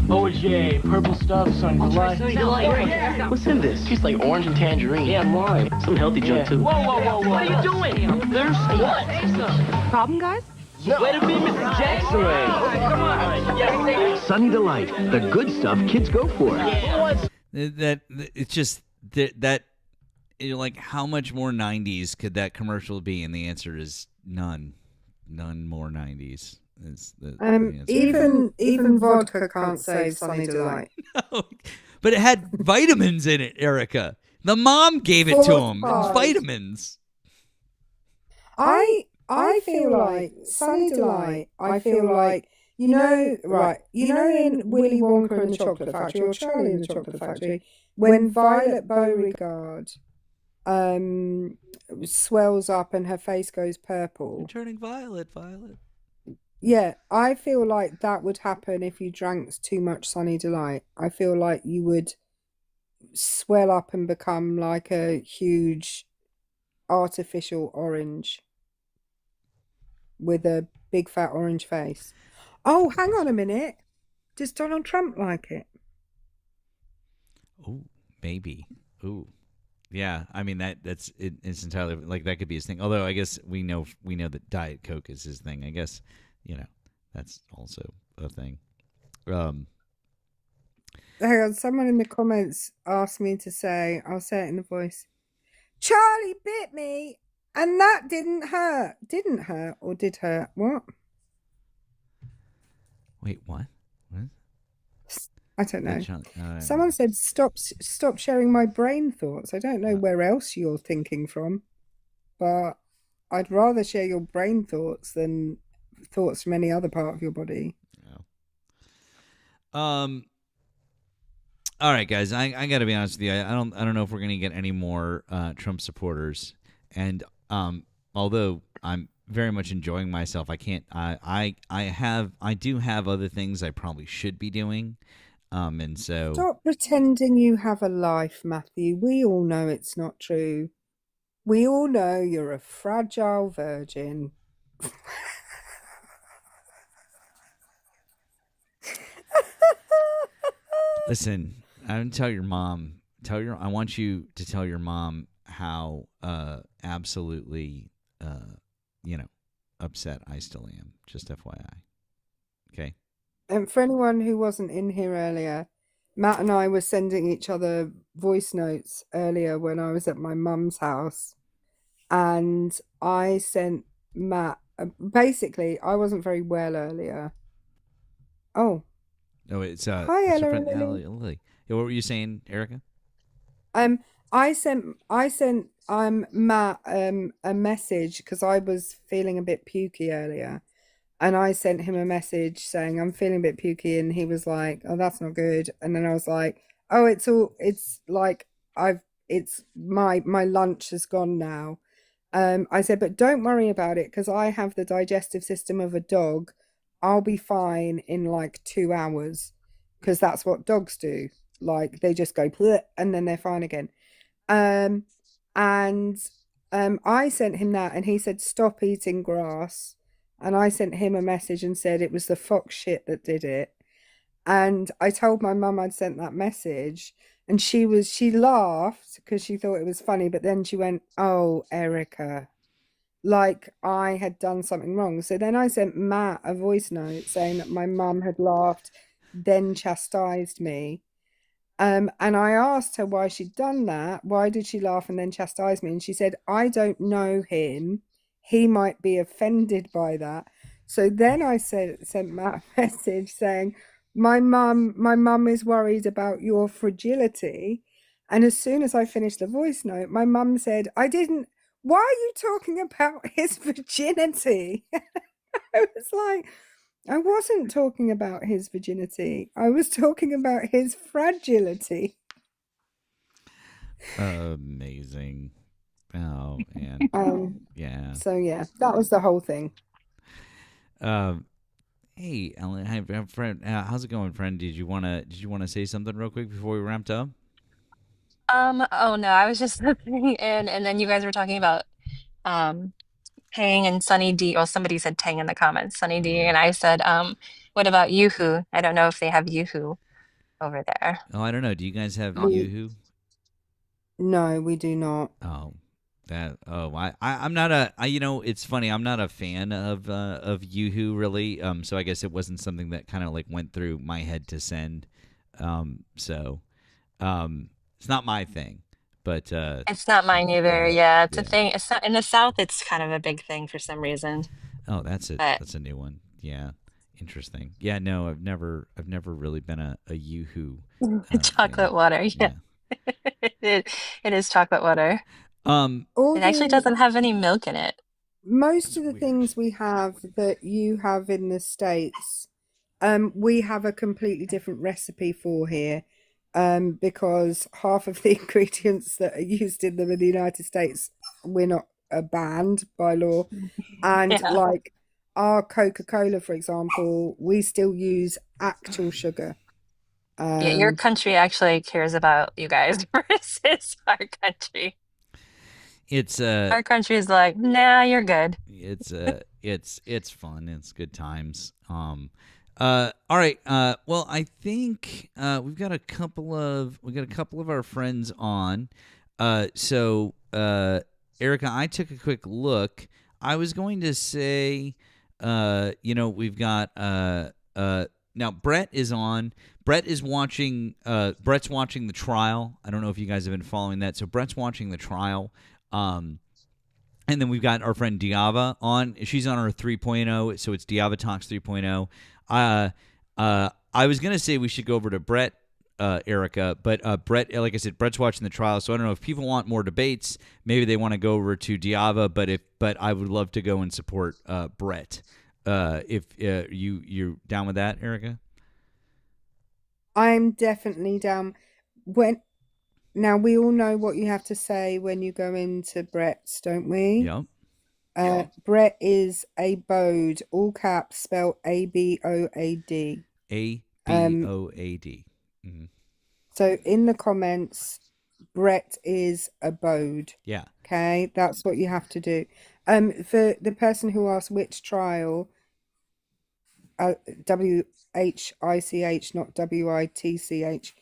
OJ, purple stuff, Sunny Delight. Yeah. What's in this? Tastes like orange and tangerine. Yeah, lime. Some healthy junk too. Whoa. What are you doing? I'm thirsty. What? Problem, guys? No. Way to be Mr. Jackson. Come on. Yes. Sunny Delight, the good stuff kids go for. That it's just that you're like, how much more 90s could that commercial be? And the answer is none more 90s. Even vodka can't save Sunny Delight. No, but it had vitamins in it, Erica. The mom gave it to him. It's vitamins. I feel like Sunny Delight. I feel like in Willy Wonka and the Chocolate Factory or Charlie and the Chocolate Factory, when Violet Beauregard swells up and her face goes purple. You're turning violet. Yeah, I feel like that would happen if you drank too much Sunny Delight. I feel like you would swell up and become like a huge artificial orange with a big fat orange face. Oh, hang on a minute. Does Donald Trump like it? Oh, maybe. Ooh. Yeah, I mean it's entirely like that could be his thing. Although I guess we know that Diet Coke is his thing. I guess that's also a thing. Hang on, someone in the comments asked me to say, I'll say it in the voice. Charlie bit me, and that didn't hurt. Didn't hurt or did hurt? What? Wait, what? What? I don't know. Someone said stop sharing my brain thoughts. I don't know where else you're thinking from, but I'd rather share your brain thoughts than thoughts from any other part of your body. All right, guys. I got to be honest with you. I don't know if we're gonna get any more Trump supporters. And although I'm very much enjoying myself, I can't. I do have other things I probably should be doing. And so Stop pretending you have a life, Matthew. We all know it's not true. We all know you're a fragile virgin. listen, I'm gonna tell your mom. I want you to tell your mom how absolutely upset I still am. Just FYI. Okay. And for anyone who wasn't in here earlier, Matt and I were sending each other voice notes earlier when I was at my mum's house. And I sent Matt, basically, I wasn't very well earlier. Oh, Oh, it's hi, it's your Ella friend and Lily. Lily. Yeah, what were you saying, Erica? I sent Matt a message because I was feeling a bit pukey earlier, and I sent him a message saying I'm feeling a bit pukey, and he was like, "Oh, that's not good." And then I was like, "Oh, it's like it's my lunch has gone now." I said, "But don't worry about it because I have the digestive system of a dog. I'll be fine in like 2 hours because that's what dogs do. Like they just go "Bleh," and then they're fine again." And I sent him that, and he said, "Stop eating grass." And I sent him a message and said it was the fox shit that did it. And I told my mum I'd sent that message, and she laughed because she thought it was funny, but then she went, "Oh, Erica," like I had done something wrong. So then I sent Matt a voice note saying that my mum had laughed, then chastised me. And I asked her why she'd done that. Why did she laugh and then chastise me? And she said, "I don't know him. He might be offended by that." So then I sent Matt a message saying, my mum is worried about your fragility. And as soon as I finished the voice note, my mum said, "Why are you talking about his virginity?" I was like, I wasn't talking about his virginity. I was talking about his fragility. Amazing. Oh man. Yeah. So yeah, that was the whole thing. Hey, Ellen. Hi, friend. How's it going, friend? Did you wanna say something real quick before we wrapped up? Oh no, I was just listening in, and then you guys were talking about um Tang and Sunny D. Well, somebody said Tang in the comments, Sunny D, and I said, what about Yoo-hoo? I don't know if they have Yoo-hoo over there. Oh, I don't know. Do you guys have We- Yoo-hoo? No, we do not. I'm not it's funny. I'm not a fan of Yoo-hoo really. So I guess it wasn't something that kind of like went through my head to send. It's not my thing, but It's not mine either. Yeah, it's a thing. It's not in the South. It's kind of a big thing for some reason. oh, that's it. But That's a new one. Yeah, interesting. Yeah, no, I've never really been a Yoo-hoo. chocolate water. Yeah, it is chocolate water. It actually doesn't have any milk in it. Most of the things we have that you have in the States, we have a completely different recipe for here, because half of the ingredients that are used in them in the United States, we're not banned by law. And Yeah. like our Coca-Cola, for example, we still use actual sugar. Yeah, your country actually cares about you guys versus our country. It's Our country is like, nah, you're good. it's fun. It's good times. All right. Well, I think we've got a couple of our friends on. So Erica, I took a quick look. I was going to say, we've got now Brett is on. Brett is watching. Brett's watching the trial. I don't know if you guys have been following that. So Brett's watching the trial. And then we've got our friend Diava on. She's on our 3.0, so it's Diava Talks 3.0. I was gonna say we should go over to Brett, Erica, but Brett, like I said, Brett's watching the trial, so I don't know if people want more debates. Maybe they want to go over to Diava, but I would love to go and support Brett. If you're down with that, Erica. I'm definitely down. Now we all know what you have to say when you go into Brett's, don't we? Yep. Brett is a Bode, all caps, spelled ABOAD. ABOAD. Mhm. So in the comments, Brett is abode. Yeah. Okay, that's what you have to do. For the person who asked which trial, WHICH, not WITCH.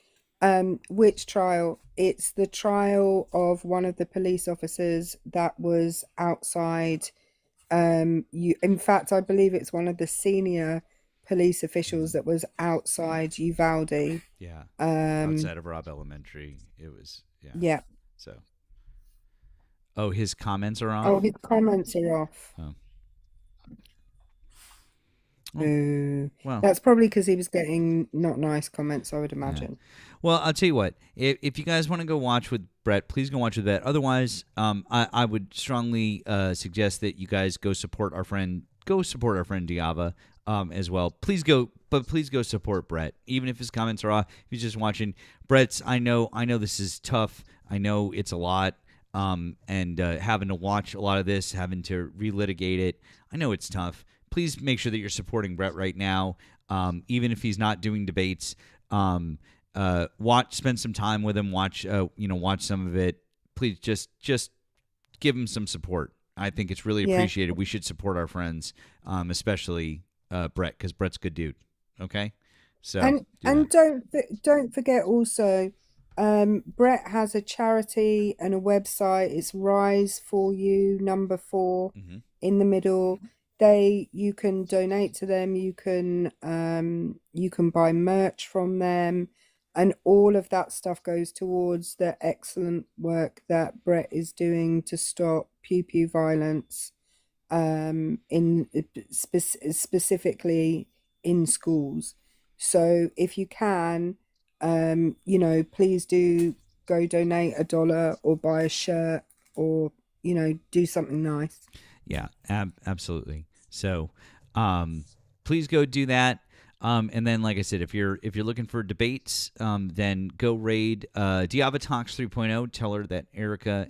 Which trial? It's the trial of one of the police officers that was outside. In fact, I believe it's one of the senior police officials that was outside Uvalde. Yeah. Outside of Robb Elementary. It was, Yeah. So. Oh, his comments are off? Oh, his comments are off. Oh. Boo. Well. That's probably because he was getting not nice comments, I would imagine. Well, I'll tell you what. If you guys want to go watch with Brett, please go watch with Brett. Otherwise, I would strongly suggest that you guys go support our friend. Go support our friend Diava as well. Please go support Brett, even if his comments are off. If you're just watching Brett's, I know this is tough. I know it's a lot. And having to watch a lot of this, having to relitigate it, I know it's tough. Please make sure that you're supporting Brett right now, even if he's not doing debates. Spend some time with him. Watch some of it. Please just give him some support. I think it's really appreciated. We should support our friends, especially Brett, because Brett's a good dude. Okay, so and don't forget also, Brett has a charity and a website. It's Rise for You number 4 in the middle. You can donate to them. You can buy merch from them, and all of that stuff goes towards the excellent work that Brett is doing to stop pew violence, specifically in schools. So if you can, please do go donate $1 or buy a shirt or do something nice. Yeah, absolutely. So, please go do that. And then, like I said, if you're looking for debates, then go raid Diava Talks 3.0. Tell her that Erica